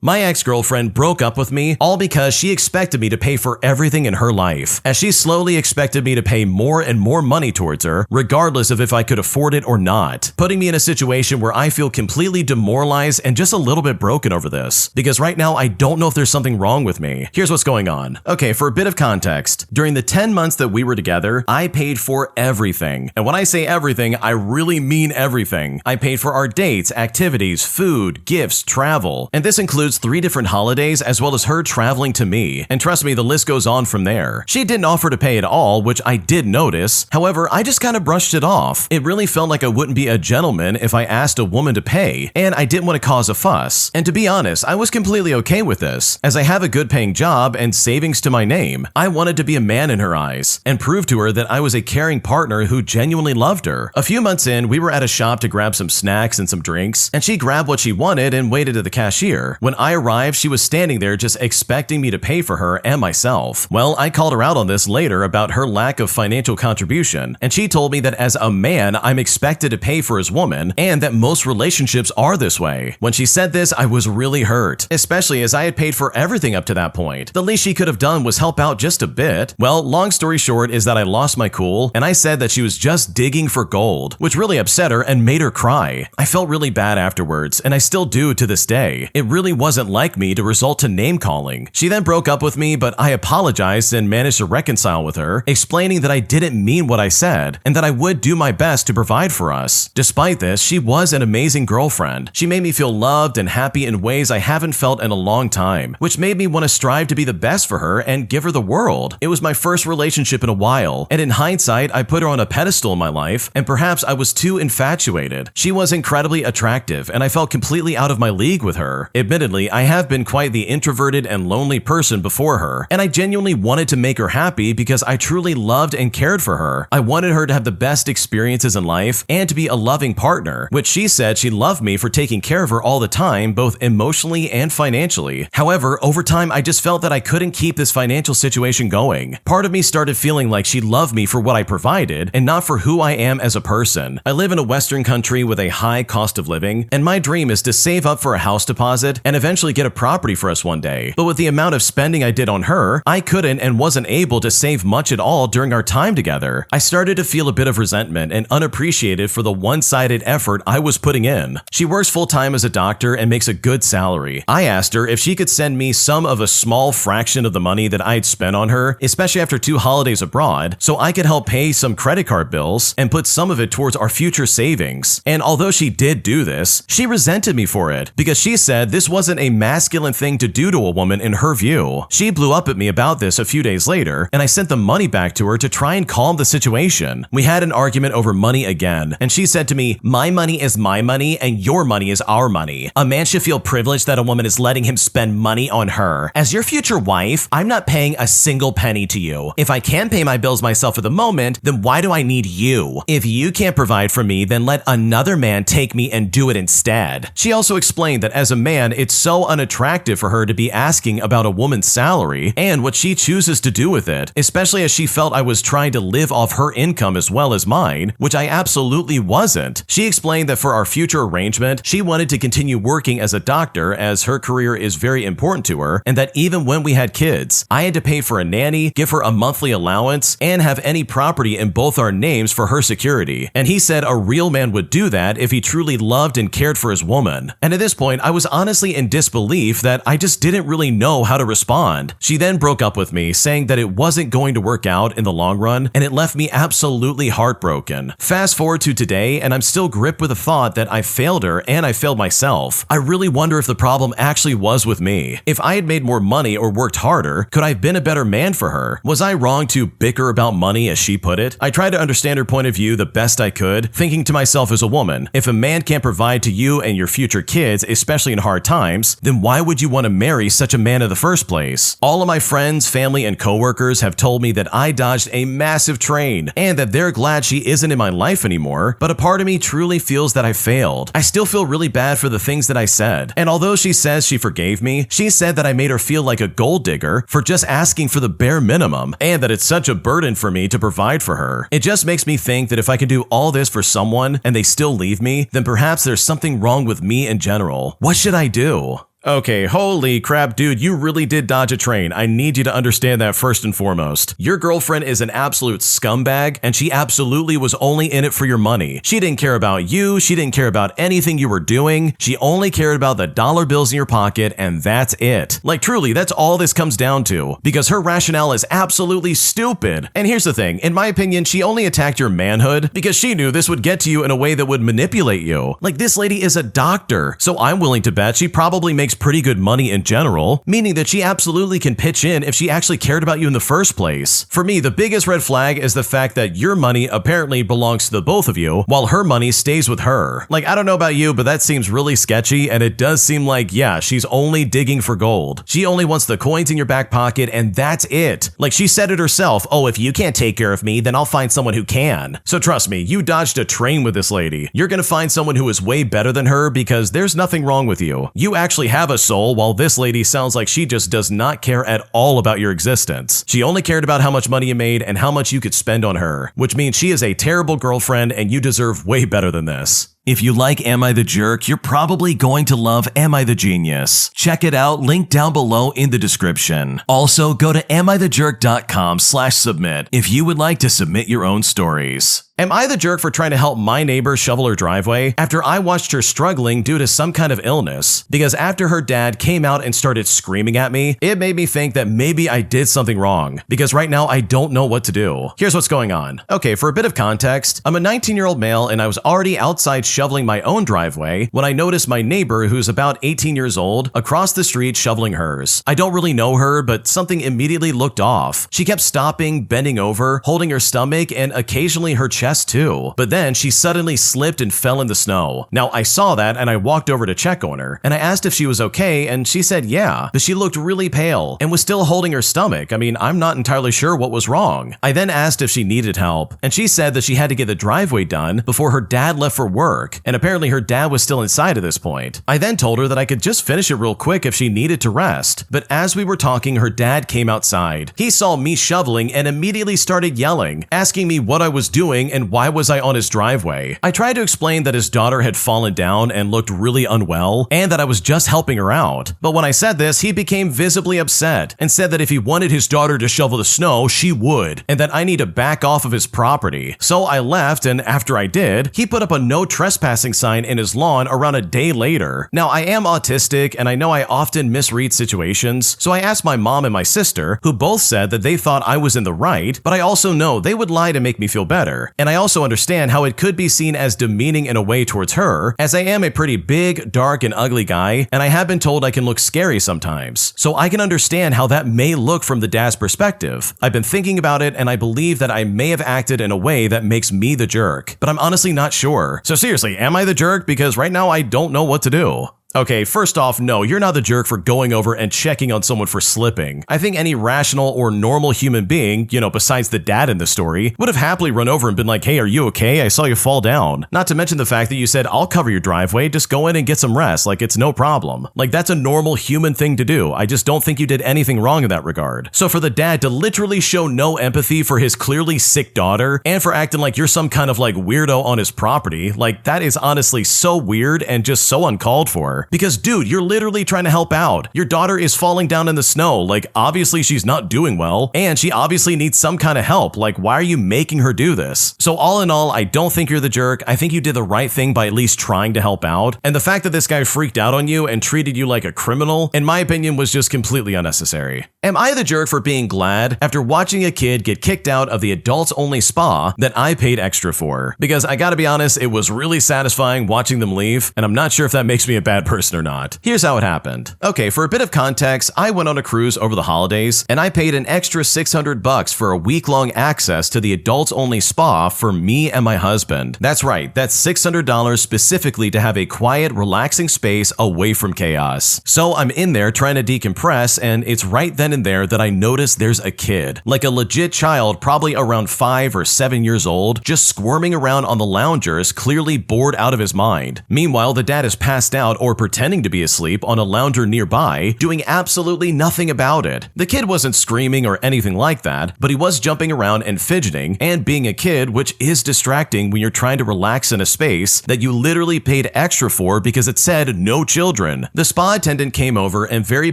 My ex-girlfriend broke up with me all because she expected me to pay for everything in her life, as she slowly expected me to pay more and more money towards her, regardless of if I could afford it or not, putting me in a situation where I feel completely demoralized and just a little bit broken over this, because right now I don't know if there's something wrong with me. Here's what's going on. Okay, for a bit of context, during the 10 months that we were together, I paid for everything. And when I say everything, I really mean everything. I paid for our dates, activities, food, gifts, travel, and this includes 3 different holidays as well as her traveling to me, and trust me, the list goes on from there. She didn't offer to pay at all, which I did notice. However, I just kind of brushed it off. It really felt like I wouldn't be a gentleman if I asked a woman to pay, and I didn't want to cause a fuss. And to be honest, I was completely okay with this, as I have a good paying job and savings to my name. I wanted to be a man in her eyes, and prove to her that I was a caring partner who genuinely loved her. A few months in, we were at a shop to grab some snacks and some drinks, and she grabbed what she wanted and waited at the cashier. When I arrived, she was standing there just expecting me to pay for her and myself. Well, I called her out on this later about her lack of financial contribution, and she told me that as a man, I'm expected to pay for his woman, and that most relationships are this way. When she said this, I was really hurt, especially as I had paid for everything up to that point. The least she could have done was help out just a bit. Well, long story short is that I lost my cool, and I said that she was just digging for gold, which really upset her and made her cry. I felt really bad afterwards, and I still do to this day. It really wasn't like me to result to name calling. She then broke up with me, but I apologized and managed to reconcile with her, explaining that I didn't mean what I said and that I would do my best to provide for us. Despite this, she was an amazing girlfriend. She made me feel loved and happy in ways I haven't felt in a long time, which made me want to strive to be the best for her and give her the world. It was my first relationship in a while, and in hindsight, I put her on a pedestal in my life, and perhaps I was too infatuated. She was incredibly attractive, and I felt completely out of my league with her. Admittedly, I have been quite the introverted and lonely person before her, and I genuinely wanted to make her happy because I truly loved and cared for her. I wanted her to have the best experiences in life and to be a loving partner, which she said she loved me for taking care of her all the time, both emotionally and financially. However, over time, I just felt that I couldn't keep this financial situation going. Part of me started feeling like she loved me for what I provided and not for who I am as a person. I live in a Western country with a high cost of living, and my dream is to save up for a house deposit and eventually get a property for us one day. But with the amount of spending I did on her, I couldn't and wasn't able to save much at all during our time together. I started to feel a bit of resentment and unappreciated for the one-sided effort I was putting in. She works full-time as a doctor and makes a good salary. I asked her if she could send me some of a small fraction of the money that I'd spent on her, especially after 2 holidays abroad, so I could help pay some credit card bills and put some of it towards our future savings. And although she did do this, she resented me for it because she said this wasn't a masculine thing to do to a woman in her view. She blew up at me about this a few days later, and I sent the money back to her to try and calm the situation. We had an argument over money again, and she said to me, "My money is my money and your money is our money. A man should feel privileged that a woman is letting him spend money on her. As your future wife, I'm not paying a single penny to you. If I can pay my bills myself at the moment, then why do I need you? If you can't provide for me, then let another man take me and do it instead." She also explained that as a man, it's so unattractive for her to be asking about a woman's salary and what she chooses to do with it, especially as she felt I was trying to live off her income as well as mine, which I absolutely wasn't. She explained that for our future arrangement, she wanted to continue working as a doctor as her career is very important to her, and that even when we had kids, I had to pay for a nanny, give her a monthly allowance, and have any property in both our names for her security. And he said a real man would do that if he truly loved and cared for his woman. And at this point, I was honestly in disbelief that I just didn't really know how to respond. She then broke up with me, saying that it wasn't going to work out in the long run, and it left me absolutely heartbroken. Fast forward to today, and I'm still gripped with the thought that I failed her and I failed myself. I really wonder if the problem actually was with me. If I had made more money or worked harder, could I have been a better man for her? Was I wrong to bicker about money, as she put it? I tried to understand her point of view the best I could, thinking to myself as a woman, if a man can't provide to you and your future kids, especially in hard times, then why would you want to marry such a man in the first place? All of my friends, family, and coworkers have told me that I dodged a massive train and that they're glad she isn't in my life anymore, but a part of me truly feels that I failed. I still feel really bad for the things that I said, and although she says she forgave me, she said that I made her feel like a gold digger for just asking for the bare minimum, and that it's such a burden for me to provide for her. It just makes me think that if I can do all this for someone and they still leave me, then perhaps there's something wrong with me in general. What should I do? Okay, holy crap, dude, you really did dodge a train. I need you to understand that first and foremost. Your girlfriend is an absolute scumbag, and she absolutely was only in it for your money. She didn't care about you, she didn't care about anything you were doing, she only cared about the dollar bills in your pocket, and that's it. Like truly, that's all this comes down to, because her rationale is absolutely stupid. And here's the thing, in my opinion, she only attacked your manhood because she knew this would get to you in a way that would manipulate you. Like, this lady is a doctor, so I'm willing to bet she probably makes pretty good money in general, meaning that she absolutely can pitch in if she actually cared about you in the first place. For me, the biggest red flag is the fact that your money apparently belongs to the both of you, while her money stays with her. Like, I don't know about you, but that seems really sketchy, and it does seem like, yeah, she's only digging for gold. She only wants the coins in your back pocket, and that's it. Like, she said it herself, oh, if you can't take care of me, then I'll find someone who can. So trust me, you dodged a train with this lady. You're gonna find someone who is way better than her because there's nothing wrong with you. You actually have a soul, while this lady sounds like she just does not care at all about your existence. She only cared about how much money you made and how much you could spend on her, which means she is a terrible girlfriend and you deserve way better than this. If you like Am I the Jerk, you're probably going to love Am I the Genius. Check it out, link down below in the description. Also, go to amithejerk.com/submit if you would like to submit your own stories. Am I the jerk for trying to help my neighbor shovel her driveway after I watched her struggling due to some kind of illness? Because after her dad came out and started screaming at me, it made me think that maybe I did something wrong, because right now I don't know what to do. Here's what's going on. Okay, for a bit of context, I'm a 19-year-old male and I was already outside shoveling my own driveway when I noticed my neighbor, who's about 18 years old, across the street shoveling hers. I don't really know her, but something immediately looked off. She kept stopping, bending over, holding her stomach, and occasionally her chest too. But then she suddenly slipped and fell in the snow. Now I saw that and I walked over to check on her, and I asked if she was okay, and she said yeah, but she looked really pale and was still holding her stomach. I mean, I'm not entirely sure what was wrong. I then asked if she needed help, and she said that she had to get the driveway done before her dad left for work, and apparently her dad was still inside at this point. I then told her that I could just finish it real quick if she needed to rest, but as we were talking, her dad came outside. He saw me shoveling and immediately started yelling, asking me what I was doing and why was I on his driveway. I tried to explain that his daughter had fallen down and looked really unwell, and that I was just helping her out. But when I said this, he became visibly upset and said that if he wanted his daughter to shovel the snow, she would, and that I need to back off of his property. So I left, and after I did, he put up a no trespassing sign in his lawn around a day later. Now, I am autistic, and I know I often misread situations, so I asked my mom and my sister, who both said that they thought I was in the right, but I also know they would lie to make me feel better. And I also understand how it could be seen as demeaning in a way towards her, as I am a pretty big, dark, and ugly guy, and I have been told I can look scary sometimes. So I can understand how that may look from the dad's perspective. I've been thinking about it, and I believe that I may have acted in a way that makes me the jerk, but I'm honestly not sure. So seriously, am I the jerk? Because right now I don't know what to do. Okay, first off, no, you're not the jerk for going over and checking on someone for slipping. I think any rational or normal human being, besides the dad in the story, would have happily run over and been like, hey, are you okay? I saw you fall down. Not to mention the fact that you said, I'll cover your driveway, just go in and get some rest, like it's no problem. Like, that's a normal human thing to do. I just don't think you did anything wrong in that regard. So for the dad to literally show no empathy for his clearly sick daughter, and for acting like you're some kind of like weirdo on his property, like that is honestly so weird and just so uncalled for. Because dude, you're literally trying to help out. Your daughter is falling down in the snow, like obviously she's not doing well, and she obviously needs some kind of help, like why are you making her do this? So all in all, I don't think you're the jerk. I think you did the right thing by at least trying to help out, and the fact that this guy freaked out on you and treated you like a criminal, in my opinion, was just completely unnecessary. Am I the jerk for being glad after watching a kid get kicked out of the adults-only spa that I paid extra for? Because I gotta be honest, it was really satisfying watching them leave, and I'm not sure if that makes me a bad person or not. Here's how it happened. Okay, for a bit of context, I went on a cruise over the holidays, and I paid an extra $600 for a week-long access to the adults-only spa for me and my husband. That's right, that's $600 specifically to have a quiet, relaxing space away from chaos. So I'm in there trying to decompress, and it's right then and there that I notice there's a kid, like a legit child, probably around 5 or 7 years old, just squirming around on the loungers, clearly bored out of his mind. Meanwhile, the dad is passed out or pretending to be asleep on a lounger nearby, doing absolutely nothing about it. The kid wasn't screaming or anything like that, but he was jumping around and fidgeting and being a kid, which is distracting when you're trying to relax in a space that you literally paid extra for because it said no children. The spa attendant came over and very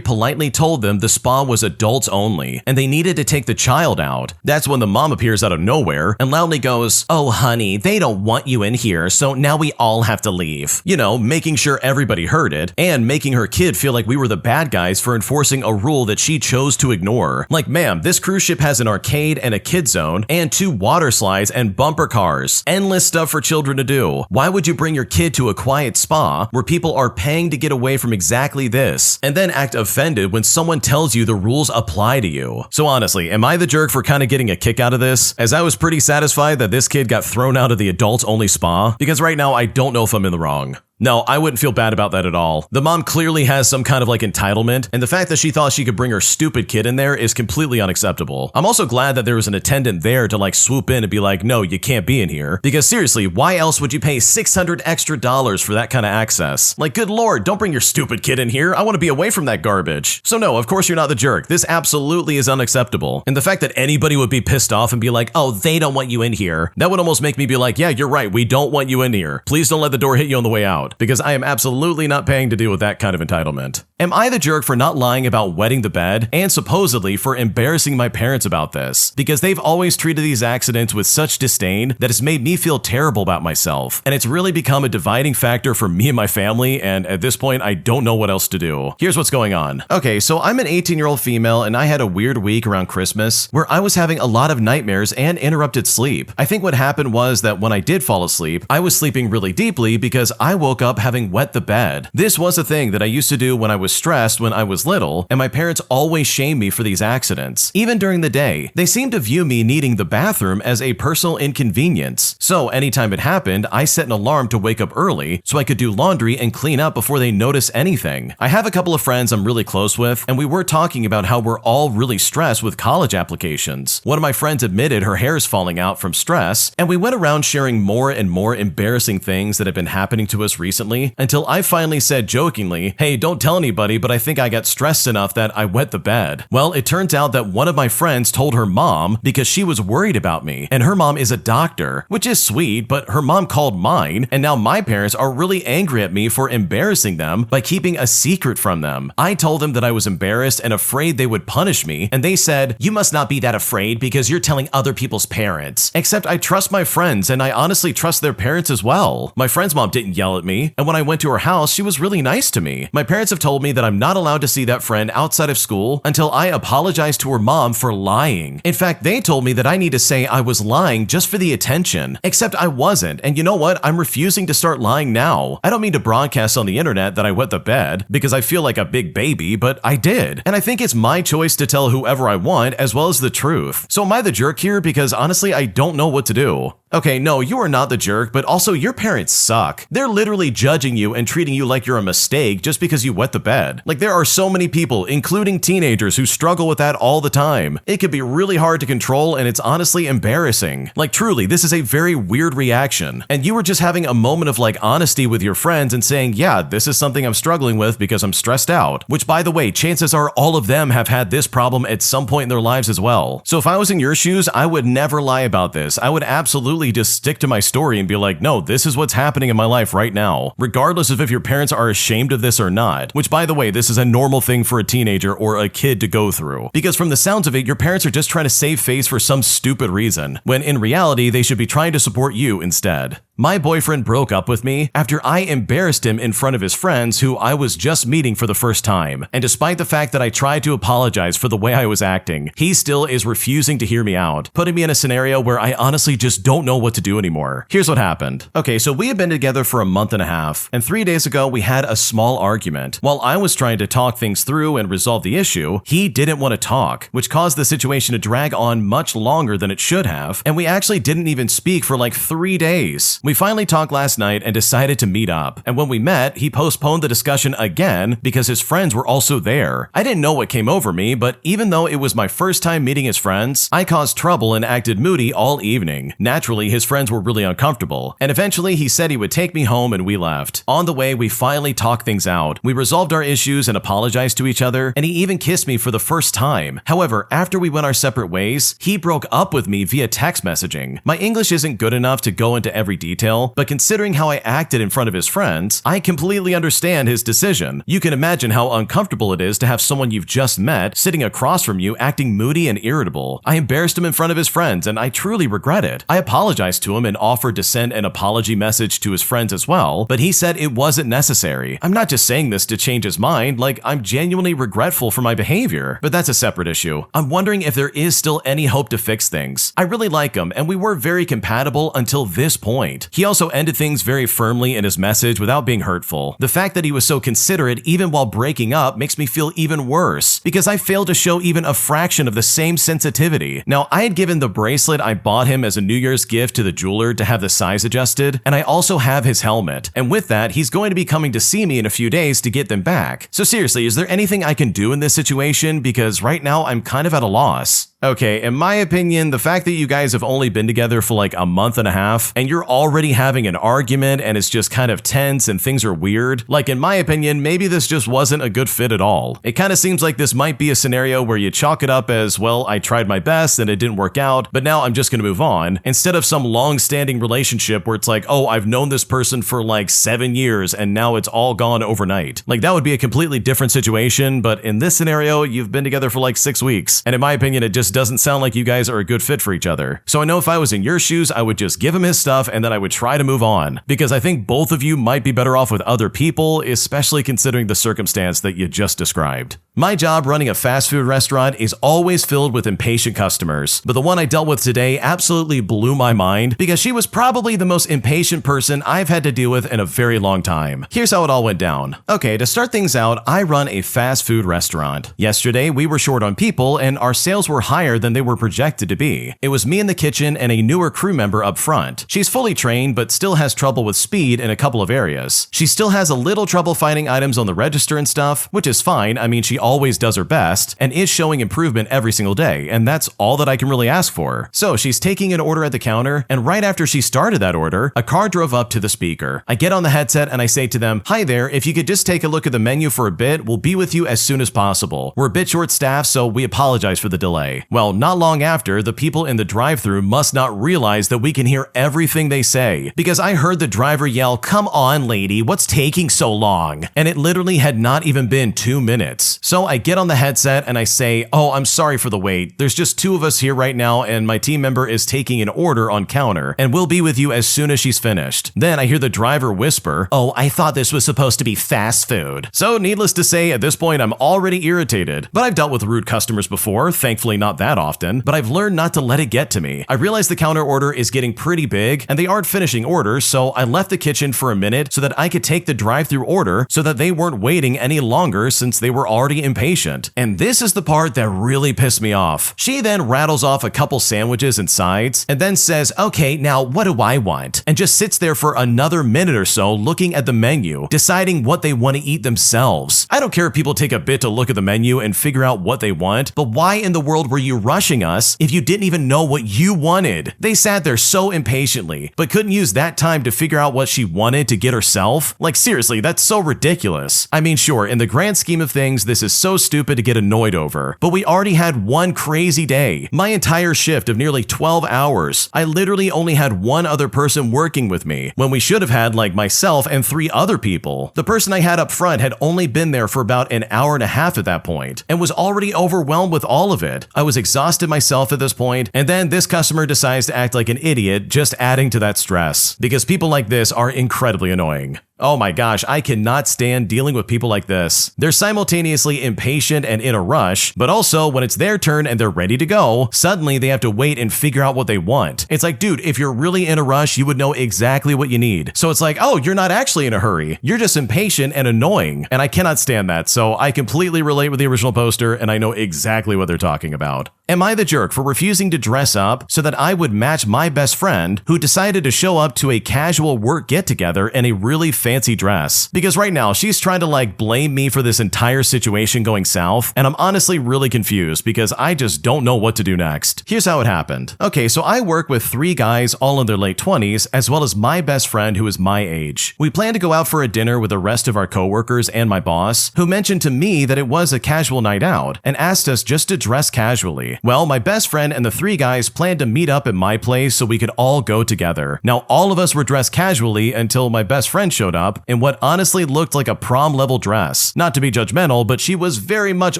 politely told them the spa was adults only and they needed to take the child out. That's when the mom appears out of nowhere and loudly goes, "Oh honey, they don't want you in here, so now we all have to leave." You know, making sure everybody heard it and making her kid feel like we were the bad guys for enforcing a rule that she chose to ignore. Like, ma'am, this cruise ship has an arcade and a kid zone and 2 water slides and bumper cars. Endless stuff for children to do. Why would you bring your kid to a quiet spa where people are paying to get away from exactly this and then act offended when someone tells you the rules apply to you? So honestly, am I the jerk for kind of getting a kick out of this? As I was pretty satisfied that this kid got thrown out of the adults only spa, because right now I don't know if I'm in the wrong. No, I wouldn't feel bad about that at all. The mom clearly has some kind of like entitlement, and the fact that she thought she could bring her stupid kid in there is completely unacceptable. I'm also glad that there was an attendant there to like swoop in and be like, "No, you can't be in here." Because seriously, why else would you pay $600 extra for that kind of access? Like, good lord, don't bring your stupid kid in here. I want to be away from that garbage. So no, of course you're not the jerk. This absolutely is unacceptable. And the fact that anybody would be pissed off and be like, "Oh, they don't want you in here," that would almost make me be like, "Yeah, you're right. We don't want you in here. Please don't let the door hit you on the way out." Because I am absolutely not paying to deal with that kind of entitlement. Am I the jerk for not lying about wetting the bed and supposedly for embarrassing my parents about this? Because they've always treated these accidents with such disdain that it's made me feel terrible about myself. And it's really become a dividing factor for me and my family, and at this point, I don't know what else to do. Here's what's going on. Okay, so I'm an 18-year-old female and I had a weird week around Christmas where I was having a lot of nightmares and interrupted sleep. I think what happened was that when I did fall asleep, I was sleeping really deeply because I woke up having wet the bed. This was a thing that I used to do when I was stressed when I was little, and my parents always shamed me for these accidents. Even during the day, they seemed to view me needing the bathroom as a personal inconvenience. So anytime it happened, I set an alarm to wake up early so I could do laundry and clean up before they notice anything. I have a couple of friends I'm really close with, and we were talking about how we're all really stressed with college applications. One of my friends admitted her hair is falling out from stress, and we went around sharing more and more embarrassing things that have been happening to us recently until I finally said jokingly, "Hey, don't tell anybody, but I think I got stressed enough that I wet the bed." Well, it turns out that one of my friends told her mom because she was worried about me, and her mom is a doctor, which is sweet, but her mom called mine, and now my parents are really angry at me for embarrassing them by keeping a secret from them. I told them that I was embarrassed and afraid they would punish me, and they said, "You must not be that afraid because you're telling other people's parents." Except I trust my friends, and I honestly trust their parents as well. My friend's mom didn't yell at me, and when I went to her house, she was really nice to me. My parents have told me that I'm not allowed to see that friend outside of school until I apologize to her mom for lying. In fact, they told me that I need to say I was lying just for the attention. Except I wasn't, and you know what? I'm refusing to start lying now. I don't mean to broadcast on the internet that I wet the bed because I feel like a big baby, but I did. And I think it's my choice to tell whoever I want as well as the truth. So am I the jerk here? Because honestly, I don't know what to do. Okay, no, you are not the jerk, but also your parents suck. They're literally judging you and treating you like you're a mistake just because you wet the bed. Like, there are so many people, including teenagers, who struggle with that all the time. It can be really hard to control, and it's honestly embarrassing. Like, truly, this is a very weird reaction. And you were just having a moment of like honesty with your friends and saying, "Yeah, this is something I'm struggling with because I'm stressed out." Which, by the way, chances are all of them have had this problem at some point in their lives as well. So if I was in your shoes, I would never lie about this. I would absolutely just stick to my story and be like, "No, this is what's happening in my life right now," regardless of if your parents are ashamed of this or not. Which, by the way, this is a normal thing for a teenager or a kid to go through. Because from the sounds of it, your parents are just trying to save face for some stupid reason, when in reality, they should be trying to support you instead. My boyfriend broke up with me after I embarrassed him in front of his friends who I was just meeting for the first time. And despite the fact that I tried to apologize for the way I was acting, he still is refusing to hear me out, putting me in a scenario where I honestly just don't know what to do anymore. Here's what happened. Okay, so we had been together for a month and a half, and 3 days ago we had a small argument. While I was trying to talk things through and resolve the issue, he didn't want to talk, which caused the situation to drag on much longer than it should have, and we actually didn't even speak for like 3 days. We finally talked last night and decided to meet up, and when we met, he postponed the discussion again because his friends were also there. I didn't know what came over me, but even though it was my first time meeting his friends, I caused trouble and acted moody all evening. Naturally, his friends were really uncomfortable, and eventually he said he would take me home and we left. On the way, we finally talked things out. We resolved our issues and apologized to each other, and he even kissed me for the first time. However, after we went our separate ways, he broke up with me via text messaging. My English isn't good enough to go into every detail, but considering how I acted in front of his friends, I completely understand his decision. You can imagine how uncomfortable it is to have someone you've just met sitting across from you acting moody and irritable. I embarrassed him in front of his friends, and I truly regret it. I apologized to him and offered to send an apology message to his friends as well, but he said it wasn't necessary. I'm not just saying this to change his mind, like I'm genuinely regretful for my behavior, but that's a separate issue. I'm wondering if there is still any hope to fix things. I really like him, and we were very compatible until this point. He also ended things very firmly in his message without being hurtful. The fact that he was so considerate even while breaking up makes me feel even worse, because I failed to show even a fraction of the same sensitivity. Now, I had given the bracelet I bought him as a New Year's gift to the jeweler to have the size adjusted, and I also have his helmet. And with that, he's going to be coming to see me in a few days to get them back. So seriously, is there anything I can do in this situation? Because right now I'm kind of at a loss. Okay, in my opinion, the fact that you guys have only been together for like a month and a half and you're already having an argument and it's just kind of tense and things are weird, like in my opinion, maybe this just wasn't a good fit at all. It kind of seems like this might be a scenario where you chalk it up as, well, I tried my best and it didn't work out, but now I'm just going to move on, instead of some long-standing relationship where it's like, oh, I've known this person for like 7 years and now it's all gone overnight. Like that would be a completely different situation, but in this scenario, you've been together for like 6 weeks, and in my opinion, it just doesn't sound like you guys are a good fit for each other. So I know if I was in your shoes, I would just give him his stuff and then I would try to move on, because I think both of you might be better off with other people, especially considering the circumstance that you just described. My job running a fast food restaurant is always filled with impatient customers, but the one I dealt with today absolutely blew my mind because she was probably the most impatient person I've had to deal with in a very long time. Here's how it all went down. Okay, to start things out, I run a fast food restaurant. Yesterday, we were short on people and our sales were higher than they were projected to be. It was me in the kitchen and a newer crew member up front. She's fully trained but still has trouble with speed in a couple of areas. She still has a little trouble finding items on the register and stuff, which is fine. I mean, she always does her best and is showing improvement every single day, and that's all that I can really ask for. So she's taking an order at the counter, and right after she started that order, a car drove up to the speaker. I get on the headset and I say to them, "Hi there, if you could just take a look at the menu for a bit, we'll be with you as soon as possible. We're a bit short-staffed, so we apologize for the delay." Well, not long after, the people in the drive-thru must not realize that we can hear everything they say, because I heard the driver yell, "Come on, lady, what's taking so long?" And it literally had not even been 2 minutes. So I get on the headset and I say, "Oh, I'm sorry for the wait. There's just 2 of us here right now and my team member is taking an order on counter and we'll be with you as soon as she's finished." Then I hear the driver whisper, "Oh, I thought this was supposed to be fast food." So needless to say, at this point I'm already irritated. But I've dealt with rude customers before, thankfully not that often, but I've learned not to let it get to me. I realize the counter order is getting pretty big and they aren't finishing orders, so I left the kitchen for a minute so that I could take the drive-thru order so that they weren't waiting any longer since they were already impatient. And this is the part that really pissed me off. She then rattles off a couple sandwiches and sides and then says, "Okay, now what do I want?" and just sits there for another minute or so looking at the menu, deciding what they want to eat themselves. I don't care if people take a bit to look at the menu and figure out what they want, but why in the world were you rushing us if you didn't even know what you wanted? They sat there so impatiently, but couldn't use that time to figure out what she wanted to get herself? Like seriously, that's so ridiculous. I mean, sure, in the grand scheme of things, this is so stupid to get annoyed over, but we already had one crazy day. My entire shift of nearly 12 hours, I literally only had one other person working with me, when we should have had like myself and 3 other people. The person I had up front had only been there for about an hour and a half at that point, and was already overwhelmed with all of it. I was exhausted myself at this point, and then this customer decides to act like an idiot, just adding to that stress, because people like this are incredibly annoying. Oh my gosh, I cannot stand dealing with people like this. They're simultaneously impatient and in a rush, but also when it's their turn and they're ready to go, suddenly they have to wait and figure out what they want. It's like, dude, if you're really in a rush, you would know exactly what you need. So it's like, oh, you're not actually in a hurry. You're just impatient and annoying, and I cannot stand that. So I completely relate with the original poster, and I know exactly what they're talking about. Am I the jerk for refusing to dress up so that I would match my best friend who decided to show up to a casual work get-together in a really fancy dress? Because right now she's trying to blame me for this entire situation going south, and I'm honestly really confused because I just don't know what to do next. Here's how it happened. Okay, so I work with 3 guys all in their late 20s as well as my best friend who is my age. We plan to go out for a dinner with the rest of our coworkers and my boss, who mentioned to me that it was a casual night out and asked us just to dress casually. Well, my best friend and the 3 guys planned to meet up at my place so we could all go together. Now, all of us were dressed casually until my best friend showed up in what honestly looked like a prom-level dress. Not to be judgmental, but she was very much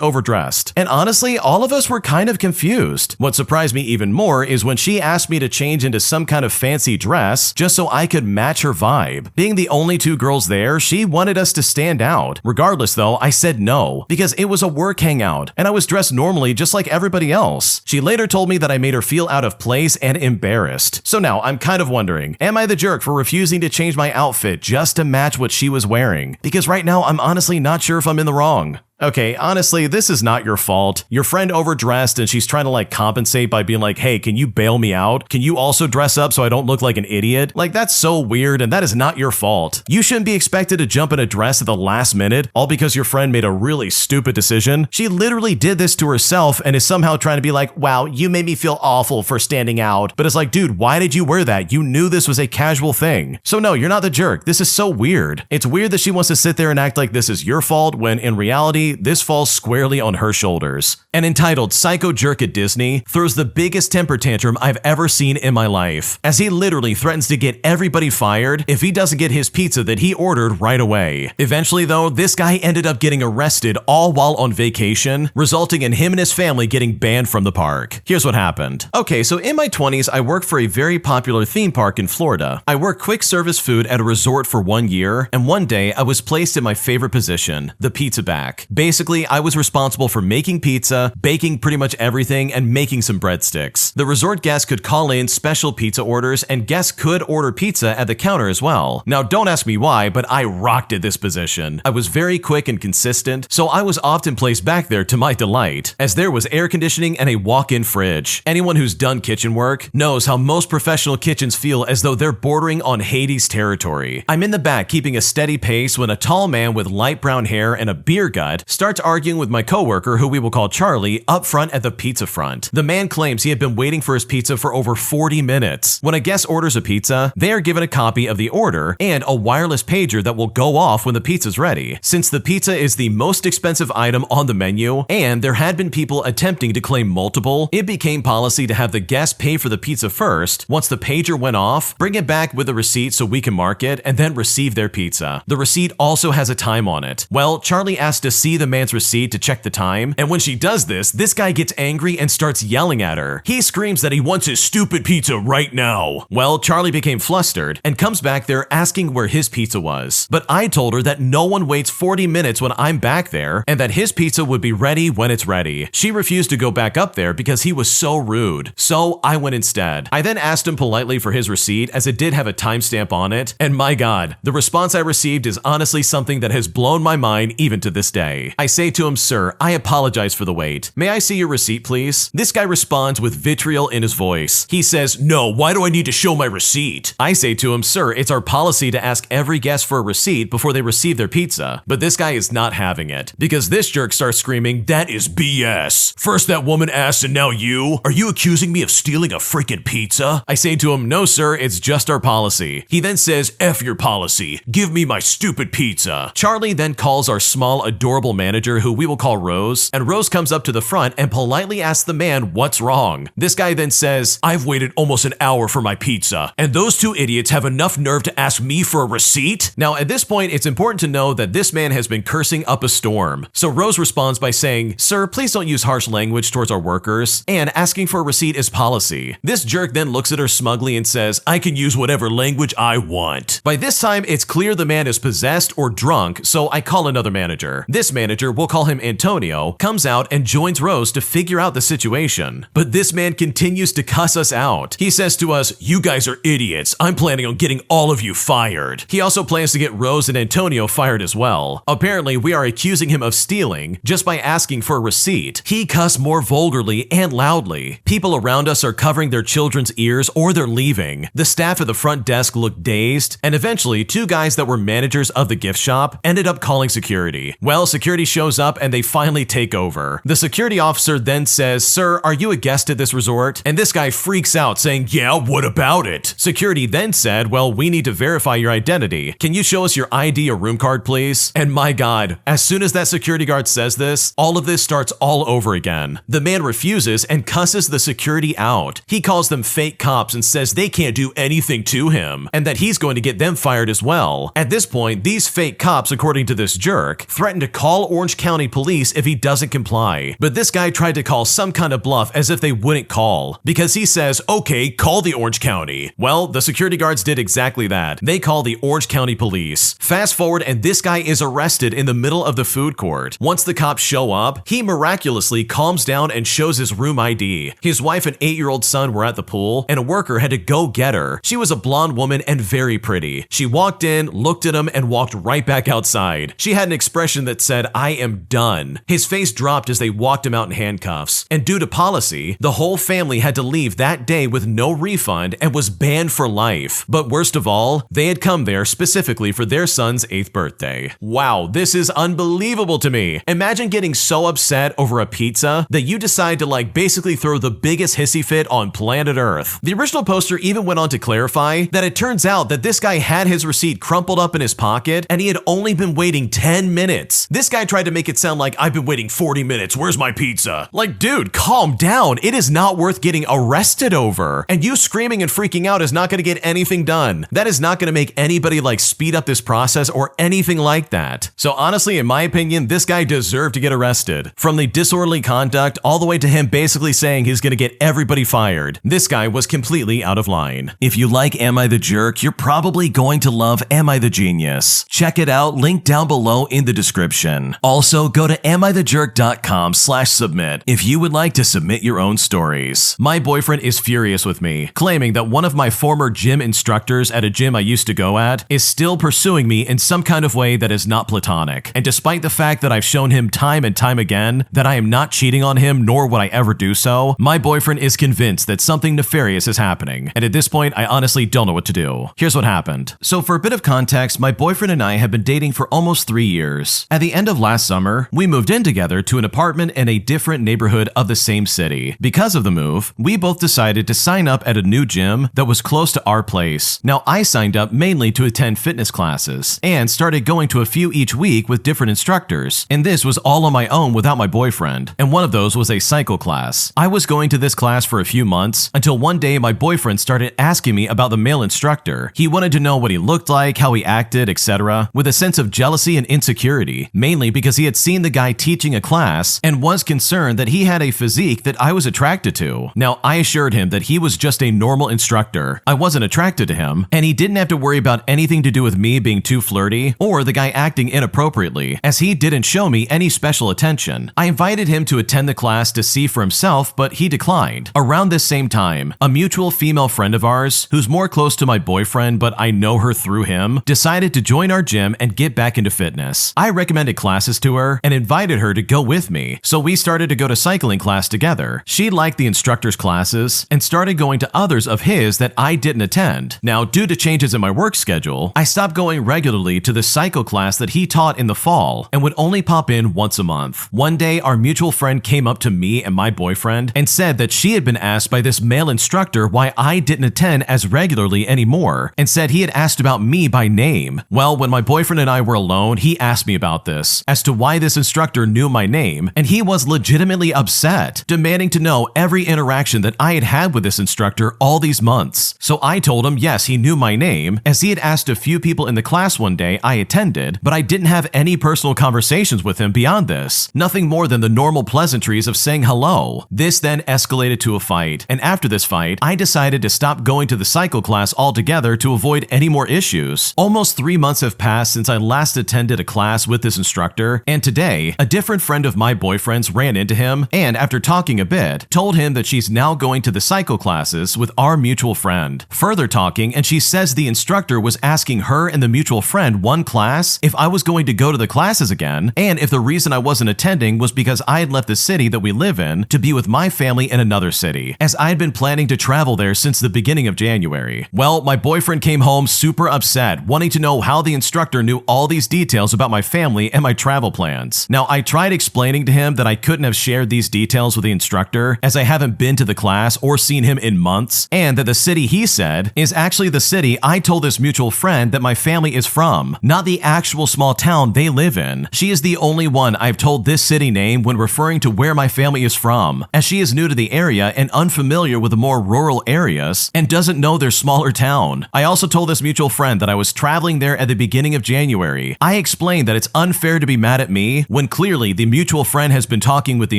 overdressed. And honestly, all of us were kind of confused. What surprised me even more is when she asked me to change into some kind of fancy dress just so I could match her vibe. Being the only 2 girls there, she wanted us to stand out. Regardless though, I said no, because it was a work hangout, and I was dressed normally just like everybody else. She later told me that I made her feel out of place and embarrassed. So now I'm kind of wondering, am I the jerk for refusing to change my outfit just to match what she was wearing? Because right now I'm honestly not sure if I'm in the wrong. Okay, honestly, this is not your fault. Your friend overdressed and she's trying to compensate by being like, hey, can you bail me out? Can you also dress up so I don't look like an idiot? That's so weird, and that is not your fault. You shouldn't be expected to jump in a dress at the last minute, all because your friend made a really stupid decision. She literally did this to herself and is somehow trying to be like, wow, you made me feel awful for standing out. But it's like, dude, why did you wear that? You knew this was a casual thing. So no, you're not the jerk. This is so weird. It's weird that she wants to sit there and act like this is your fault when in reality, this falls squarely on her shoulders. An entitled Psycho Jerk at Disney throws the biggest temper tantrum I've ever seen in my life, as he literally threatens to get everybody fired if he doesn't get his pizza that he ordered right away. Eventually though, this guy ended up getting arrested all while on vacation, resulting in him and his family getting banned from the park. Here's what happened. Okay, so in my 20s, I worked for a very popular theme park in Florida. I worked quick service food at a resort for 1 year, and one day I was placed in my favorite position, the pizza back. Basically, I was responsible for making pizza, baking pretty much everything, and making some breadsticks. The resort guests could call in special pizza orders, and guests could order pizza at the counter as well. Now, don't ask me why, but I rocked at this position. I was very quick and consistent, so I was often placed back there to my delight, as there was air conditioning and a walk-in fridge. Anyone who's done kitchen work knows how most professional kitchens feel as though they're bordering on Hades territory. I'm in the back keeping a steady pace when a tall man with light brown hair and a beer gut starts arguing with my coworker, who we will call Charlie, up front at the pizza front. The man claims he had been waiting for his pizza for over 40 minutes. When a guest orders a pizza, they are given a copy of the order and a wireless pager that will go off when the pizza's ready. Since the pizza is the most expensive item on the menu, and there had been people attempting to claim multiple, it became policy to have the guest pay for the pizza first. Once the pager went off, bring it back with a receipt so we can mark it, and then receive their pizza. The receipt also has a time on it. Well, Charlie asked to see the man's receipt to check the time, and when she does this guy gets angry and starts yelling at her. He screams that he wants his stupid pizza right now. Well, Charlie became flustered and comes back there asking where his pizza was. But I told her that no one waits 40 minutes when I'm back there, and that his pizza would be ready when it's ready. She refused to go back up there because he was so rude. So I went instead. I then asked him politely for his receipt, as it did have a timestamp on it, and my God, the response I received is honestly something that has blown my mind even to this day. I say to him, sir, I apologize for the wait. May I see your receipt, please? This guy responds with vitriol in his voice. He says, no, why do I need to show my receipt? I say to him, sir, it's our policy to ask every guest for a receipt before they receive their pizza. But this guy is not having it, because this jerk starts screaming, that is BS. First that woman asked and now you? Are you accusing me of stealing a freaking pizza? I say to him, no sir, it's just our policy. He then says, F your policy. Give me my stupid pizza. Charlie then calls our small, adorable manager, who we will call Rose, and Rose comes up to the front and politely asks the man what's wrong. This guy then says, I've waited almost an hour for my pizza, and those two idiots have enough nerve to ask me for a receipt? Now at this point, it's important to know that this man has been cursing up a storm. So Rose responds by saying, sir, please don't use harsh language towards our workers, and asking for a receipt is policy. This jerk then looks at her smugly and says, I can use whatever language I want. By this time, it's clear the man is possessed or drunk, so I call another manager. This manager manager, we'll call him Antonio, comes out and joins Rose to figure out the situation. But this man continues to cuss us out. He says to us, "You guys are idiots. I'm planning on getting all of you fired." He also plans to get Rose and Antonio fired as well. Apparently, we are accusing him of stealing just by asking for a receipt. He cussed more vulgarly and loudly. People around us are covering their children's ears or they're leaving. The staff at the front desk looked dazed, and eventually 2 guys that were managers of the gift shop ended up calling security. Well, security shows up and they finally take over. The security officer then says, "Sir, are you a guest at this resort?" And this guy freaks out saying, "Yeah, what about it?" Security then said, "Well, we need to verify your identity. Can you show us your ID or room card, please?" And my God, as soon as that security guard says this, all of this starts all over again. The man refuses and cusses the security out. He calls them fake cops and says they can't do anything to him, and that he's going to get them fired as well. At this point, these fake cops, according to this jerk, threaten to call Orange County police if he doesn't comply. But this guy tried to call some kind of bluff as if they wouldn't call, because he says, "Okay, call the Orange County." Well, the security guards did exactly that. They call the Orange County police. Fast forward, and this guy is arrested in the middle of the food court. Once the cops show up, he miraculously calms down and shows his room ID. His wife and 8-year-old son were at the pool, and a worker had to go get her. She was a blonde woman and very pretty. She walked in, looked at him, and walked right back outside. She had an expression that said, "I am done." His face dropped as they walked him out in handcuffs. And due to policy, the whole family had to leave that day with no refund and was banned for life. But worst of all, they had come there specifically for their son's 8th birthday. Wow, this is unbelievable to me. Imagine getting so upset over a pizza that you decide to basically throw the biggest hissy fit on planet Earth. The original poster even went on to clarify that it turns out that this guy had his receipt crumpled up in his pocket and he had only been waiting 10 minutes. This guy tried to make it sound like, "I've been waiting 40 minutes, where's my pizza?" Like, dude, calm down. It is not worth getting arrested over. And you screaming and freaking out is not going to get anything done. That is not going to make anybody speed up this process or anything like that. So honestly, in my opinion, this guy deserved to get arrested. From the disorderly conduct all the way to him basically saying he's going to get everybody fired, this guy was completely out of line. If you like Am I the Jerk, you're probably going to love Am I the Genius. Check it out, link down below in the description. Also, go to amithejerk.com/submit if you would like to submit your own stories. My boyfriend is furious with me, claiming that one of my former gym instructors at a gym I used to go at is still pursuing me in some kind of way that is not platonic. And despite the fact that I've shown him time and time again that I am not cheating on him, nor would I ever do so, my boyfriend is convinced that something nefarious is happening. And at this point, I honestly don't know what to do. Here's what happened. So for a bit of context, my boyfriend and I have been dating for almost 3 years. At the end of last summer, we moved in together to an apartment in a different neighborhood of the same city. Because of the move, we both decided to sign up at a new gym that was close to our place. Now, I signed up mainly to attend fitness classes and started going to a few each week with different instructors. And this was all on my own without my boyfriend. And one of those was a cycle class. I was going to this class for a few months until one day my boyfriend started asking me about the male instructor. He wanted to know what he looked like, how he acted, etc., with a sense of jealousy and insecurity, mainly because he had seen the guy teaching a class and was concerned that he had a physique that I was attracted to. Now, I assured him that he was just a normal instructor. I wasn't attracted to him, and he didn't have to worry about anything to do with me being too flirty or the guy acting inappropriately, as he didn't show me any special attention. I invited him to attend the class to see for himself, but he declined. Around this same time, a mutual female friend of ours, who's more close to my boyfriend but I know her through him, decided to join our gym and get back into fitness. I recommended classes to her and invited her to go with me, so we started to go to cycling class together. She liked the instructor's classes and started going to others of his that I didn't attend. Now, due to changes in my work schedule, I stopped going regularly to the cycle class that he taught in the fall and would only pop in once a month. One day, our mutual friend came up to me and my boyfriend and said that she had been asked by this male instructor why I didn't attend as regularly anymore, and said he had asked about me by name. Well, when my boyfriend and I were alone, he asked me about this, as to why this instructor knew my name, and he was legitimately upset, demanding to know every interaction that I had had with this instructor all these months. So I told him yes, he knew my name, as he had asked a few people in the class one day I attended, but I didn't have any personal conversations with him beyond this. Nothing more than the normal pleasantries of saying hello. This then escalated to a fight, and after this fight, I decided to stop going to the cycle class altogether to avoid any more issues. Almost 3 months have passed since I last attended a class with this instructor, instructor, and today, a different friend of my boyfriend's ran into him and, after talking a bit, told him that she's now going to the cycle classes with our mutual friend. Further talking, and she says the instructor was asking her and the mutual friend one class if I was going to go to the classes again, and if the reason I wasn't attending was because I had left the city that we live in to be with my family in another city, as I had been planning to travel there since the beginning of January. Well, my boyfriend came home super upset, wanting to know how the instructor knew all these details about my family and my travel plans. Now, I tried explaining to him that I couldn't have shared these details with the instructor, as I haven't been to the class or seen him in months, and that the city he said is actually the city I told this mutual friend that my family is from, not the actual small town they live in. She is the only one I've told this city name when referring to where my family is from, as she is new to the area and unfamiliar with the more rural areas and doesn't know their smaller town. I also told this mutual friend that I was traveling there at the beginning of January. I explained that it's unfair to be mad at me when clearly the mutual friend has been talking with the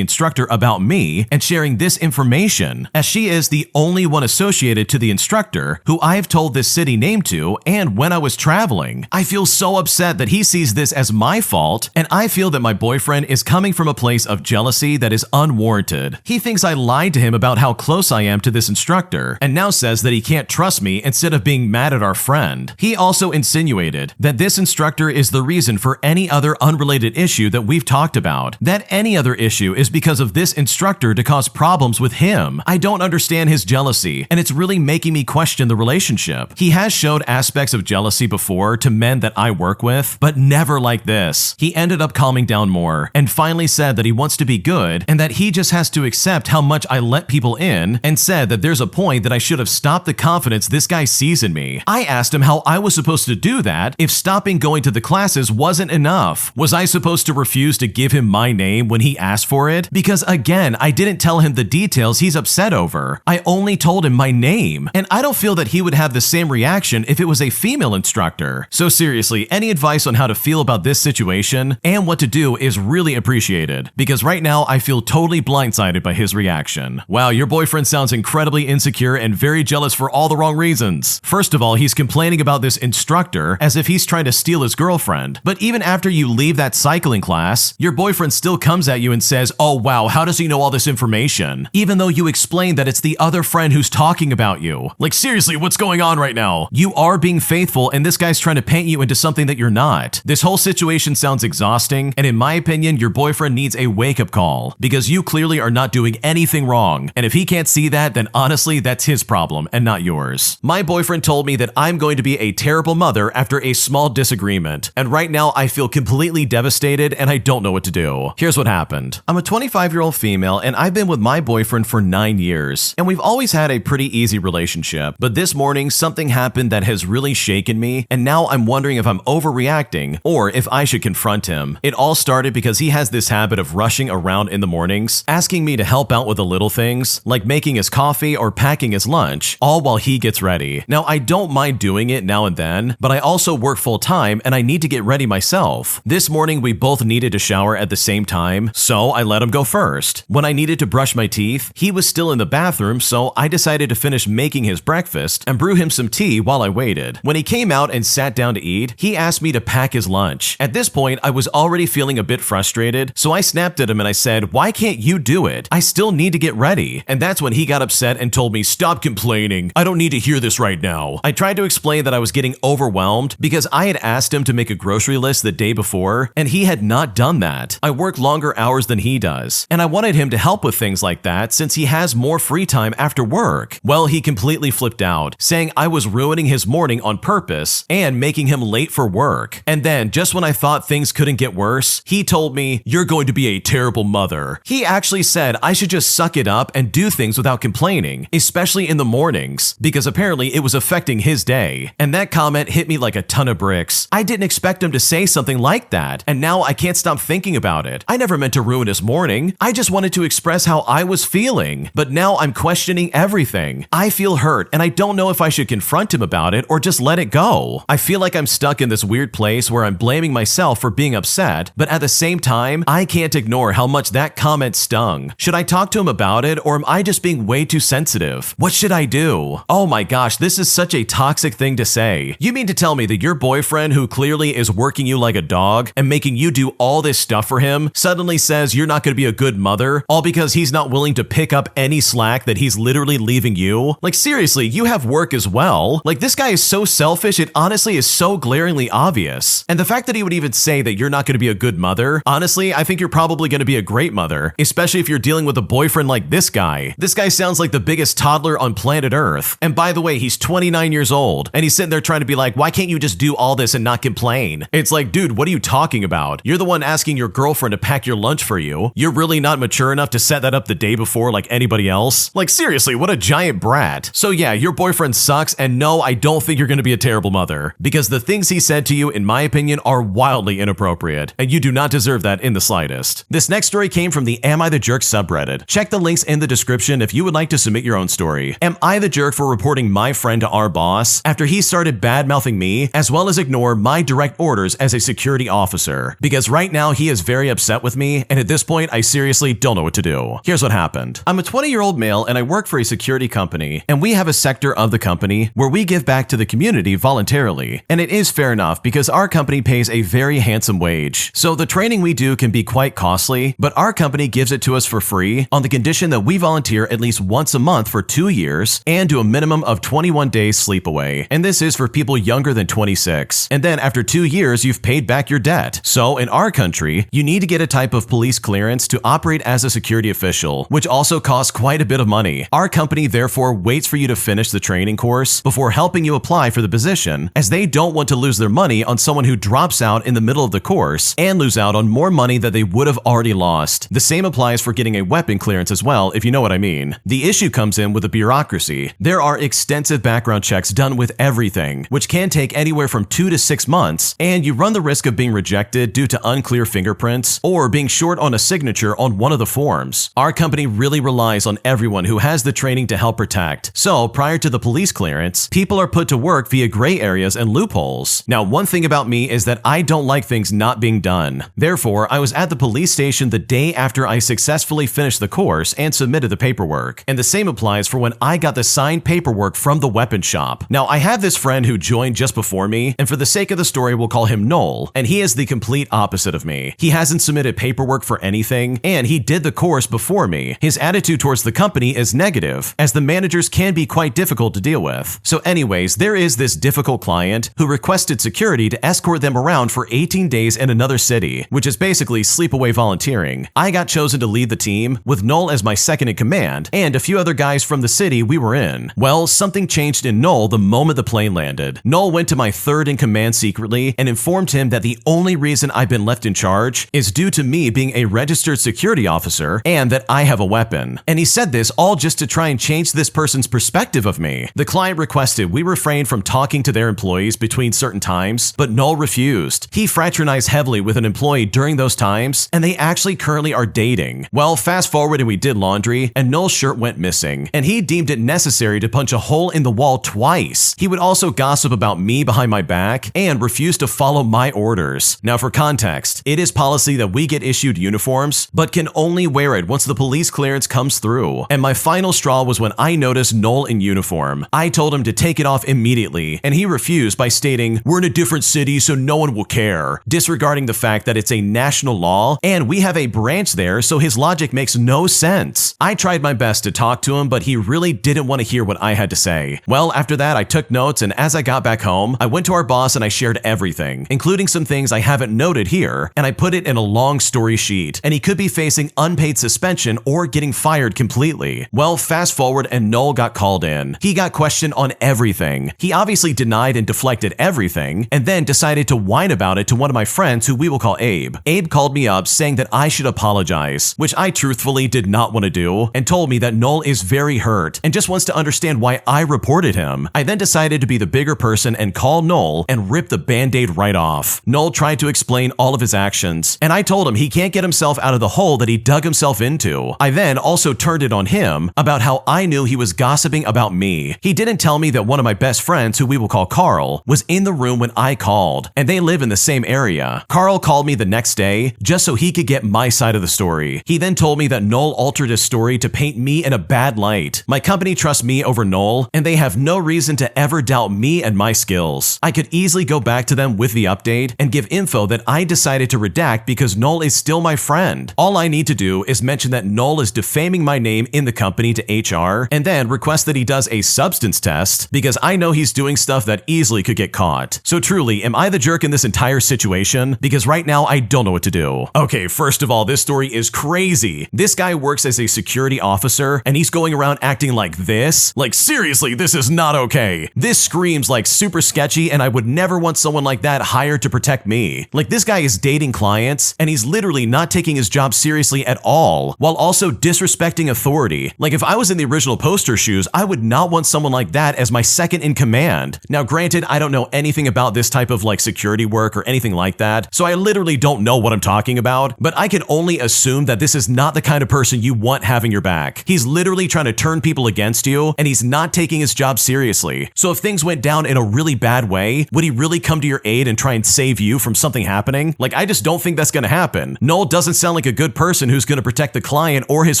instructor about me and sharing this information, as she is the only one associated to the instructor who I have told this city name to and when I was traveling. I feel so upset that he sees this as my fault, and I feel that my boyfriend is coming from a place of jealousy that is unwarranted. He thinks I lied to him about how close I am to this instructor, and now says that he can't trust me instead of being mad at our friend. He also insinuated that this instructor is the reason for any other unrelated issue that we've talked about, that any other issue is because of this instructor to cause problems with him. I don't understand his jealousy, and it's really making me question the relationship. He has showed aspects of jealousy before to men that I work with, but never like this. He ended up calming down more and finally said that he wants to be good and that he just has to accept how much I let people in, and said that there's a point that I should have stopped the confidence this guy sees in me. I asked him how I was supposed to do that if stopping going to the classes wasn't enough. Was I supposed to refuse to give him my name when he asked for it? Because again, I didn't tell him the details he's upset over. I only told him my name, and I don't feel that he would have the same reaction if it was a female instructor. So seriously, any advice on how to feel about this situation and what to do is really appreciated, because right now I feel totally blindsided by his reaction. Wow, your boyfriend sounds incredibly insecure and very jealous for all the wrong reasons. First of all, he's complaining about this instructor as if he's trying to steal his girlfriend. But even after you leave that cycling class, your boyfriend still comes at you and says, "Oh wow, how does he know all this information?" Even though you explained that it's the other friend who's talking about you. Like seriously, what's going on right now? You are being faithful and this guy's trying to paint you into something that you're not. This whole situation sounds exhausting, and in my opinion, your boyfriend needs a wake-up call, because you clearly are not doing anything wrong, and if he can't see that, then honestly, that's his problem and not yours. My boyfriend told me that I'm going to be a terrible mother after a small disagreement, and right now I feel completely devastated and I don't know what to do. Here's what happened. I'm a 25-year-old female and I've been with my boyfriend for 9 years, and we've always had a pretty easy relationship, but this morning something happened that has really shaken me, and now I'm wondering if I'm overreacting or if I should confront him. It all started because he has this habit of rushing around in the mornings, asking me to help out with the little things, like making his coffee or packing his lunch, all while he gets ready. Now, I don't mind doing it now and then, but I also work full time and I need to get ready myself. This morning, we both needed to shower at the same time, so I let him go first. When I needed to brush my teeth, he was still in the bathroom, so I decided to finish making his breakfast and brew him some tea while I waited. When he came out and sat down to eat, he asked me to pack his lunch. At this point, I was already feeling a bit frustrated, so I snapped at him and I said, "Why can't you do it? I still need to get ready." And that's when he got upset and told me, "Stop complaining. I don't need to hear this right now." I tried to explain that I was getting overwhelmed because I had asked him to make a grocery list the day before, and he had not done that. I work longer hours than he does, and I wanted him to help with things like that since he has more free time after work. Well, he completely flipped out, saying I was ruining his morning on purpose and making him late for work. And then, just when I thought things couldn't get worse, he told me, "You're going to be a terrible mother." He actually said I should just suck it up and do things without complaining, especially in the mornings, because apparently it was affecting his day. And that comment hit me like a ton of bricks. I didn't expect him to say something like that, and now I can't stop thinking about it. I never meant to ruin his morning. I just wanted to express how I was feeling, but now I'm questioning everything. I feel hurt, and I don't know if I should confront him about it or just let it go. I feel like I'm stuck in this weird place where I'm blaming myself for being upset, but at the same time, I can't ignore how much that comment stung. Should I talk to him about it, or am I just being way too sensitive? What should I do? Oh my gosh, this is such a toxic thing to say. You mean to tell me that your boyfriend, who clearly is working you like a dog, and making you do all this stuff for him suddenly says you're not going to be a good mother, all because he's not willing to pick up any slack that he's literally leaving you? Like, seriously, you have work as well. Like, this guy is so selfish, it honestly is so glaringly obvious. And the fact that he would even say that you're not going to be a good mother, honestly, I think you're probably going to be a great mother, especially if you're dealing with a boyfriend like this guy. This guy sounds like the biggest toddler on planet Earth. And by the way, he's 29 years old, and he's sitting there trying to be like, why can't you just do all this and not complain? It's like, dude, what are you talking about? You're the one asking your girlfriend to pack your lunch for you. You're really not mature enough to set that up the day before like anybody else? Like, seriously, what a giant brat. So yeah, your boyfriend sucks, and no, I don't think you're going to be a terrible mother, because the things he said to you, in my opinion, are wildly inappropriate, and you do not deserve that in the slightest. This next story came from the Am I the Jerk subreddit. Check the links in the description if you would like to submit your own story. Am I the jerk for reporting my friend to our boss after he started bad-mouthing me, as well as ignore my direct orders as a security officer? Because right now he is very upset with me, and at this point I seriously don't know what to do. Here's what happened. I'm a 20-year-old male and I work for a security company, and we have a sector of the company where we give back to the community voluntarily. And it is fair enough because our company pays a very handsome wage. So the training we do can be quite costly, but our company gives it to us for free on the condition that we volunteer at least once a month for 2 years and do a minimum of 21 days sleepaway. And this is for people younger than 26. And then after 2 years, you've paid back your debt. So in our country, you need to get a type of police clearance to operate as a security official, which also costs quite a bit of money. Our company therefore waits for you to finish the training course before helping you apply for the position, as they don't want to lose their money on someone who drops out in the middle of the course and lose out on more money that they would have already lost. The same applies for getting a weapon clearance as well, if you know what I mean. The issue comes in with the bureaucracy. There are extensive background checks done with everything, which can take anywhere from 2 to 6 months, and you run the risk of being rejected due to unclear fingerprints or being short on a signature on one of the forms. Our company really relies on everyone who has the training to help protect. So prior to the police clearance, people are put to work via gray areas and loopholes. Now, one thing about me is that I don't like things not being done. Therefore, I was at the police station the day after I successfully finished the course and submitted the paperwork. And the same applies for when I got the signed paperwork from the weapon shop. Now, I have this friend who joined just before me, and for the sake of the story, we'll call him Noel, and he is the complete opposite of me. He hasn't submitted paperwork for anything, and he did the course before me. His attitude towards the company is negative, as the managers can be quite difficult to deal with. So anyways, there is this difficult client who requested security to escort them around for 18 days in another city, which is basically sleepaway volunteering. I got chosen to lead the team, with Noel as my second in command, and a few other guys from the city we were in. Well, something changed in Noel the moment the plane landed. Noel went to my third in command secretly and informed him that the only reason I've been left in charge is due to me being a registered security officer and that I have a weapon. And he said this all just to try and change this person's perspective of me. The client requested we refrain from talking to their employees between certain times, but Noel refused. He fraternized heavily with an employee during those times, and they actually currently are dating. Well, fast forward and we did laundry, and Noel's shirt went missing, and he deemed it necessary to punch a hole in the wall twice. He would also gossip about me behind my back and refuse to follow my orders. Now, for context, it is policy that we get issued uniforms, but can only wear it once the police clearance comes through. And my final straw was when I noticed Noel in uniform. I told him to take it off immediately, and he refused by stating, "We're in a different city, so no one will care," disregarding the fact that it's a national law, and we have a branch there, so his logic makes no sense. I tried my best to talk to him, but he really didn't want to hear what I had to say. Well, after that, I took notes, and as I got back home, I went to our boss and I shared everything, including some things I haven't noted here, and I put it in a long story sheet, and he could be facing unpaid suspension or getting fired completely. Well, fast forward and Noel got called in. He got questioned on everything. He obviously denied and deflected everything, and then decided to whine about it to one of my friends who we will call Abe. Abe called me up saying that I should apologize, which I truthfully did not want to do, and told me that Noel is very hurt and just wants to understand why I reported him. I then decided to be the bigger person and call Noel and rip the band-aid right off. Noel tried to explain all of his actions, and I told him he can't get himself out of the hole that he dug himself into. I then also turned it on him about how I knew he was gossiping about me. He didn't tell me that one of my best friends, who we will call Carl, was in the room when I called, and they live in the same area. Carl called me the next day just so he could get my side of the story. He then told me that Noel altered his story to paint me in a bad light. My company trusts me over Noel, and they have no reason to ever doubt me and my skills. I could easily go back to them with the update and give info info that I decided to redact because Noel is still my friend. All I need to do is mention that Noel is defaming my name in the company to HR, and then request that he does a substance test because I know he's doing stuff that easily could get caught. So truly, am I the jerk in this entire situation? Because right now I don't know what to do. Okay, first of all, this story is crazy. This guy works as a security officer and he's going around acting like this. Like seriously, this is not okay. This screams like super sketchy and I would never want someone like that hired to protect me. Like this guy is dating clients and he's literally not taking his job seriously at all while also disrespecting authority. Like if I was in the original poster shoes, I would not want someone like that as my second in command. Now granted, I don't know anything about this type of like security work or anything like that, so I literally don't know what I'm talking about, but I can only assume that this is not the kind of person you want having your back. He's literally trying to turn people against you and he's not taking his job seriously. So if things went down in a really bad way, would he really come to your aid and try and save you from something happening? Like I just don't think that's gonna happen. Noel doesn't sound like a good person who's gonna protect the client or his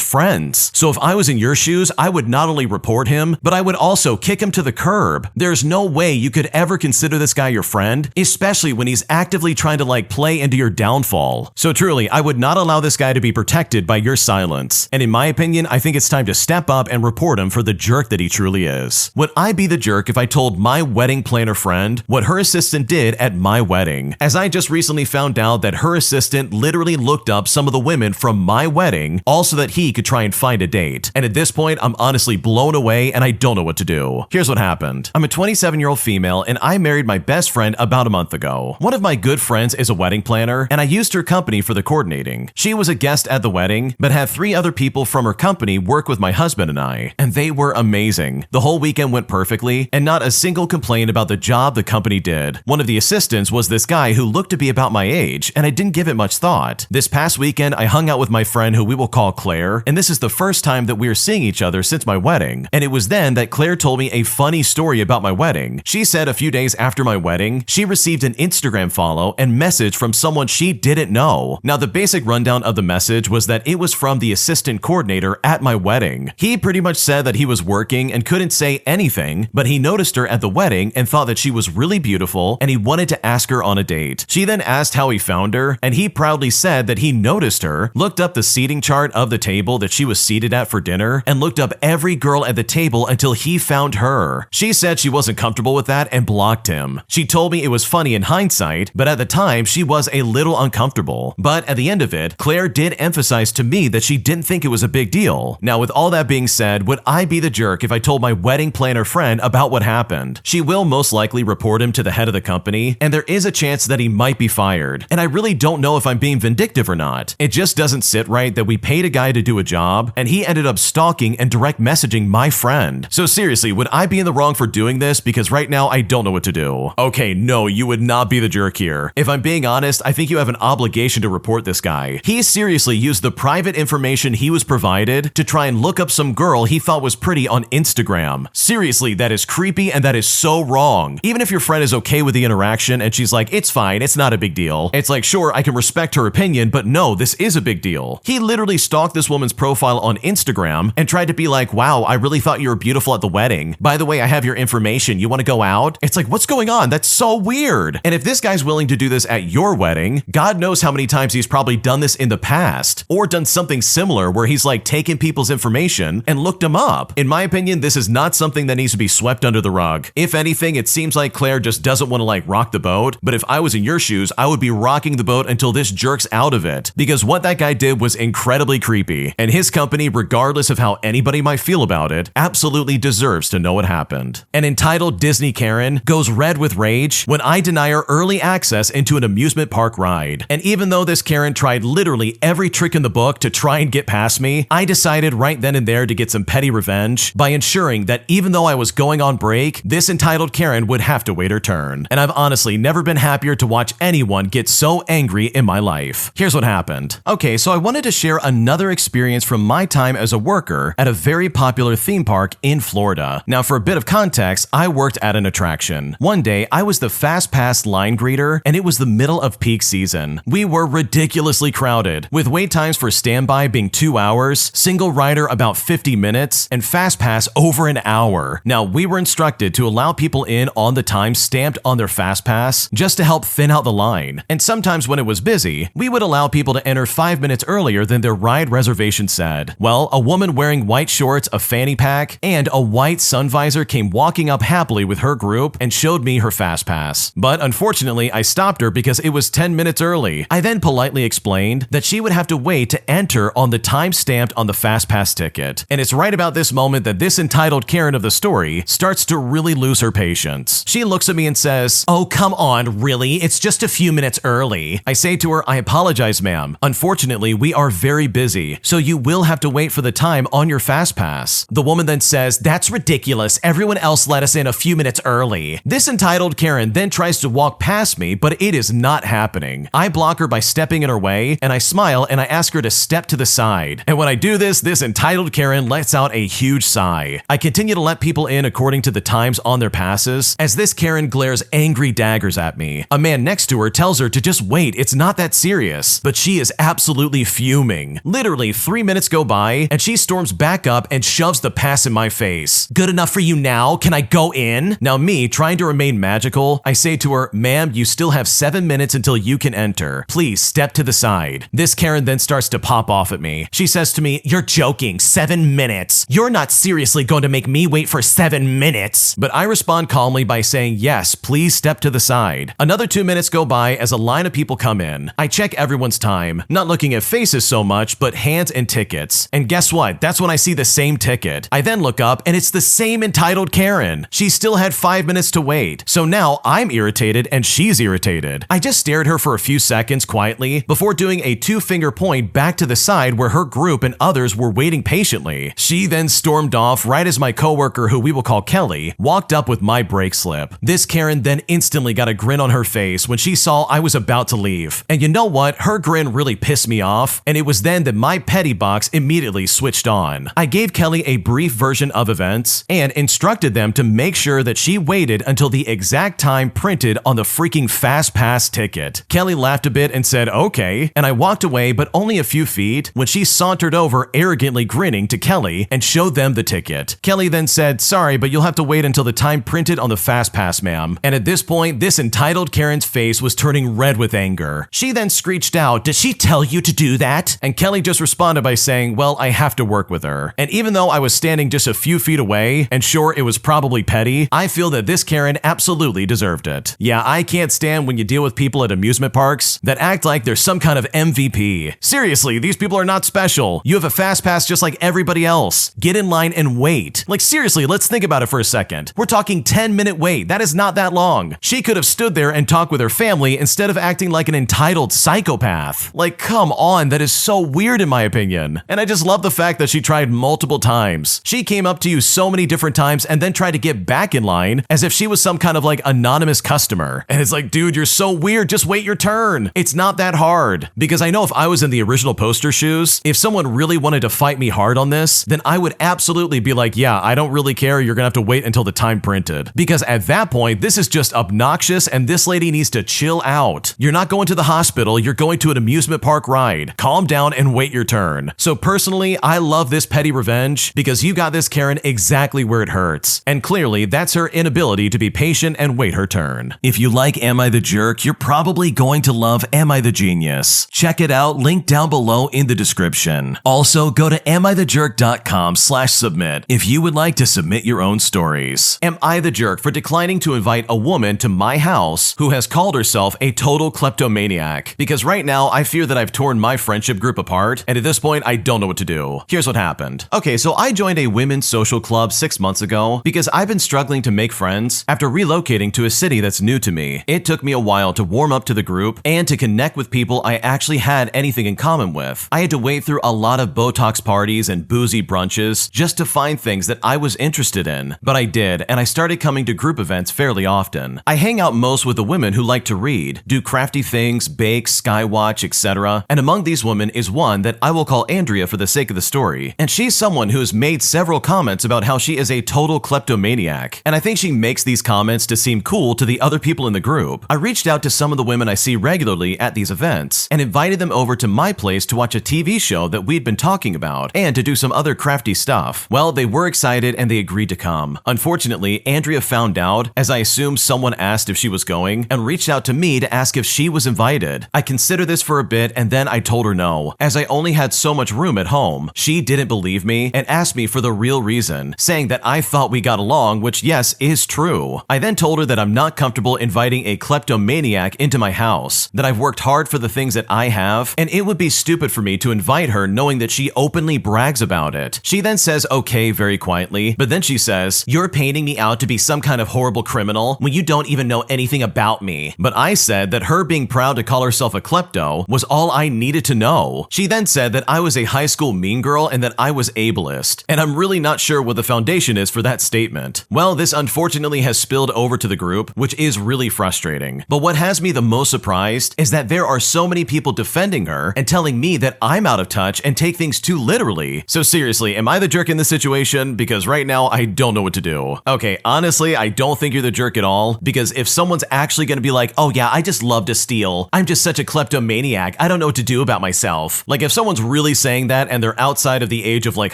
friends. So if I was in your shoes, I would not only report him, but I would also kick him to the curb. There's no way you could ever consider this guy your friend, especially when he's actively trying to like play into your downfall. So truly, I would not allow this guy to be protected by your silence. And in my opinion, I think it's time to step up and report him for the jerk that he truly is. Would I be the jerk if I told my wedding planner friend what her assistant did at my wedding? As I just recently found out that her assistant literally looked up some of the women from my wedding, all so that he could try and find a date. And at this point, I'm honestly blown away and I don't know what to do. Here's what happened. I'm a 27-year-old female and I married my best friend about a month ago. One of my good friends is a wedding planner and I used her company for the coordinating. She was a guest at the wedding, but had 3 other people from her company work with my husband and I, and they were amazing. The whole weekend went perfectly and not a single complaint about the job the company did. One of the assistants was this guy who looked to be about my age and I didn't give it much thought. This past weekend, I hung out with my friend who we will call Claire, and this is the first time that we are seeing each other since my wedding. And it was then that Claire told me a funny story about my wedding. She said a few days after my wedding, she received an Instagram follow and message from someone she didn't know. Now the basic rundown of the message was that it was from the assistant coordinator at my wedding. He pretty much said that he was working and couldn't say anything, but he noticed her at the wedding and thought that she was really beautiful and he wanted to ask her on a date. She then asked how he found her, and he proudly said that he noticed her, looked up the seating chart of the table that she was seated at for dinner, and looked up every girl at the table until he found her. She said she wasn't comfortable with that and blocked him. She told me it was funny in hindsight, but at the time she was a little uncomfortable. But at the end of it, Claire did emphasize to me that she didn't think it was a big deal. Now with all that being said, would I be the jerk if I told my wedding planner friend about what happened? She will most likely report him to the head of the company, and there is a chance that he might be fired. And I really don't know if I'm being vindictive or not. It just doesn't sit right that we paid a guy to do a job, and he ended up stalking and direct messaging my friend. So seriously, would I be in the wrong for doing this? Because right now I don't know what to do. Okay, no, you would not be the jerk here. If I'm being honest, I think you have an obligation to report this guy. He seriously used the private information he was provided to try and look up some girl he thought was pretty on Instagram. Seriously, that is creepy and that is so wrong. Even if your friend is okay with the interaction and she's like, it's fine, it's not a big deal. It's like, sure, I can respect her opinion, but no, this is a big deal. He literally stalked this woman's profile on Instagram and tried to be like, wow, I really thought you were beautiful at the wedding. By the way, I have your information. You want to go out? It's like, what's going on? That's so weird. And if this guy's willing to do this at your wedding, God knows how many times he's probably done this in the past or done something similar where he's like taken people's information and looked them up. In my opinion, this is not something that needs to be swept under the rug. If anything, it seems like Claire just doesn't want to like rock the boat, but if I was in your shoes, I would be rocking the boat until this jerk's out of it, because what that guy did was incredibly creepy, and his company, regardless of how anybody might feel about it, absolutely deserves to know what happened. An entitled Disney Karen goes red with rage when I deny her early access into an amusement park ride. And even though this Karen tried literally every trick in the book to try and get past me, I decided right then and there to get some petty revenge by ensuring that even though I was going on break, this entitled Karen would have to wait her turn. And I've honestly never been happier to watch anyone get so angry in my life. Here's what happened. Okay, so I wanted to share another experience from my time as a worker at a very popular theme park in Florida. Now, for a bit of context, I worked at an attraction. One day, I was the fast pass line greeter, and it was the middle of peak season. We were ridiculously crowded, with wait times for standby being 2 hours, single rider about 50 minutes, and fast pass over an hour. Now, we were instructed to allow people in on the time stamped on their fast pass just to help thin out out the line, and sometimes when it was busy, we would allow people to enter 5 minutes earlier than their ride reservation said. Well, a woman wearing white shorts, a fanny pack, and a white sun visor came walking up happily with her group and showed me her fast pass. But unfortunately, I stopped her because it was 10 minutes early. I then politely explained that she would have to wait to enter on the time stamped on the fast pass ticket. And it's right about this moment that this entitled Karen of the story starts to really lose her patience. She looks at me and says, "Oh, come on, really? It's just a few minutes early." I say to her, "I apologize, ma'am. Unfortunately, we are very busy, so you will have to wait for the time on your fast pass." The woman then says, "That's ridiculous. Everyone else let us in a few minutes early." This entitled Karen then tries to walk past me, but it is not happening. I block her by stepping in her way, and I smile and I ask her to step to the side. And when I do this entitled Karen lets out a huge sigh. I continue to let people in according to the times on their passes, as this Karen glares angry daggers at me. A man next to her tells her to just wait, it's not that serious, but she is absolutely fuming. Literally 3 minutes go by, and she storms back up and shoves the pass in my face. "Good enough for you now? Can I go in?" Now me, trying to remain magical, I say to her, "Ma'am, you still have 7 minutes until you can enter. Please step to the side." This Karen then starts to pop off at me. She says to me, "You're joking, 7 minutes. You're not seriously going to make me wait for 7 minutes." But I respond calmly by saying, "Yes, please step to the side." Another 2 minutes go by as a line of people come in. I check everyone's time, not looking at faces so much, but hands and tickets. And guess what? That's when I see the same ticket. I then look up and it's the same entitled Karen. She still had 5 minutes to wait. So now I'm irritated and she's irritated. I just stare at her for a few seconds quietly before doing a 2-finger point back to the side where her group and others were waiting patiently. She then stormed off right as my coworker, who we will call Kelly, walked up with my brake slip. This Karen then instantly got a grin on her face when she saw I was about to leave. And you know what? Her grin really pissed me off, and it was then that my petty box immediately switched on. I gave Kelly a brief version of events and instructed them to make sure that she waited until the exact time printed on the freaking fast pass ticket. Kelly laughed a bit and said, "Okay," and I walked away, but only a few feet, when she sauntered over arrogantly grinning to Kelly and showed them the ticket. Kelly then said, "Sorry, but you'll have to wait until the time printed on the fast pass, ma'am." And at this point, this entitled Karen's face was turning red with anger. She then screeched out, "Did she tell you to do that?" And Kelly just responded by saying, "Well, I have to work with her." And even though I was standing just a few feet away, and sure, it was probably petty, I feel that this Karen absolutely deserved it. Yeah, I can't stand when you deal with people at amusement parks that act like they're some kind of MVP. Seriously, these people are not special. You have a fast pass just like everybody else. Get in line and wait. Like seriously, let's think about it for a second. We're talking 10-minute wait. That is not that long. She could have stood there and talked with her family instead of acting like an entitled psychopath. Like, come on, that is so weird in my opinion. And I just love the fact that she tried multiple times. She came up to you so many different times and then tried to get back in line as if she was some kind of like anonymous customer. And it's like, dude, you're so weird. Just wait your turn. It's not that hard. Because I know if I was in the original poster shoes, if someone really wanted to fight me hard on this, then I would absolutely be like, yeah, I don't really care. You're gonna have to wait until the time printed. Because at that point, this is just obnoxious and this lady needs to chill out. You're not going to the hospital. You're going to an amusement park ride. Calm down and wait your turn. So personally, I love this petty revenge because you got this Karen exactly where it hurts. And clearly, that's her inability to be patient and wait her turn. If you like Am I the Jerk, you're probably going to love Am I the Genius. Check it out, link down below in the description. Also, go to amithejerk.com/submit if you would like to submit your own stories. Am I the jerk for declining to invite a woman to my house who has called herself a total kleptomaniac? Because right now, I fear that I've torn my friendship group apart, and at this point, I don't know what to do. Here's what happened. Okay, so I joined a women's social club 6 months ago because I've been struggling to make friends after relocating to a city that's new to me. It took me a while to warm up to the group and to connect with people I actually had anything in common with. I had to wait through a lot of Botox parties and boozy brunches just to find things that I was interested in. But I did, and I started coming to group events fairly often. I hang out most with the women who like to read, do crafty things, bake, skywatch, etc. And among these women is one that I will call Andrea for the sake of the story. And she's someone who has made several comments about how she is a total kleptomaniac. And I think she makes these comments to seem cool to the other people in the group. I reached out to some of the women I see regularly at these events and invited them over to my place to watch a TV show that we'd been talking about and to do some other crafty stuff. Well, they were excited and they agreed to come. Unfortunately, Andrea found out, as I assumed someone asked if she was going, and reached reached out to me to ask if she was invited. I considered this for a bit and then I told her no, as I only had so much room at home. She didn't believe me and asked me for the real reason, saying that I thought we got along, which yes, is true. I then told her that I'm not comfortable inviting a kleptomaniac into my house, that I've worked hard for the things that I have, and it would be stupid for me to invite her knowing that she openly brags about it. She then says okay very quietly, but then she says, "You're painting me out to be some kind of horrible criminal when you don't even know anything about me." But I said that her being proud to call herself a klepto was all I needed to know. She then said that I was a high school mean girl and that I was ableist, and I'm really not sure what the foundation is for that statement. Well, this unfortunately has spilled over to the group, which is really frustrating. But what has me the most surprised is that there are so many people defending her and telling me that I'm out of touch and take things too literally. So seriously, am I the jerk in this situation? Because right now, I don't know what to do. Okay, honestly, I don't think you're the jerk at all, because if someone's actually gonna be like, "Oh yeah, I just love to steal. I'm just such a kleptomaniac. I don't know what to do about myself." Like if someone's really saying that and they're outside of the age of like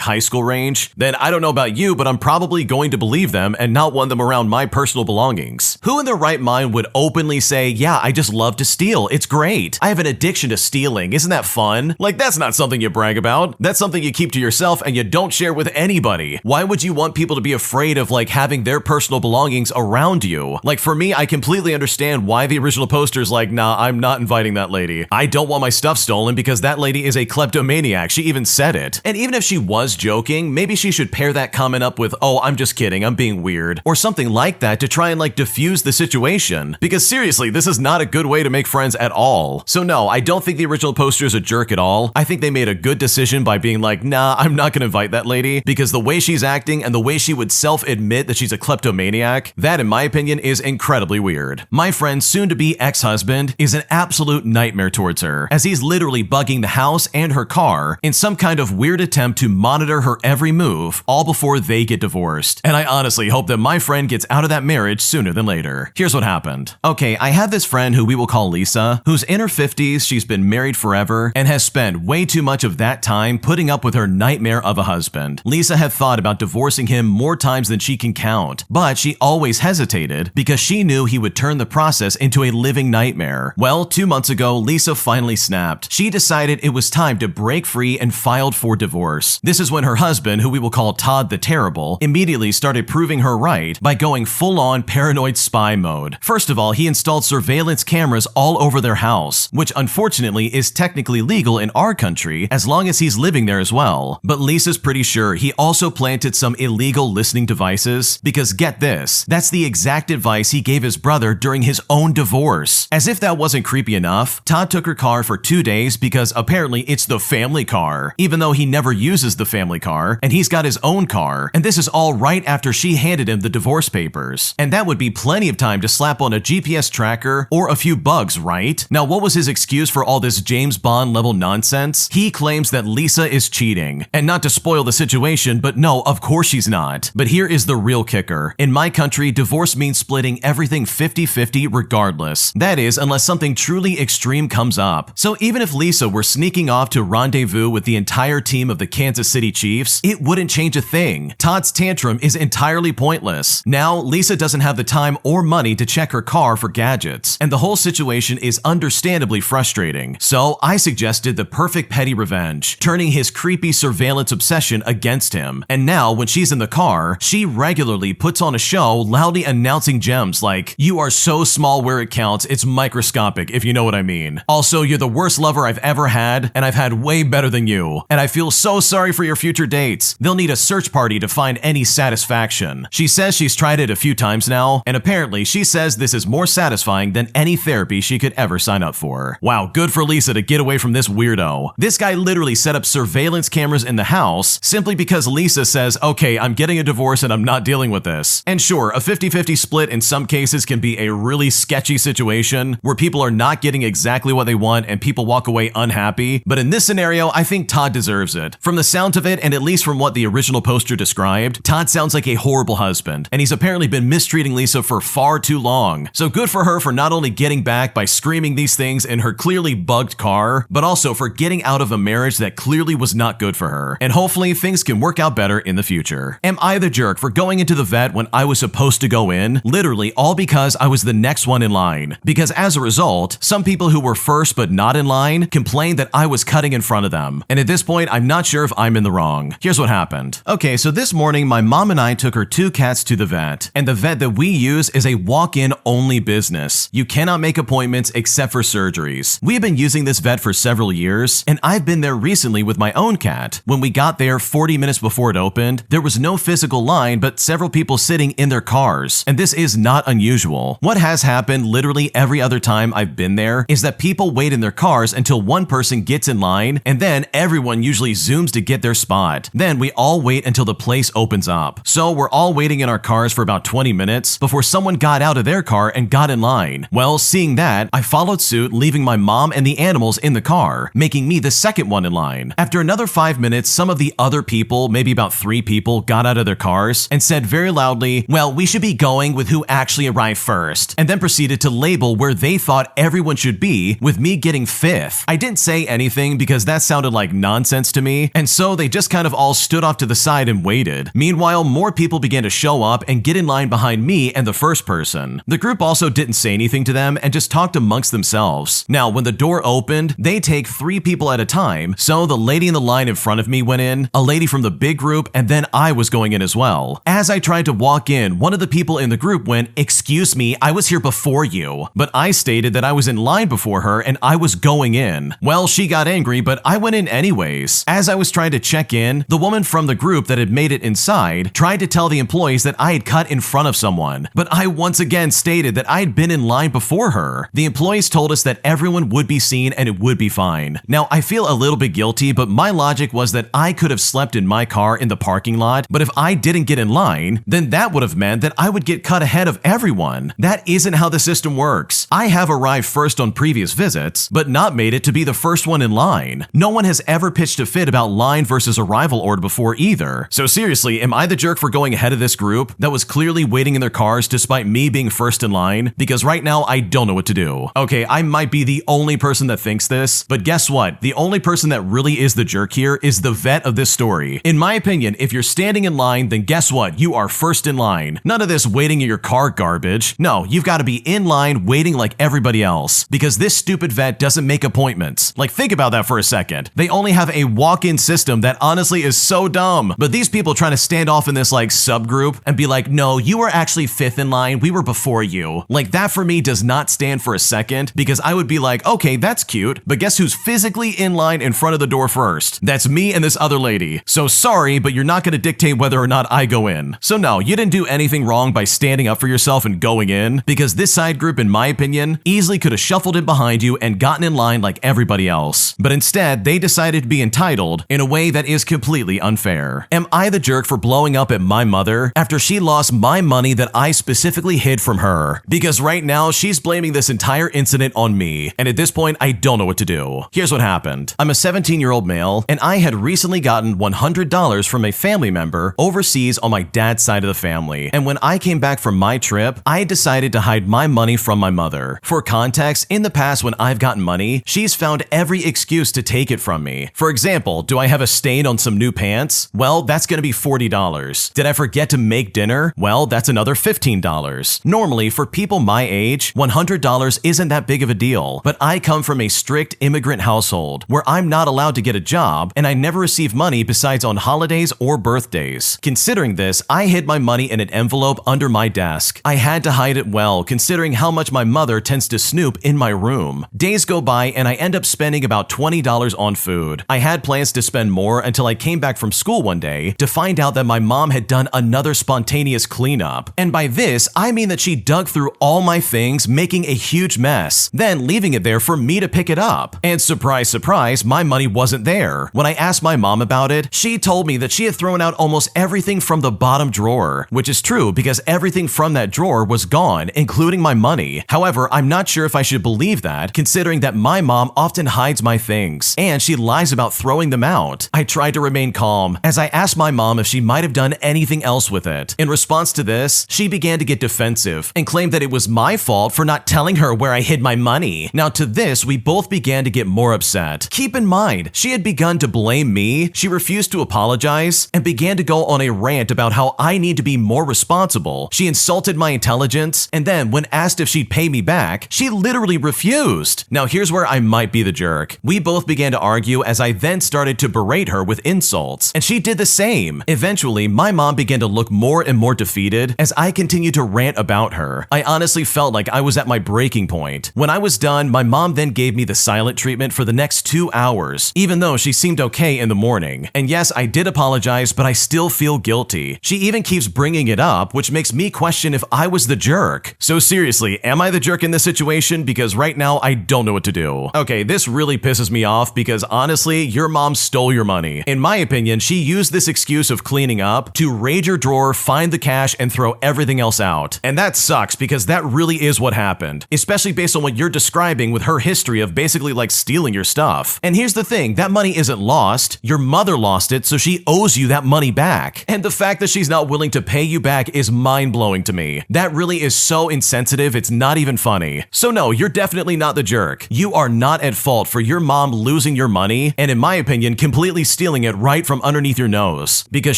high school range, then I don't know about you, but I'm probably going to believe them and not want them around my personal belongings. Who in their right mind would openly say, "Yeah, I just love to steal. It's great. I have an addiction to stealing. Isn't that fun?" Like that's not something you brag about. That's something you keep to yourself and you don't share with anybody. Why would you want people to be afraid of like having their personal belongings around you? Like for me, I completely understand why the original poster's like, "Nah, I'm not inviting that lady. I don't want my stuff stolen because that lady is a kleptomaniac." She even said it. And even if she was joking, maybe she should pair that comment up with, "Oh, I'm just kidding. I'm being weird," or something like that to try and like diffuse the situation. Because seriously, this is not a good way to make friends at all. So no, I don't think the original poster is a jerk at all. I think they made a good decision by being like, "Nah, I'm not gonna invite that lady," because the way she's acting and the way she would self-admit that she's a kleptomaniac, that in my opinion is incredibly weird. My friend's soon-to-be ex-husband is an absolute nightmare towards her, as he's literally bugging the house and her car in some kind of weird attempt to monitor her every move, all before they get divorced. And I honestly hope that my friend gets out of that marriage sooner than later. Here's what happened. Okay, I have this friend who we will call Lisa, who's in her 50s, she's been married forever, and has spent way too much of that time putting up with her nightmare of a husband. Lisa had thought about divorcing him more times than she can count, but she always hesitated because she knew he would turn the process into a living nightmare. Well, 2 months ago, Lisa finally snapped. She decided it was time to break free and filed for divorce. This is when her husband, who we will call Todd the Terrible, immediately started proving her right by going full-on paranoid spy mode. First of all, he installed surveillance cameras all over their house, which unfortunately is technically legal in our country as long as he's living there as well. But Lisa's pretty sure he also planted some illegal listening devices because get this, that's the exact advice he gave his brother during his own divorce. As if that wasn't creepy enough, Todd took her car for 2 days because apparently it's the family car, even though he never uses the family car and he's got his own car. And this is all right after she handed him the divorce papers. And that would be plenty of time to slap on a GPS tracker or a few bugs, right? Now, what was his excuse for all this James Bond level nonsense? He claims that Lisa is cheating. And not to spoil the situation, but no, of course she's not. But here is the real kicker. In my country, divorce means splitting everything 50-50 regardless. That is, unless something truly extreme comes up. So even if Lisa were sneaking off to rendezvous with the entire team of the Kansas City Chiefs, it wouldn't change a thing. Todd's tantrum is entirely pointless. Now, Lisa doesn't have the time or money to check her car for gadgets, and the whole situation is understandably frustrating. So I suggested the perfect petty revenge, turning his creepy surveillance obsession against him. And now, when she's in the car, she regularly puts on a show loudly announcing gems like, "You are so small where it counts, it's microscopic, if you know what I mean. Also, you're the worst lover I've ever had, and I've had way better than you. And I feel so sorry for your future dates. They'll need a search party to find any satisfaction." She says she's tried it a few times now, and apparently she says this is more satisfying than any therapy she could ever sign up for. Wow, good for Lisa to get away from this weirdo. This guy literally set up surveillance cameras in the house simply because Lisa says, "Okay, I'm getting a divorce and I'm not dealing with this." And sure, a 50-50 split in some cases can be a really sketchy situation where people are not getting exactly what they want and people walk away unhappy. But in this scenario, I think Todd deserves it. From the sound of it, and at least from what the original poster described, Todd sounds like a horrible husband, and he's apparently been mistreating Lisa for far too long. So good for her for not only getting back by screaming these things in her clearly bugged car, but also for getting out of a marriage that clearly was not good for her. And hopefully things can work out better in the future. Am I the jerk for going into the vet when I was supposed to go in? Literally all because I was the next one one in line, because as a result, some people who were first but not in line complained that I was cutting in front of them. And at this point, I'm not sure if I'm in the wrong. Here's what happened. Okay, so this morning, my mom and I took her 2 cats to the vet, and the vet that we use is a walk-in only business. You cannot make appointments except for surgeries. We have been using this vet for several years, and I've been there recently with my own cat. When we got there 40 minutes before it opened, there was no physical line, but several people sitting in their cars, and this is not unusual. What has happened literally every other time I've been there is that people wait in their cars until one person gets in line, and then everyone usually zooms to get their spot. Then we all wait until the place opens up. So we're all waiting in our cars for about 20 minutes before someone got out of their car and got in line. Well, seeing that, I followed suit, leaving my mom and the animals in the car, making me the second one in line. After another 5 minutes, some of the other people, maybe about 3 people, got out of their cars and said very loudly, "Well, we should be going with who actually arrived first," and then proceeded to label where they thought everyone should be, with me getting 5th. I didn't say anything because that sounded like nonsense to me, and so they just kind of all stood off to the side and waited. Meanwhile, more people began to show up and get in line behind me and the first person. The group also didn't say anything to them and just talked amongst themselves. Now, when the door opened, they take 3 people at a time, so the lady in the line in front of me went in, a lady from the big group, and then I was going in as well. As I tried to walk in, one of the people in the group went, "Excuse me, I was here before you." But I stated that I was in line before her and I was going in. Well, she got angry, but I went in anyways. As I was trying to check in, the woman from the group that had made it inside tried to tell the employees that I had cut in front of someone, but I once again stated that I had been in line before her. The employees told us that everyone would be seen and it would be fine. Now, I feel a little bit guilty, but my logic was that I could have slept in my car in the parking lot, but if I didn't get in line, then that would have meant that I would get cut ahead of everyone. That isn't how the system works. I have arrived first on previous visits, but not made it to be the first one in line. No one has ever pitched a fit about line versus arrival order before either. So seriously, am I the jerk for going ahead of this group that was clearly waiting in their cars despite me being first in line? Because right now, I don't know what to do. Okay, I might be the only person that thinks this, but guess what? The only person that really is the jerk here is the vet of this story. In my opinion, if you're standing in line, then guess what? You are first in line. None of this waiting in your car garbage. No, you've got to be in line waiting like everybody else, because this stupid vet doesn't make appointments. Like, think about that for a second. They only have a walk-in system that honestly is so dumb. But these people trying to stand off in this like subgroup and be like, "No, you were actually 5th in line. We were before you." Like, that for me does not stand for a second, because I would be like, okay, that's cute, but guess who's physically in line in front of the door first? That's me and this other lady. So sorry, but you're not going to dictate whether or not I go in. So no, you didn't do anything wrong by standing up for yourself and going in, because this side group, in my opinion, easily could have shuffled in behind you and gotten in line like everybody else. But instead, they decided to be entitled in a way that is completely unfair. Am I the jerk for blowing up at my mother after she lost my money that I specifically hid from her? Because right now, she's blaming this entire incident on me, and at this point, I don't know what to do. Here's what happened. I'm a 17-year-old male, and I had recently gotten $100 from a family member overseas on my dad's side of the family. And when I came back from my trip, I decided to hide my money from my mother. For context, in the past when I've gotten money, she's found every excuse to take it from me. For example, do I have a stain on some new pants? Well, that's gonna be $40. Did I forget to make dinner? Well, that's another $15. Normally, for people my age, $100 isn't that big of a deal, but I come from a strict immigrant household where I'm not allowed to get a job and I never receive money besides on holidays or birthdays. Considering this, I hid my money in an envelope under my desk. I had to hide it well, considering how much my mother tends to snoop in my room. Days go by and I end up spending about $20 on food. I had plans to spend more until I came back from school one day to find out that my mom had done another spontaneous cleanup. And by this, I mean that she dug through all my things, making a huge mess, then leaving it there for me to pick it up. And surprise, surprise, my money wasn't there. When I asked my mom about it, she told me that she had thrown out almost everything from the bottom drawer, which is true because everything from that drawer was gone, including my money. However, I'm not sure if I should believe that, considering that my mom often hides my things, and she lies about throwing them out. I tried to remain calm, as I asked my mom if she might have done anything else with it. In response to this, she began to get defensive, and claimed that it was my fault for not telling her where I hid my money. Now to this, we both began to get more upset. Keep in mind, she had begun to blame me, she refused to apologize, and began to go on a rant about how I need to be more responsible. She insulted my intelligence, and then when when asked if she'd pay me back, she literally refused. Now here's where I might be the jerk. We both began to argue as I then started to berate her with insults, and she did the same. Eventually, my mom began to look more and more defeated as I continued to rant about her. I honestly felt like I was at my breaking point. When I was done, my mom then gave me the silent treatment for the next 2 hours, even though she seemed okay in the morning. And yes, I did apologize, but I still feel guilty. She even keeps bringing it up, which makes me question if I was the jerk. So seriously, am I the jerk in this situation? Because right now, I don't know what to do. Okay, this really pisses me off because honestly, your mom stole your money. In my opinion, she used this excuse of cleaning up to raid your drawer, find the cash, and throw everything else out. And that sucks because that really is what happened, especially based on what you're describing with her history of basically like stealing your stuff. And here's the thing, that money isn't lost. Your mother lost it, so she owes you that money back. And the fact that she's not willing to pay you back is mind-blowing to me. That really is so insensitive, it's not even funny. So no, you're definitely not the jerk. You are not at fault for your mom losing your money, and in my opinion, completely stealing it right from underneath your nose. Because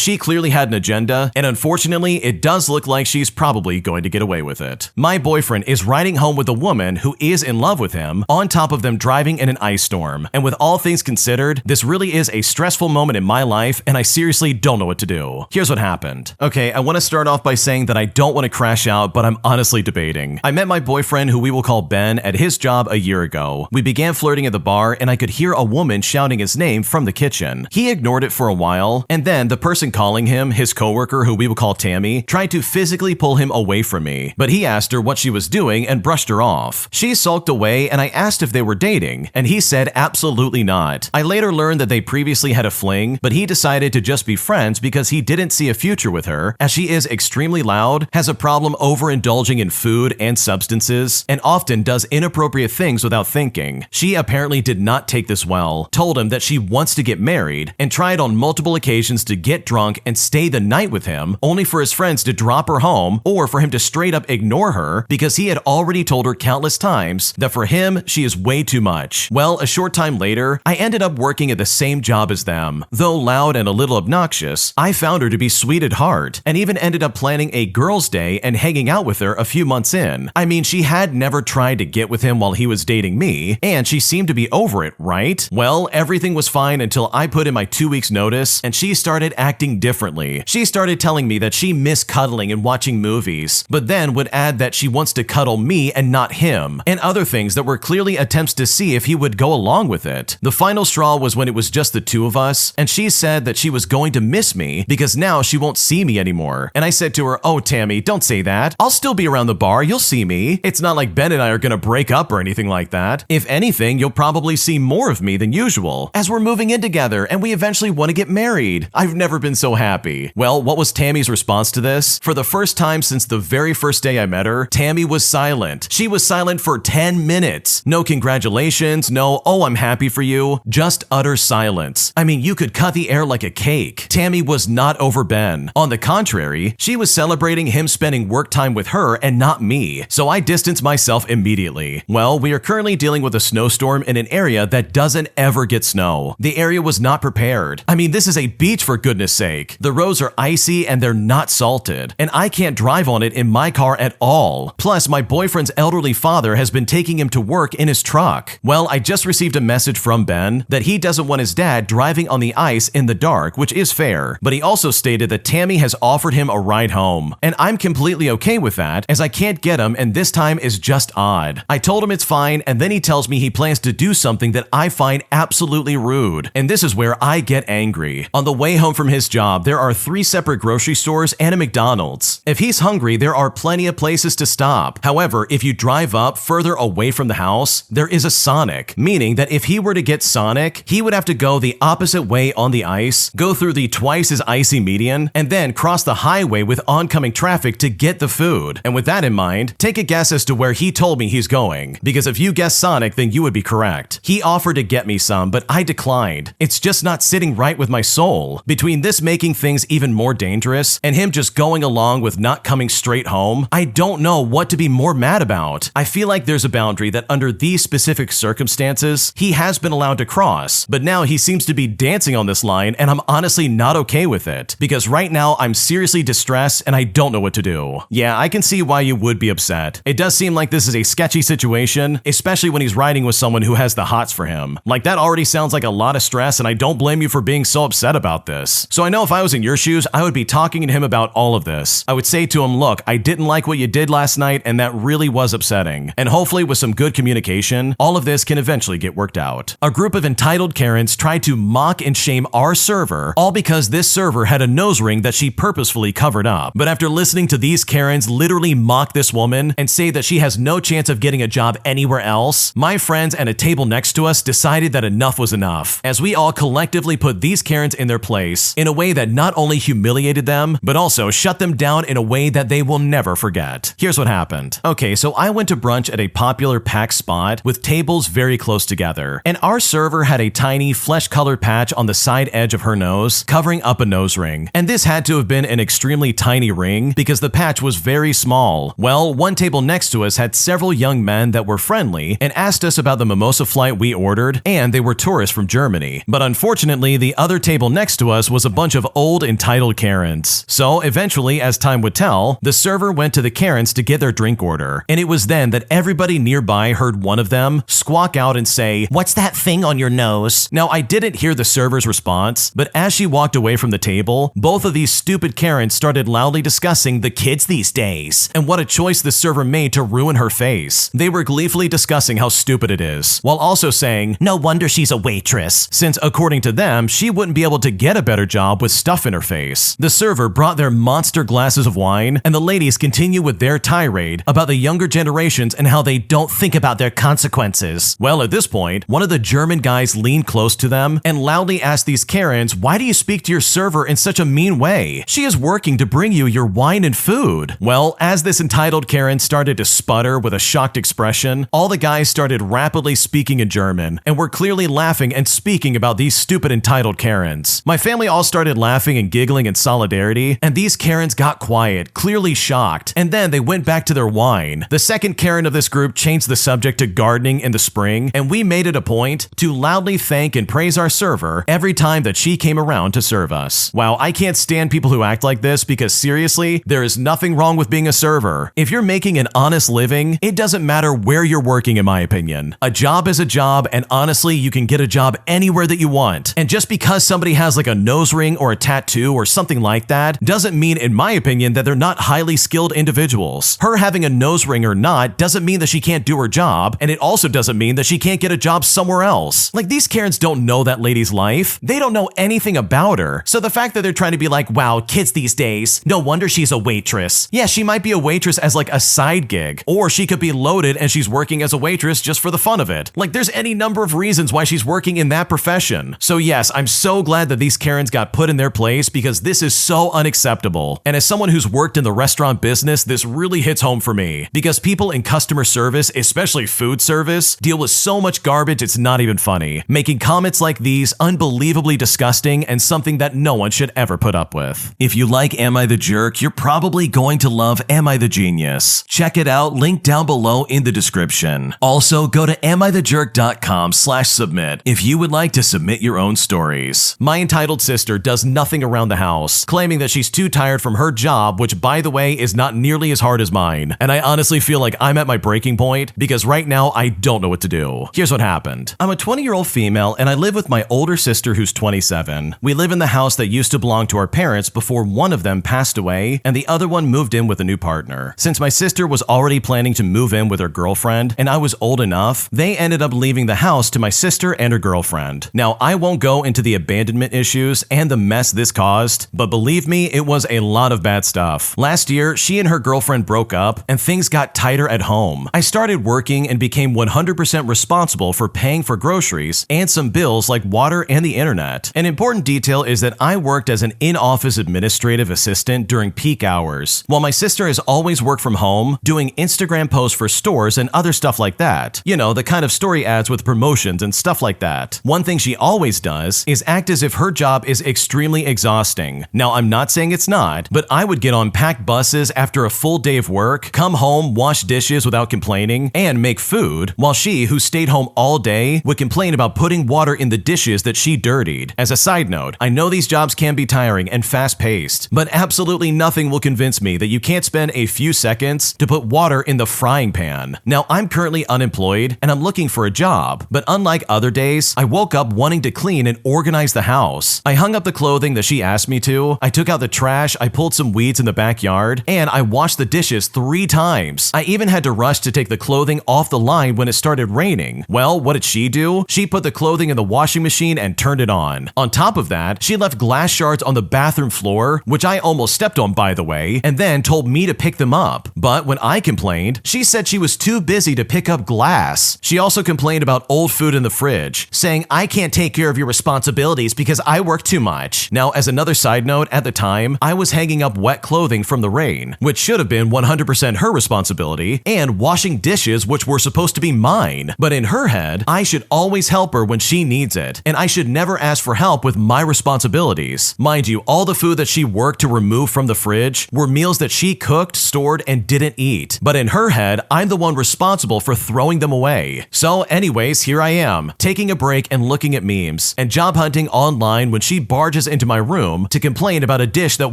she clearly had an agenda, and unfortunately, it does look like she's probably going to get away with it. My boyfriend is riding home with a woman who is in love with him, on top of them driving in an ice storm. And with all things considered, this really is a stressful moment in my life, and I seriously don't know what to do. Here's what happened. Okay, I want to start off by saying that I don't want to crash out, but I'm honestly debating. I met my boyfriend, who we will call Ben, at his job a year ago. We began flirting at the bar, and I could hear a woman shouting his name from the kitchen. He ignored it for a while, and then the person calling him, his coworker, who we will call Tammy, tried to physically pull him away from me, but he asked her what she was doing and brushed her off. She sulked away, and I asked if they were dating, and he said absolutely not. I later learned that they previously had a fling, but he decided to just be friends because he didn't see a future with her, as she is extremely loud, has a problem overindulging in food and substances, and often does inappropriate things without thinking. She apparently did not take this well, told him that she wants to get married, and tried on multiple occasions to get drunk and stay the night with him, only for his friends to drop her home or for him to straight up ignore her because he had already told her countless times that for him, she is way too much. Well, a short time later, I ended up working at the same job as them. Though loud and a little obnoxious, I found her to be sweet at heart, and even ended up planning a girls' day and hanging out with her a few months in. I mean, she had never tried to get with him while he was dating me, and she seemed to be over it, right? Well, everything was fine until I put in my 2 weeks notice, and she started acting differently. She started telling me that she missed cuddling and watching movies, but then would add that she wants to cuddle me and not him, and other things that were clearly attempts to see if he would go along with it. The final straw was when it was just the two of us, and she said that she was going to miss me because now she won't see me anymore. And I said to her, "Oh, Tammy, don't say that. I'll still be around the bar, you'll see me. It's not like Ben and I are gonna break up or anything like that. If anything, you'll probably see more of me than usual, as we're moving in together and we eventually want to get married. I've never been so happy." Well, what was Tammy's response to this? For the first time since the very first day I met her, Tammy was silent. She was silent for 10 minutes. No congratulations, no, "Oh, I'm happy for you," just utter silence. I mean, you could cut the air like a cake. Tammy was not over Ben. On the contrary, she was celebrating him spending work time with her and not me, so I distanced myself immediately. Well, we are currently dealing with a snowstorm in an area that doesn't ever get snow. The area was not prepared. I mean, this is a beach for goodness sake. The roads are icy and they're not salted, and I can't drive on it in my car at all. Plus, my boyfriend's elderly father has been taking him to work in his truck. Well, I just received a message from Ben that he doesn't want his dad driving on the ice in the dark, which is fair, but he also stated that Tammy has offered him a ride home, and I'm completely okay with that as I can't get him, and this time is just odd. I told him it's fine, and then he tells me he plans to do something that I find absolutely rude, and this is where I get angry. On the way home from his job, there are 3 separate grocery stores and a McDonald's. If he's hungry, there are plenty of places to stop. However, if you drive up further away from the house, there is a Sonic, meaning that if he were to get Sonic, he would have to go the opposite way on the ice, go through the twice as icy median, and then cross the highway with oncoming traffic to get the food. And with that in mind, take a guess as to where he told me he's going, because if you guessed Sonic, then you would be correct. He offered to get me some, but I declined. It's just not sitting right with my soul. Between this making things even more dangerous and him just going along with not coming straight home, I don't know what to be more mad about. I feel like there's a boundary that under these specific circumstances, he has been allowed to cross, but now he seems to be dancing on this line, and I'm honestly not okay with it, because right now I'm seriously distressed and I don't know what to do. Yeah, I can see why you would would be upset. It does seem like this is a sketchy situation, especially when he's riding with someone who has the hots for him. Like, that already sounds like a lot of stress, and I don't blame you for being so upset about this. So I know if I was in your shoes, I would be talking to him about all of this. I would say to him, look, I didn't like what you did last night, and that really was upsetting. And hopefully with some good communication, all of this can eventually get worked out. A group of entitled Karens tried to mock and shame our server, all because this server had a nose ring that she purposefully covered up. But after listening to these Karens literally mock this woman and say that she has no chance of getting a job anywhere else, my friends at a table next to us decided that enough was enough, as we all collectively put these Karens in their place in a way that not only humiliated them, but also shut them down in a way that they will never forget. Here's what happened. Okay, so I went to brunch at a popular packed spot with tables very close together, and our server had a tiny flesh-colored patch on the side edge of her nose, covering up a nose ring. And this had to have been an extremely tiny ring because the patch was very small. Well, one table next to us had several young men that were friendly and asked us about the mimosa flight we ordered, and they were tourists from Germany. But unfortunately, the other table next to us was a bunch of old entitled Karens. So eventually, as time would tell, the server went to the Karens to get their drink order, and it was then that everybody nearby heard one of them squawk out and say, "What's that thing on your nose?" Now, I didn't hear the server's response, but as she walked away from the table, both of these stupid Karens started loudly discussing the kids these days and what a choice the server made to ruin her face. They were gleefully discussing how stupid it is, while also saying, "No wonder she's a waitress," since according to them, she wouldn't be able to get a better job with stuff in her face. The server brought their monster glasses of wine, and the ladies continue with their tirade about the younger generations and how they don't think about their consequences. Well, at this point, one of the German guys leaned close to them and loudly asked these Karens, "Why do you speak to your server in such a mean way? She is working to bring you your wine and food." Well, as this entitled Karen started to sputter with a shocked expression, all the guys started rapidly speaking in German and were clearly laughing and speaking about these stupid entitled Karens. My family all started laughing and giggling in solidarity, and these Karens got quiet, clearly shocked, and then they went back to their wine. The second Karen of this group changed the subject to gardening in the spring, and we made it a point to loudly thank and praise our server every time that she came around to serve us. Wow, I can't stand people who act like this because seriously, there is nothing wrong with being a server. If you're making an honest living, it doesn't matter where you're working, in my opinion. A job is a job, and honestly, you can get a job anywhere that you want. And just because somebody has like a nose ring or a tattoo or something like that doesn't mean, in my opinion, that they're not highly skilled individuals. Her having a nose ring or not doesn't mean that she can't do her job, and it also doesn't mean that she can't get a job somewhere else. Like, these Karens don't know that lady's life. They don't know anything about her. So the fact that they're trying to be like, "Wow, kids these days, no wonder she's a waitress." Yeah, she might be a waitress as like a side gig, or she could be loaded and she's working as a waitress just for the fun of it. Like, there's any number of reasons why she's working in that profession. So yes, I'm so glad that these Karens got put in their place because this is so unacceptable. And as someone who's worked in the restaurant business, this really hits home for me because people in customer service, especially food service, deal with so much garbage it's not even funny, making comments like these unbelievably disgusting and something that no one should ever put up with. If you like Am I the Jerk, you're probably going to love Am I the Genius. Check it out, link down below in the description. Also, go to amithejerk.com/submit if you would like to submit your own stories. My entitled sister does nothing around the house, claiming that she's too tired from her job, which by the way is not nearly as hard as mine. And I honestly feel like I'm at my breaking point because right now I don't know what to do. Here's what happened. I'm a 20-year-old female and I live with my older sister who's 27. We live in the house that used to belong to our parents before one of them passed away and the other one moved in with a new partner. Since my sister was already planning to move in with her girlfriend and I was old enough, they ended up leaving the house to my sister and her girlfriend. Now, I won't go into the abandonment issues and the mess this caused, but believe me, it was a lot of bad stuff. Last year, she and her girlfriend broke up and things got tighter at home. I started working and became 100% responsible for paying for groceries and some bills like water and the internet. An important detail is that I worked as an in-office administrative assistant during peak hours, while my sister has always worked from home, doing Instagram posts for stores and other stuff like that. You know, the kind of story ads with promotions and stuff like that. One thing she always does is act as if her job is extremely exhausting. Now, I'm not saying it's not, but I would get on packed buses after a full day of work, come home, wash dishes without complaining, and make food, while she, who stayed home all day, would complain about putting water in the dishes that she dirtied. As a side note, I know these jobs can be tiring and fast-paced, but absolutely nothing will convince me that you can't spend a few seconds seconds to put water in the frying pan. Now, I'm currently unemployed and I'm looking for a job, but unlike other days, I woke up wanting to clean and organize the house. I hung up the clothing that she asked me to, I took out the trash, I pulled some weeds in the backyard, and I washed the dishes 3 times. I even had to rush to take the clothing off the line when it started raining. Well, what did she do? She put the clothing in the washing machine and turned it on. On top of that, she left glass shards on the bathroom floor, which I almost stepped on by the way, and then told me to pick them up. But when I complained, she said she was too busy to pick up glass. She also complained about old food in the fridge, saying, "I can't take care of your responsibilities because I work too much." Now, as another side note, at the time, I was hanging up wet clothing from the rain, which should have been 100% her responsibility, and washing dishes, which were supposed to be mine. But in her head, I should always help her when she needs it, and I should never ask for help with my responsibilities. Mind you, all the food that she worked to remove from the fridge were meals that she cooked, stored, and didn't eat. But in her head, I'm the one responsible for throwing them away. So anyways, here I am, taking a break and looking at memes, and job hunting online when she barges into my room to complain about a dish that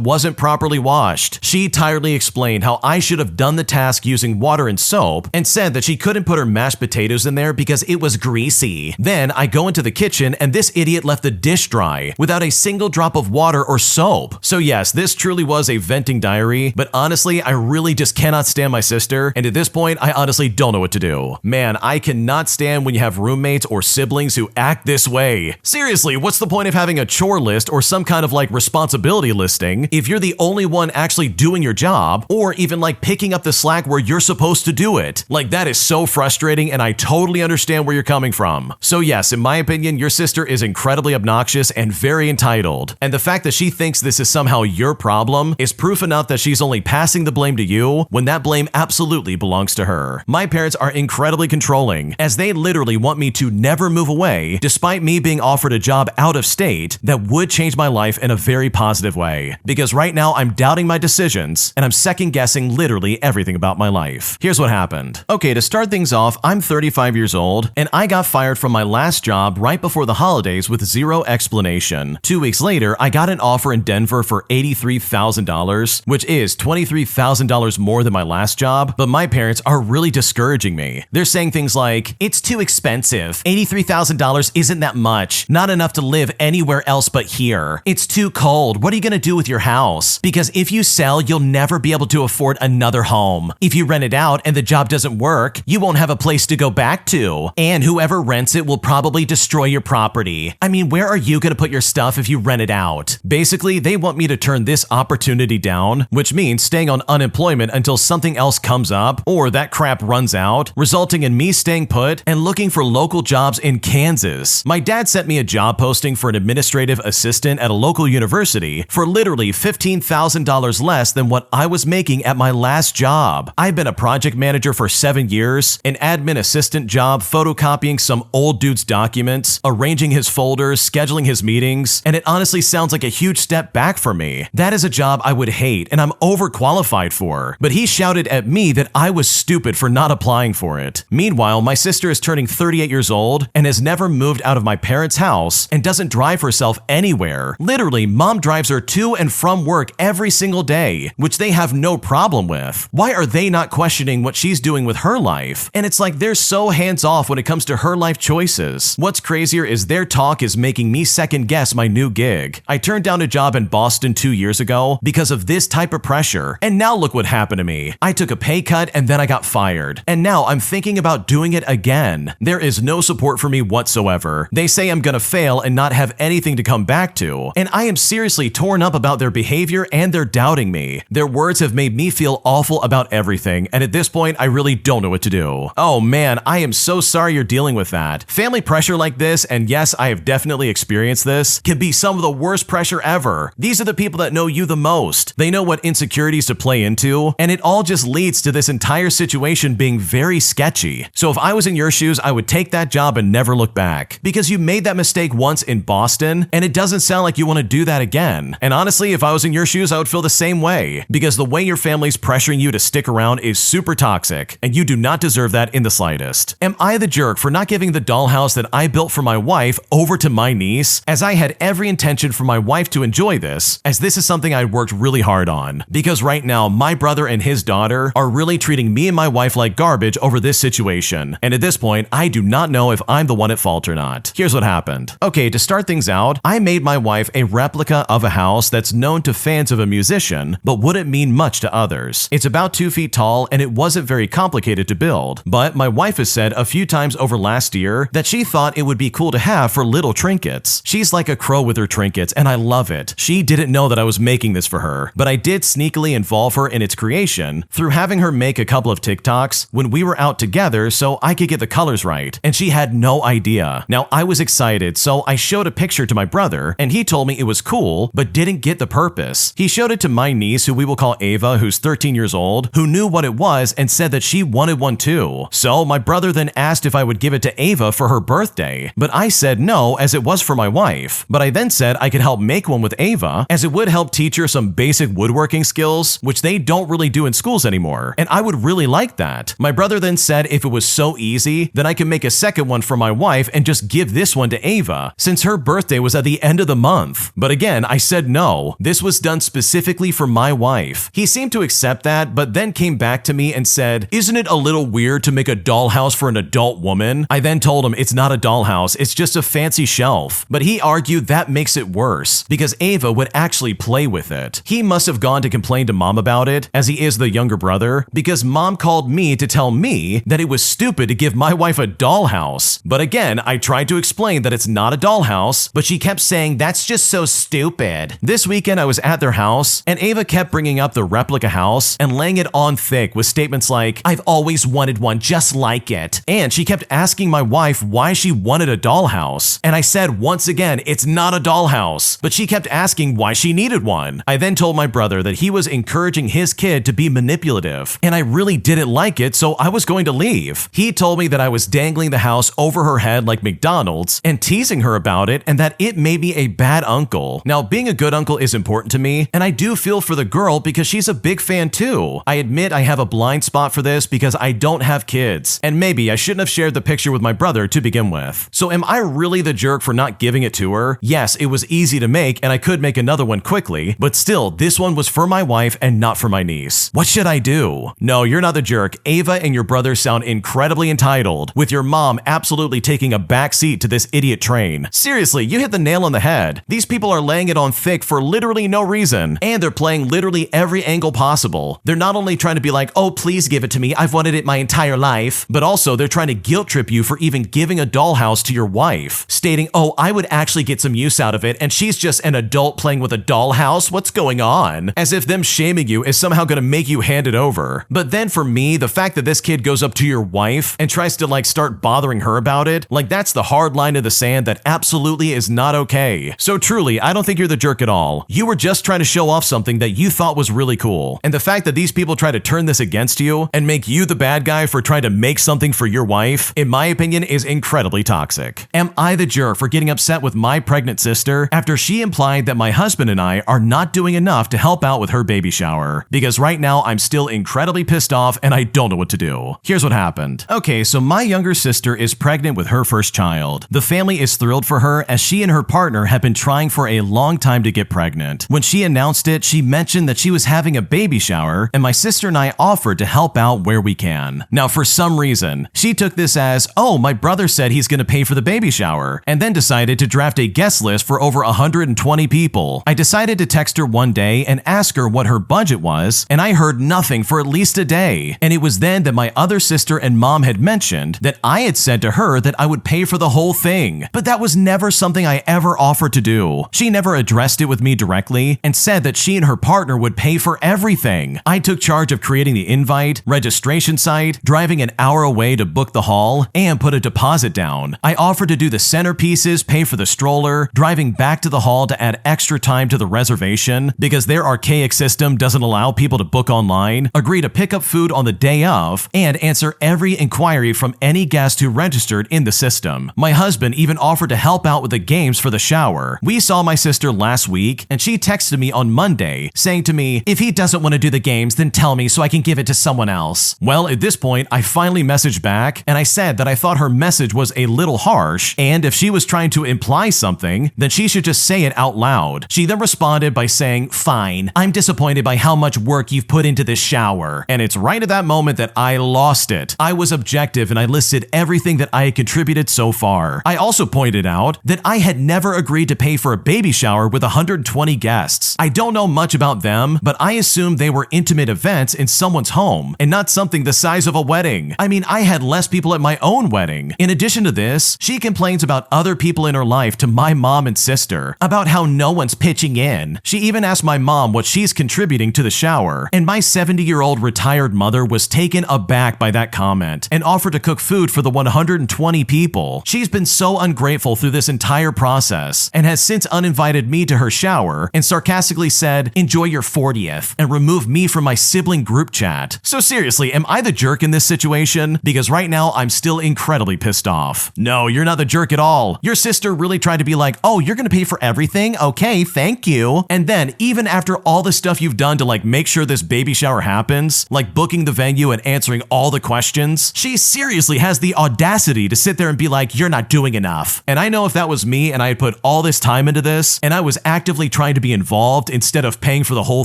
wasn't properly washed. She tiredly explained how I should have done the task using water and soap, and said that she couldn't put her mashed potatoes in there because it was greasy. Then I go into the kitchen and this idiot left the dish dry without a single drop of water or soap. So yes, this truly was a venting diary, but honestly, I really just cannot stand my sister, and at this point, I honestly don't know what to do. Man, I cannot stand when you have roommates or siblings who act this way. Seriously, what's the point of having a chore list or some kind of like responsibility listing if you're the only one actually doing your job, or even like picking up the slack where you're supposed to do it? Like, that is so frustrating, and I totally understand where you're coming from. So yes, in my opinion, your sister is incredibly obnoxious and very entitled, and the fact that she thinks this is somehow your problem is proof enough that she's only passing the blame to you when that blame absolutely belongs to her. My parents are incredibly controlling, as they literally want me to never move away despite me being offered a job out of state that would change my life in a very positive way. Because right now I'm doubting my decisions and I'm second guessing literally everything about my life. Here's what happened. Okay, to start things off, I'm 35 years old and I got fired from my last job right before the holidays with zero explanation. 2 weeks later, I got an offer in Denver for $83,000, which is $23,000 more than my last job, but my parents are really discouraging me. They're saying things like, "It's too expensive. $83,000 isn't that much. Not enough to live anywhere else but here. It's too cold. What are you gonna do with your house? Because if you sell, you'll never be able to afford another home. If you rent it out and the job doesn't work, you won't have a place to go back to. And whoever rents it will probably destroy your property. I mean, where are you gonna put your stuff if you rent it out?" Basically, they want me to turn this opportunity down, which means staying on unemployment until something else comes up or that crap runs out, resulting in me staying put and looking for local jobs in Kansas. My dad sent me a job posting for an administrative assistant at a local university for literally $15,000 less than what I was making at my last job. I've been a project manager for 7 years, an admin assistant job photocopying some old dude's documents, arranging his folders, scheduling his meetings, and it honestly sounds like a huge step back for me. That is a job I would hate and I'm overqualified for, but he shouted at me that I was stupid for not applying for it. Meanwhile, my sister is turning 38 years old and has never moved out of my parents' house and doesn't drive herself anywhere. Literally, mom drives her to and from work every single day, which they have no problem with. Why are they not questioning what she's doing with her life? And it's like they're so hands-off when it comes to her life choices. What's crazier is their talk is making me second guess my new gig. I turned down a job in Boston 2 years ago because of this type of pressure, and now look what happened to me. I took a pay cut and then I got fired, and now I'm thinking about doing it again. There is no support for me whatsoever. They say I'm gonna fail and not have anything to come back to, and I am seriously torn up about their behavior and they're doubting me. Their words have made me feel awful about everything, and at this point, I really don't know what to do. Oh man, I am so sorry you're dealing with that. Family pressure like this, and yes, I have definitely experienced this, can be some of the worst pressure ever. These are the people that know you the most. They know what insecurities to play into, and it all just leads to this entire situation being very sketchy. So if I was in your shoes, I would take that job and never look back, because you made that mistake once in Boston, and it doesn't sound like you want to do that again. And honestly, if I was in your shoes, I would feel the same way, because the way your family's pressuring you to stick around is super toxic, and you do not deserve that in the slightest. Am I the jerk for not giving the dollhouse that I built for my wife over to my niece, as I had every intention for my wife to enjoy this, as this is something I worked really hard on? Because right now, my brother brother and his daughter are really treating me and my wife like garbage over this situation. And at this point, I do not know if I'm the one at fault or not. Here's what happened. Okay, to start things out, I made my wife a replica of a house that's known to fans of a musician, but wouldn't mean much to others. It's about 2 feet tall and it wasn't very complicated to build, but my wife has said a few times over last year that she thought it would be cool to have for little trinkets. She's like a crow with her trinkets and I love it. She didn't know that I was making this for her, but I did sneakily involve her in its creation through having her make a couple of TikToks when we were out together so I could get the colors right, and she had no idea. Now I was excited, so I showed a picture to my brother and he told me it was cool but didn't get the purpose. He showed it to my niece, who we will call Ava, who's 13 years old, who knew what it was and said that she wanted one too. So my brother then asked if I would give it to Ava for her birthday, but I said no as it was for my wife. But I then said I could help make one with Ava as it would help teach her some basic woodworking skills, which they don't really do in schools anymore, and I would really like that. My brother then said if it was so easy, then I could make a second one for my wife and just give this one to Ava, since her birthday was at the end of the month. But again, I said no. This was done specifically for my wife. He seemed to accept that, but then came back to me and said, "Isn't it a little weird to make a dollhouse for an adult woman?" I then told him it's not a dollhouse, it's just a fancy shelf. But he argued that makes it worse, because Ava would actually play with it. He must have gone to complain to mom about it, as he is the younger brother, because mom called me to tell me that it was stupid to give my wife a dollhouse. But again, I tried to explain that it's not a dollhouse, but she kept saying that's just so stupid. This weekend I was at their house, and Ava kept bringing up the replica house and laying it on thick with statements like, "I've always wanted one just like it." And she kept asking my wife why she wanted a dollhouse. And I said once again, it's not a dollhouse, but she kept asking why she needed one. I then told my brother that he was encouraging his kid to be manipulative, and I really didn't like it, so I was going to leave. He told me that I was dangling the house over her head like McDonald's and teasing her about it, and that it made me a bad uncle. Now, being a good uncle is important to me, and I do feel for the girl because she's a big fan too. I admit I have a blind spot for this because I don't have kids, and maybe I shouldn't have shared the picture with my brother to begin with. So am I really the jerk for not giving it to her? Yes, it was easy to make and I could make another one quickly, but still, this one was for my wife and not for my niece. What should I do? No, you're not the jerk. Ava and your brother sound incredibly entitled, with your mom absolutely taking a back seat to this idiot train. Seriously, you hit the nail on the head. These people are laying it on thick for literally no reason, and they're playing literally every angle possible. They're not only trying to be like, "Oh, please give it to me, I've wanted it my entire life," but also they're trying to guilt trip you for even giving a dollhouse to your wife, stating, "Oh, I would actually get some use out of it, and she's just an adult playing with a dollhouse, what's going on?" As if them shaming you is somehow gonna make you hand it over. But then for me, the fact that this kid goes up to your wife and tries to start bothering her about it, that's the hard line in the sand that absolutely is not okay. So truly, I don't think you're the jerk at all. You were just trying to show off something that you thought was really cool. And the fact that these people try to turn this against you and make you the bad guy for trying to make something for your wife, in my opinion, is incredibly toxic. Am I the jerk for getting upset with my pregnant sister after she implied that my husband and I are not doing enough to help out with her baby shower? Because right now I'm still incredibly pissed off and I don't know what to do. Here's what happened. Okay, so my younger sister is pregnant with her first child. The family is thrilled for her as she and her partner have been trying for a long time to get pregnant. When she announced it, she mentioned that she was having a baby shower, and my sister and I offered to help out where we can. Now, for some reason, she took this as, "Oh, my brother said he's going to pay for the baby shower," and then decided to draft a guest list for over 120 people. I decided to text her one day and ask her what her budget was, and I heard nothing for at least a day. And it was then that my other sister and mom had mentioned that I had said to her that I would pay for the whole thing, but that was never something I ever offered to do. She never addressed it with me directly and said that she and her partner would pay for everything. I took charge of creating the invite, registration site, driving an hour away to book the hall, and put a deposit down. I offered to do the centerpieces, pay for the stroller, driving back to the hall to add extra time to the reservation because their archaic system doesn't allow people to book online, agree to pick up food on the day of, and answer every inquiry from any guest who registered in the system. My husband even offered to help out with the games for the shower. We saw my sister last week, and she texted me on Monday saying to me, "If he doesn't want to do the games, then tell me so I can give it to someone else." Well, at this point, I finally messaged back, and I said that I thought her message was a little harsh, and if she was trying to imply something, then she should just say it out loud. She then responded by saying, "Fine, I'm disappointed by how much work work you've put into this shower. And it's right at that moment that I lost it. I was objective and I listed everything that I had contributed so far. I also pointed out that I had never agreed to pay for a baby shower with 120 guests. I don't know much about them, but I assumed they were intimate events in someone's home and not something the size of a wedding. I mean, I had less people at my own wedding. In addition to this, she complains about other people in her life to my mom and sister, about how no one's pitching in. She even asked my mom what she's contributing to the shower, and my 70-year-old retired mother was taken aback by that comment and offered to cook food for the 120 people. She's been so ungrateful through this entire process and has since uninvited me to her shower and sarcastically said, "Enjoy your 40th," and removed me from my sibling group chat. So seriously, am I the jerk in this situation? Because right now I'm still incredibly pissed off. No, you're not the jerk at all. Your sister really tried to be like, "Oh, you're gonna pay for everything? Okay, thank you." And then even after all the stuff you've done to like make sure this baby shower happens, like booking the venue and answering all the questions, she seriously has the audacity to sit there and be like, "You're not doing enough." And I know if that was me and I had put all this time into this and I was actively trying to be involved instead of paying for the whole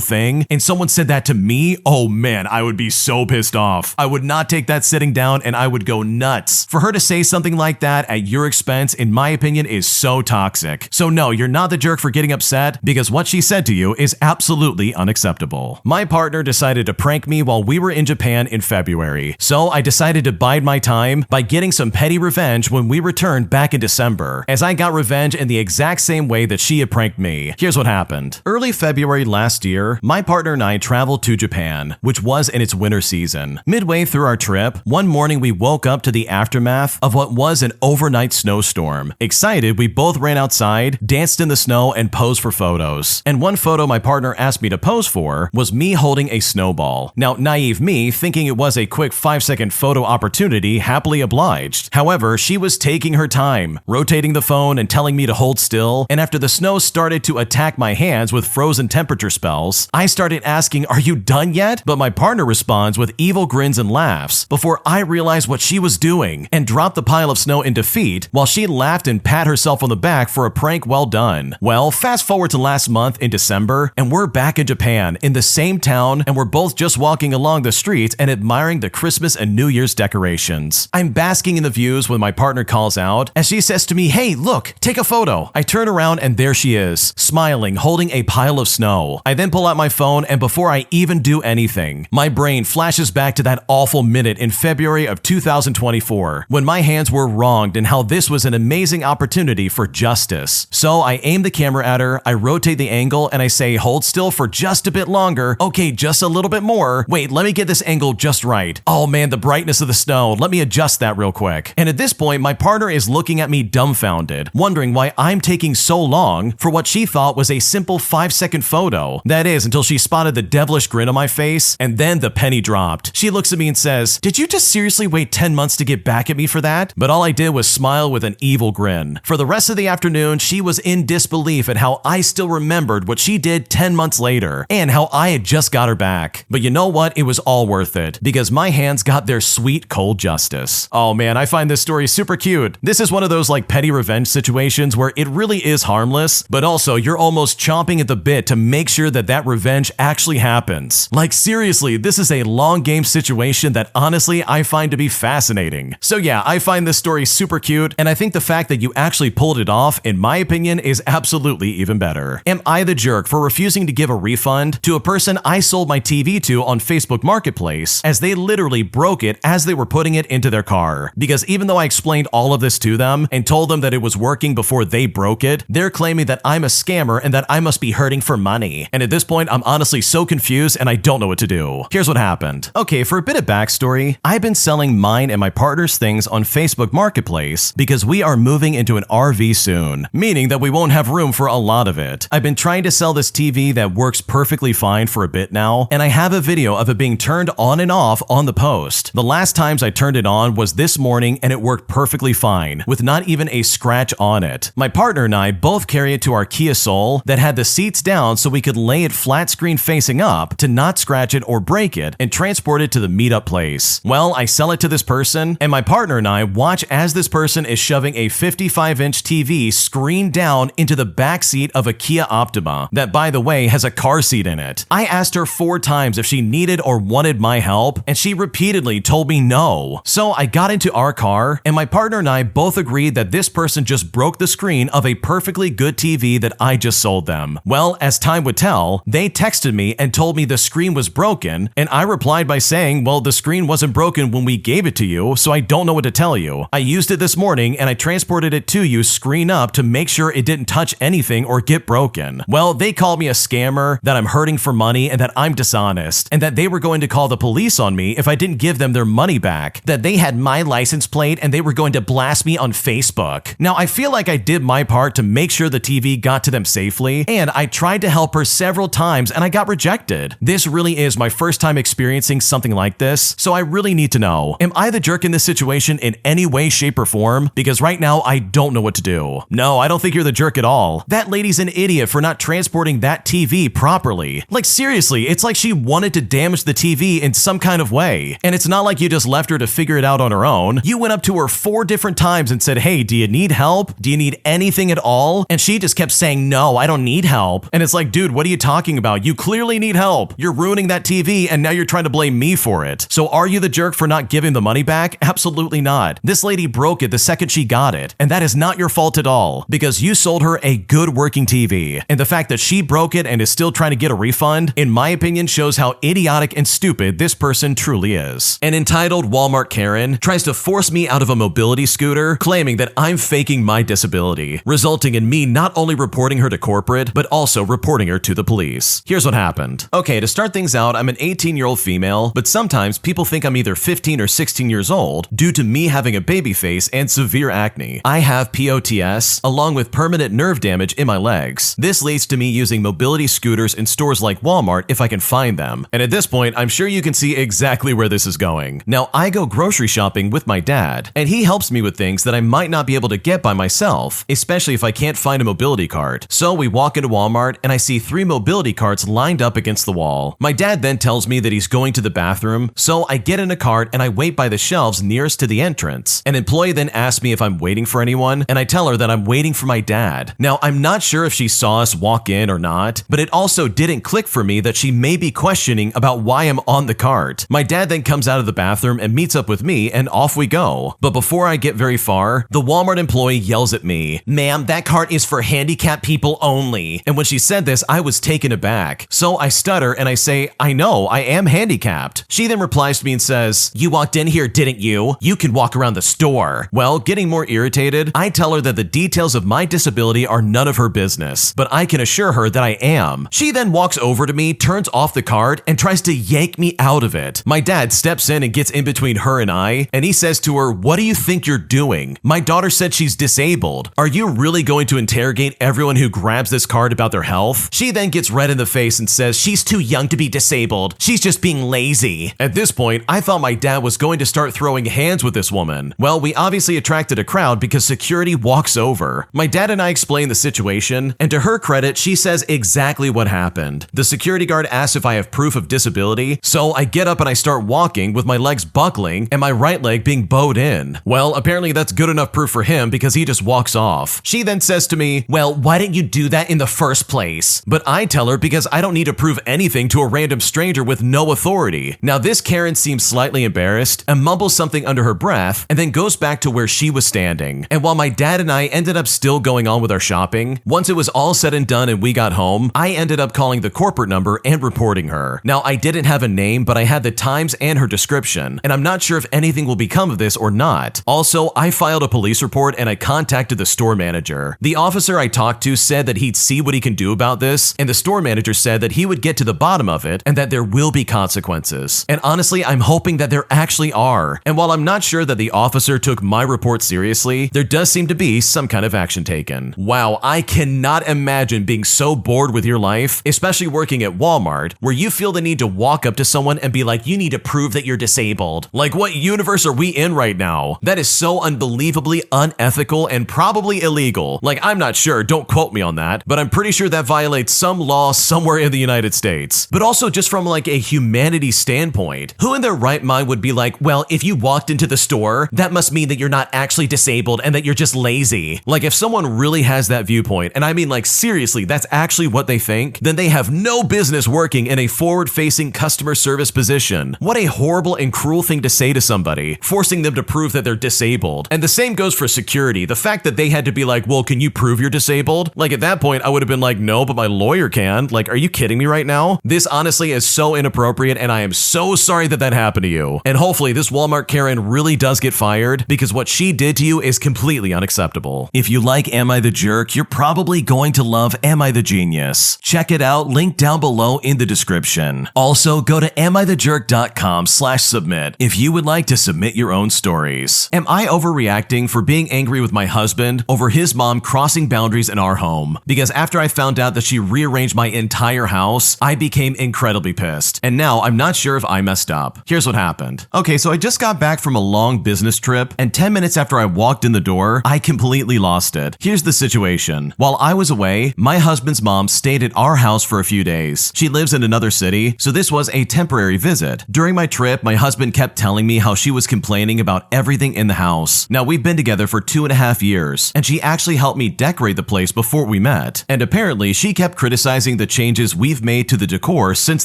thing, and someone said that to me, oh man, I would be so pissed off. I would not take that sitting down and I would go nuts. For her to say something like that at your expense, in my opinion, is so toxic. So no, you're not the jerk for getting upset, because what she said to you is absolutely unacceptable. My partner decided to prank me while we were in Japan in February, so I decided to bide my time by getting some petty revenge when we returned back in December, as I got revenge in the exact same way that she had pranked me. Here's what happened. Early February last year, my partner and I traveled to Japan, which was in its winter season. Midway through our trip, one morning we woke up to the aftermath of what was an overnight snowstorm. Excited, we both ran outside, danced in the snow, and posed for photos. And one photo my partner asked me to pose for was me holding a snowball. Now, naive me, thinking it was a quick 5-second photo opportunity, happily obliged. However, she was taking her time, rotating the phone and telling me to hold still, and after the snow started to attack my hands with frozen temperature spells, I started asking, "Are you done yet?" But my partner responds with evil grins and laughs before I realized what she was doing and dropped the pile of snow in defeat while she laughed and pat herself on the back for a prank well done. Well, fast forward to last month in December, and we're back in Japan in the same town, and we're both just walking along the streets and admiring the Christmas and New Year's decorations. I'm basking in the views when my partner calls out as she says to me, "Hey, look, take a photo." I turn around and there she is, smiling, holding a pile of snow. I then pull out my phone, and before I even do anything, my brain flashes back to that awful minute in February of 2024 when my hands were wronged and how this was an amazing opportunity for justice. So I aim the camera at her, I rotate the angle, and I say, "Hold still for just a bit longer. Okay, just a little bit more. Wait, let me get this angle just right. Oh man, the brightness of the snow. Let me adjust that real quick." And at this point, my partner is looking at me dumbfounded, wondering why I'm taking so long for what she thought was a simple 5-second photo. That is, until she spotted the devilish grin on my face, and then the penny dropped. She looks at me and says, "Did you just seriously wait 10 months to get back at me for that?" But all I did was smile with an evil grin. For the rest of the afternoon, she was in disbelief at how I still remembered what she did 10 months later, and how I had just got her back. But you know what? It was all worth it, because my hands got their sweet cold justice. Oh man, I find this story super cute. This is one of those like petty revenge situations where it really is harmless, but also you're almost chomping at the bit to make sure that that revenge actually happens. Like seriously, this is a long game situation that honestly I find to be fascinating. So yeah, I find this story super cute, and I think the fact that you actually pulled it off, in my opinion, is absolutely even better. Am I the jerk for refusing to give a refund to a person I sold my TV to on Facebook Marketplace, as they literally broke it as they were putting it into their car? Because even though I explained all of this to them and told them that it was working before they broke it, they're claiming that I'm a scammer and that I must be hurting for money. And at this point, I'm honestly so confused and I don't know what to do. Here's what happened. Okay, for a bit of backstory, I've been selling mine and my partner's things on Facebook Marketplace because we are moving into an RV soon, meaning that we won't have room for a lot of it. I've been trying to sell this TV that works perfectly fine for a bit now, and I have a video of it being turned on and off on the post. The last times I turned it on was this morning and it worked perfectly fine, with not even a scratch on it. My partner and I both carry it to our Kia Soul that had the seats down so we could lay it flat screen facing up to not scratch it or break it and transport it to the meetup place. Well, I sell it to this person, and my partner and I watch as this person is shoving a 55-inch TV screen down into the back seat of a Kia Optima that, by the way, has a car seat in it. I asked asked her 4 times if she needed or wanted my help, and she repeatedly told me no. So I got into our car, and my partner and I both agreed that this person just broke the screen of a perfectly good TV that I just sold them. Well, as time would tell, they texted me and told me the screen was broken, and I replied by saying, well, the screen wasn't broken when we gave it to you, so I don't know what to tell you. I used it this morning, and I transported it to you screen up to make sure it didn't touch anything or get broken. Well, they called me a scammer, that I'm hurting for money, and that I'm dishonest, and that they were going to call the police on me if I didn't give them their money back, that they had my license plate and they were going to blast me on Facebook. Now, I feel like I did my part to make sure the TV got to them safely, and I tried to help her several times and I got rejected. This really is my first time experiencing something like this, so I really need to know, am I the jerk in this situation in any way, shape, or form? Because right now, I don't know what to do. No, I don't think you're the jerk at all. That lady's an idiot for not transporting that TV properly. Like seriously, it's like she wanted to damage the TV in some kind of way. And it's not like you just left her to figure it out on her own. You went up to her 4 different times and said, hey, do you need help? Do you need anything at all? And she just kept saying, no, I don't need help. And it's like, dude, what are you talking about? You clearly need help. You're ruining that TV and now you're trying to blame me for it. So are you the jerk for not giving the money back? Absolutely not. This lady broke it the second she got it. And that is not your fault at all because you sold her a good working TV. And the fact that she broke it and is still trying to get a refund, in my opinion, shows how idiotic and stupid this person truly is. An entitled Walmart Karen tries to force me out of a mobility scooter, claiming that I'm faking my disability, resulting in me not only reporting her to corporate, but also reporting her to the police. Here's what happened. Okay, to start things out, I'm an 18-year-old female, but sometimes people think I'm either 15 or 16 years old due to me having a baby face and severe acne. I have POTS, along with permanent nerve damage in my legs. This leads to me using mobility scooters in stores like Walmart if I can find them. And at this point, I'm sure you can see exactly where this is going. Now, I go grocery shopping with my dad, and he helps me with things that I might not be able to get by myself, especially if I can't find a mobility cart. So we walk into Walmart, and I see 3 mobility carts lined up against the wall. My dad then tells me that he's going to the bathroom, so I get in a cart and I wait by the shelves nearest to the entrance. An employee then asks me if I'm waiting for anyone, and I tell her that I'm waiting for my dad. Now, I'm not sure if she saw us walk in or not, but it also didn't click for me that she may be questioning about why I'm on the cart. My dad then comes out of the bathroom and meets up with me, and off we go. But before I get very far, the Walmart employee yells at me, "Ma'am, that cart is for handicapped people only." And when she said this, I was taken aback. So I stutter and I say, "I know, I am handicapped." She then replies to me and says, "You walked in here, didn't you? You can walk around the store." Well, getting more irritated, I tell her that the details of my disability are none of her business, but I can assure her that I am. She then walks over to me, turns off the cart, and tries to yank me out of it. My dad steps in and gets in between her and I, and he says to her, "What do you think you're doing? My daughter said she's disabled. Are you really going to interrogate everyone who grabs this cart about their health?" She then gets red in the face and says she's too young to be disabled. She's just being lazy. At this point, I thought my dad was going to start throwing hands with this woman. Well, we obviously attracted a crowd because security walks over. My dad and I explain the situation, and to her credit, she says exactly what happened. The security guard asks if I have proof of disability, so I get up and I start walking with my legs buckling and my right leg being bowed in. Well, apparently that's good enough proof for him because he just walks off. She then says to me, "Well, why didn't you do that in the first place?" But I tell her because I don't need to prove anything to a random stranger with no authority. Now this Karen seems slightly embarrassed and mumbles something under her breath and then goes back to where she was standing. And while my dad and I ended up still going on with our shopping, once it was all said and done and we got home, I ended up calling the corporate number and reporting her. Now I didn't have a name, but I had the times and her description, and I'm not sure if anything will become of this or not. Also, I filed a police report and I contacted the store manager. The officer I talked to said that he'd see what he can do about this, and the store manager said that he would get to the bottom of it and that there will be consequences. And honestly, I'm hoping that there actually are. And while I'm not sure that the officer took my report seriously, there does seem to be some kind of action taken. Wow, I cannot imagine being so bored with your life, especially working at Walmart, where you feel the need to walk up to someone and be like, "You need to prove that you're disabled." Like, what universe are we in right now? That is so unbelievably unethical and probably illegal. Like, I'm not sure, don't quote me on that, but I'm pretty sure that violates some law somewhere in the United States. But also just from like a humanity standpoint, who in their right mind would be like, "Well, if you walked into the store, that must mean that you're not actually disabled and that you're just lazy." Like, if someone really has that viewpoint, and I mean like seriously, that's actually what they think, then they have no business is working in a forward-facing customer service position. What a horrible and cruel thing to say to somebody, forcing them to prove that they're disabled. And the same goes for security. The fact that they had to be like, well, can you prove you're disabled? Like at that point, I would have been like, no, but my lawyer can. Like, are you kidding me right now? This honestly is so inappropriate, and I am so sorry that that happened to you. And hopefully this Walmart Karen really does get fired, because what she did to you is completely unacceptable. If you like Am I the Jerk, you're probably going to love Am I the Genius. Check it out, link down below in the description. Also, go to amithejerk.com/submit if you would like to submit your own stories. Am I overreacting for being angry with my husband over his mom crossing boundaries in our home? Because after I found out that she rearranged my entire house, I became incredibly pissed. And now I'm not sure if I messed up. Here's what happened. Okay, so I just got back from a long business trip, and 10 minutes after I walked in the door, I completely lost it. Here's the situation. While I was away, my husband's mom stayed at our house for a few days. She lives in another city, so this was a temporary visit. During my trip, my husband kept telling me how she was complaining about everything in the house. Now, we've been together for 2.5 years, and she actually helped me decorate the place before we met. And apparently, she kept criticizing the changes we've made to the decor since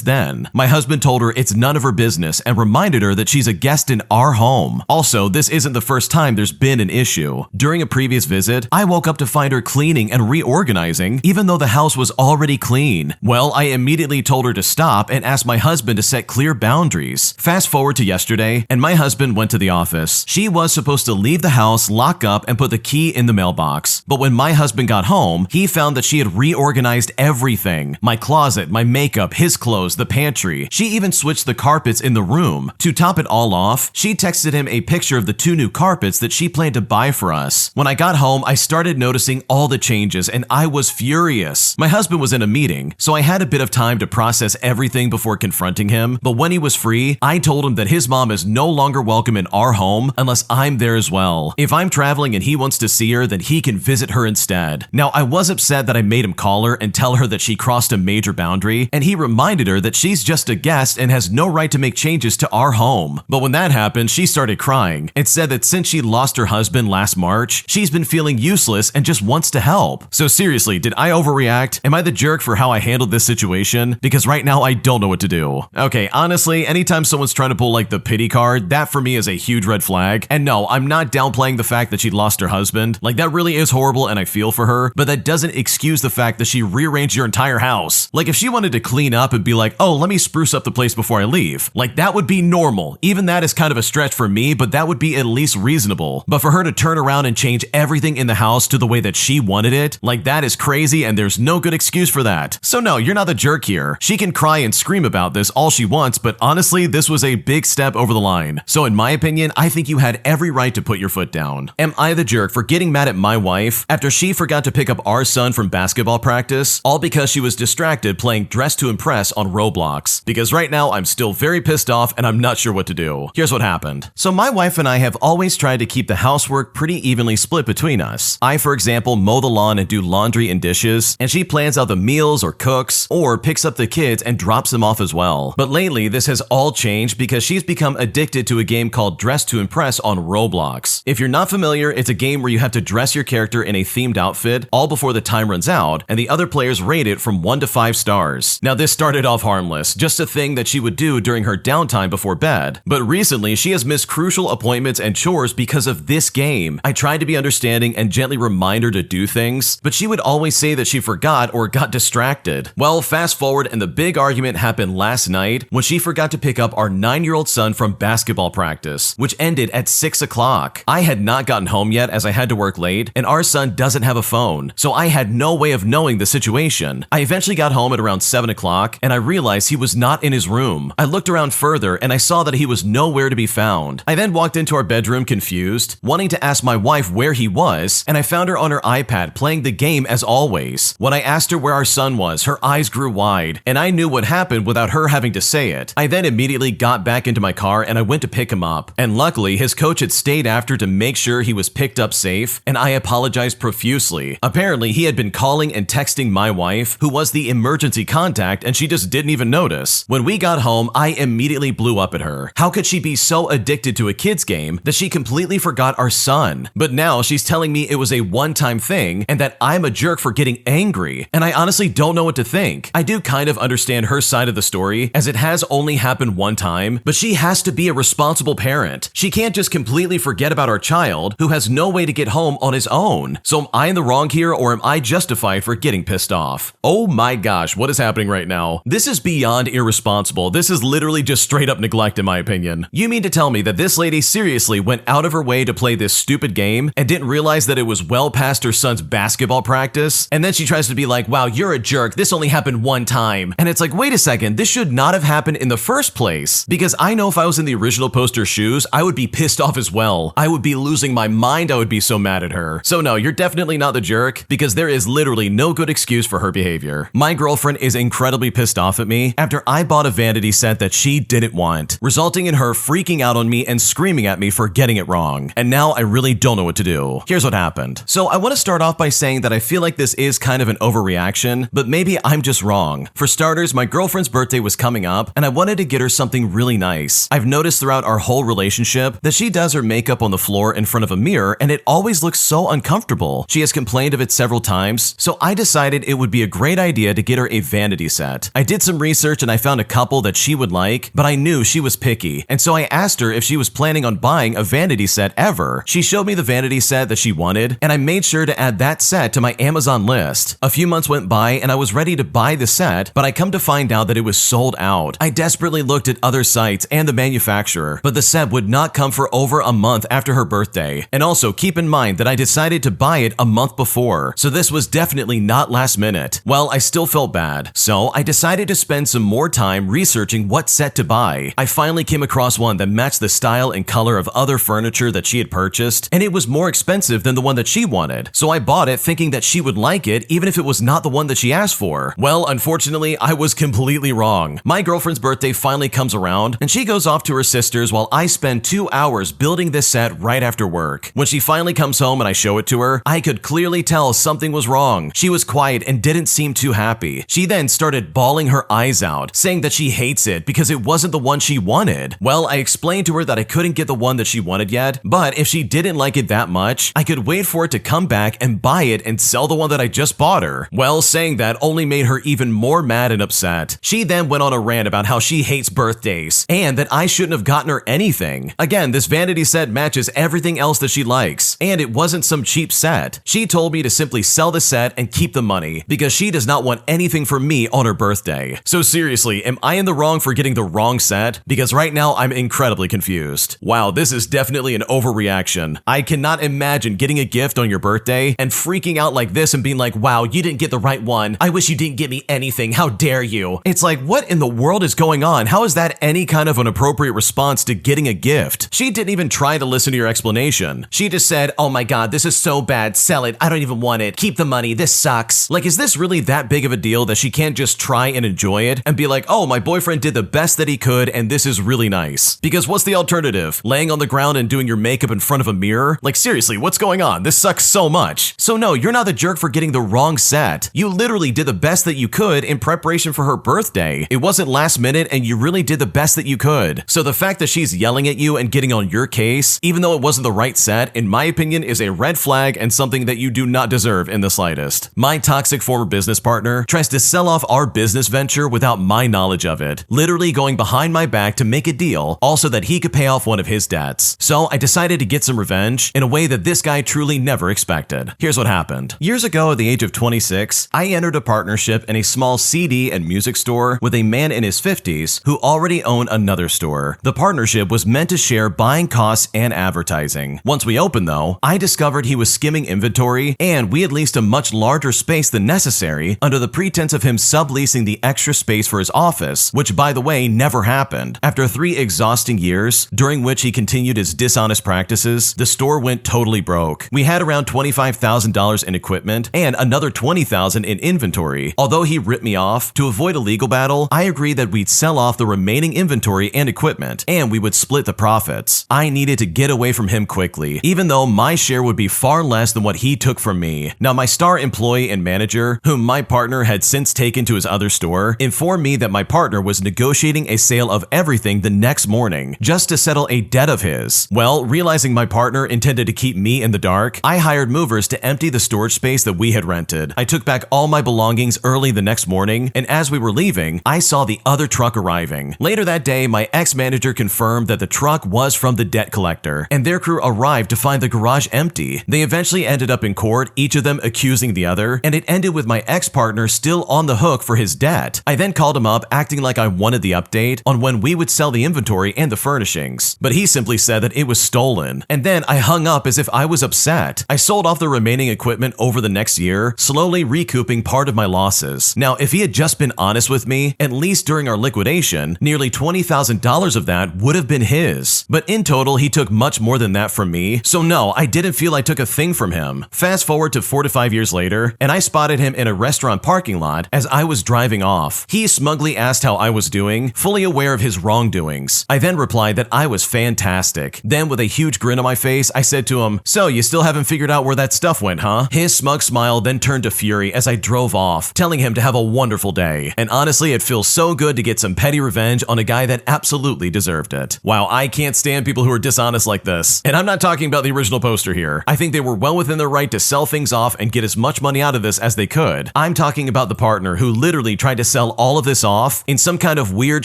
then. My husband told her it's none of her business and reminded her that she's a guest in our home. Also, this isn't the first time there's been an issue. During a previous visit, I woke up to find her cleaning and reorganizing, even though the house was already clean. Well, I immediately told her to stop and asked my husband to set clear boundaries. Fast forward to yesterday, and my husband went to the office. She was supposed to leave the house, lock up, and put the key in the mailbox. But when my husband got home, he found that she had reorganized everything. My closet, my makeup, his clothes, the pantry. She even switched the carpets in the room. To top it all off, she texted him a picture of the 2 new carpets that she planned to buy for us. When I got home, I started noticing all the changes, and I was furious. My husband was in a meeting, so I had a bit of time to process everything before confronting him, but when he was free, I told him that his mom is no longer welcome in our home unless I'm there as well. If I'm traveling and he wants to see her, then he can visit her instead. Now, I was upset that I made him call her and tell her that she crossed a major boundary, and he reminded her that she's just a guest and has no right to make changes to our home. But when that happened, she started crying and said that since she lost her husband last March, she's been feeling useless and just wants to help. So seriously, did I overreact? Am I the jerk for how I handled this situation? Because right now I don't know what to do. Okay, honestly, anytime someone's trying to pull like the pity card, that for me is a huge red flag. And no, I'm not downplaying the fact that she lost her husband. Like, that really is horrible and I feel for her, but that doesn't excuse the fact that she rearranged your entire house. Like, if she wanted to clean up and be like, oh, let me spruce up the place before I leave, like, that would be normal. Even that is kind of a stretch for me, but that would be at least reasonable. But for her to turn around and change everything in the house to the way that she wanted it, like, that is crazy and there's no good excuse for that. So no, you're not the jerk here. She can cry and scream about this all she wants, but honestly, this was a big step over the line. So in my opinion, I think you had every right to put your foot down. Am I the jerk for getting mad at my wife after she forgot to pick up our son from basketball practice, all because she was distracted playing Dress to Impress on Roblox? Because right now, I'm still very pissed off and I'm not sure what to do. Here's what happened. So my wife and I have always tried to keep the housework pretty evenly split between us. I, for example, mow the lawn and do laundry and dishes, and she plans out the meals or cooks, or picks up the kids and drops them off as well. But lately, this has all changed because she's become addicted to a game called Dress to Impress on Roblox. If you're not familiar, it's a game where you have to dress your character in a themed outfit all before the time runs out, and the other players rate it from 1 to 5 stars. Now, this started off harmless, just a thing that she would do during her downtime before bed. But recently, she has missed crucial appointments and chores because of this game. I tried to be understanding and gently remind her to do things, but she would always say that she forgot or got distracted. Well, fast forward, and the big argument happened last night when she forgot to pick up our 9-year-old son from basketball practice, which ended at 6 o'clock. I had not gotten home yet as I had to work late, and our son doesn't have a phone, so I had no way of knowing the situation. I eventually got home at around 7 o'clock, and I realized he was not in his room. I looked around further, and I saw that he was nowhere to be found. I then walked into our bedroom confused, wanting to ask my wife where he was, and I found her on her iPad playing the game as always. When I asked her where our son was, her eyes grew wide, and I knew what happened without her having to say it. I then immediately got back into my car and I went to pick him up. And luckily, his coach had stayed after to make sure he was picked up safe, and I apologized profusely. Apparently, he had been calling and texting my wife, who was the emergency contact, and she just didn't even notice. When we got home, I immediately blew up at her. How could she be so addicted to a kid's game that she completely forgot our son? But now she's telling me it was a one-time thing and that I'm a jerk for getting angry, and I honestly don't know what to think. I do kind of understand her side of the story, as it has only happened one time, but she has to be a responsible parent. She can't just completely forget about our child, who has no way to get home on his own. So am I in the wrong here, or am I justified for getting pissed off? Oh my gosh, what is happening right now? This is beyond irresponsible. This is literally just straight up neglect in my opinion. You mean to tell me that this lady seriously went out of her way to play this stupid game and didn't realize that it was well past her son's basketball practice? And then she tries to be like, wow, you're a jerk. This only happened one time. And it's like, wait a second, this should not have happened in the first place. Because I know if I was in the original poster's shoes, I would be pissed off as well. I would be losing my mind. I would be so mad at her. So no, you're definitely not the jerk, because there is literally no good excuse for her behavior. My girlfriend is incredibly pissed off at me after I bought a vanity set that she didn't want, resulting in her freaking out on me and screaming at me for getting it wrong. And now I really don't know what to do. Here's what happened. So I want to start off by saying that I feel like this is kind of an overreaction, but maybe I'm just wrong. For starters, my girlfriend's birthday was coming up and I wanted to get her something really nice. I've noticed throughout our whole relationship that she does her makeup on the floor in front of a mirror and it always looks so uncomfortable. She has complained of it several times, so I decided it would be a great idea to get her a vanity set. I did some research and I found a couple that she would like, but I knew she was picky, and so I asked her if she was planning on buying a vanity set ever. She showed me the vanity set that she wanted, and I made sure to add that set to my Amazon list. A few months went by and I was ready to buy the set, but I come to find out that it was sold out. I desperately looked at other sites and the manufacturer, but the set would not come for over a month after her birthday. And also keep in mind that I decided to buy it a month before, so this was definitely not last minute. Well, I still felt bad, so I decided to spend some more time researching what set to buy. I finally came across one that matched the style and color of other furniture that she had purchased, and it was more expensive than the one that she wanted. So I bought it thinking that she would like it even if it was not the one that she asked for. Well, unfortunately, I was completely wrong. My girlfriend's birthday finally comes around, and she goes off to her sister's while I spend 2 hours building this set right after work. When she finally comes home and I show it to her, I could clearly tell something was wrong. She was quiet and didn't seem too happy. She then started bawling her eyes out, saying that she hates it because it wasn't the one she wanted. Well, I explained to her that I couldn't get the one that she wanted yet, but if she didn't like it that much, I could wait for it to come back and buy it and sell the one that I just bought her. Well, saying that only made her even more mad and upset. She then went on a rant about how she hates birthdays and that I shouldn't have gotten her anything. Again, this vanity set matches everything else that she likes, and it wasn't some cheap set. She told me to simply sell the set and keep the money because she does not want anything from me on her birthday. So seriously, am I in the wrong for getting the wrong set? Because right now I'm incredibly confused. Wow, this is definitely an overreaction. I cannot imagine getting a gift on your birthday and freaking out like this and being like, wow, you didn't get the right one. I wish you didn't get me anything. How dare you? It's like, what in the world is going on? How is that any kind of an appropriate response to getting a gift? She didn't even try to listen to your explanation. She just said, oh my god, this is so bad. Sell it. I don't even want it. Keep the money. This sucks. Like, is this really that big of a deal that she can't just try and enjoy it and be like, oh, my boyfriend did the best that he could and this is really nice? Because what's the alternative? Laying on the ground and doing your makeup in front of a mirror? Like, seriously, what's going on? This sucks so much. So no, you're not the jerk for getting the wrong set. You literally did the best that you could in preparation for her birthday. It wasn't last minute and you really did the best that you could. So the fact that she's yelling at you and getting on your case, even though it wasn't the right set, in my opinion, is a red flag and something that you do not deserve in the slightest. My toxic former business partner tries to sell off our business venture without my knowledge of it, literally going behind my back to make a deal, also that he could pay off one of his debts. So I decided to get some revenge in a way that this guy truly never expected. Here's what happened. Years ago, at the age of 26, I entered a partnership in a small CD and music store with a man in his 50s who already owned another store. The partnership was meant to share buying costs and advertising. Once we opened though, I discovered he was skimming inventory and we had leased a much larger space than necessary under the pretense of him subleasing the extra space for his office, which by the way never happened. After 3 exhausting years, during which he continued his dishonest practices, the store went totally broke. We had around $25,000 in equipment and another $20,000 in inventory. Although he ripped me off, to avoid a legal battle, I agreed that we'd sell off the remaining inventory and equipment, and we would split the profits. I needed to get away from him quickly, even though my share would be far less than what he took from me. Now, my star employee and manager, whom my partner had since taken to his other store, informed me that my partner was negotiating a sale of everything the next morning, just to settle a debt of his. Well, realizing my partner intended to keep me in the dark, I hired movers to empty the storage space that we had rented. I took back all my belongings early the next morning morning, and as we were leaving, I saw the other truck arriving. Later that day, my ex-manager confirmed that the truck was from the debt collector, and their crew arrived to find the garage empty. They eventually ended up in court, each of them accusing the other, and it ended with my ex-partner still on the hook for his debt. I then called him up acting like I wanted the update on when we would sell the inventory and the furnishings, but he simply said that it was stolen, and then I hung up as if I was upset. I sold off the remaining equipment over the next year, slowly recouping part of my losses. Now, if he had just been honest with me, at least during our liquidation, nearly $20,000 of that would have been his. But in total, he took much more than that from me, so no, I didn't feel I took a thing from him. Fast forward to 4 to 5 years later, and I spotted him in a restaurant parking lot as I was driving off. He smugly asked how I was doing, fully aware of his wrongdoings. I then replied that I was fantastic. Then with a huge grin on my face, I said to him, "So you still haven't figured out where that stuff went, huh?" His smug smile then turned to fury as I drove off, telling him to have a wonderful day. And honestly, it feels so good to get some petty revenge on a guy that absolutely deserved it. Wow, I can't stand people who are dishonest like this. And I'm not talking about the original poster here. I think they were well within their right to sell things off and get as much money out of this as they could. I'm talking about the partner who literally tried to sell all of this off in some kind of weird,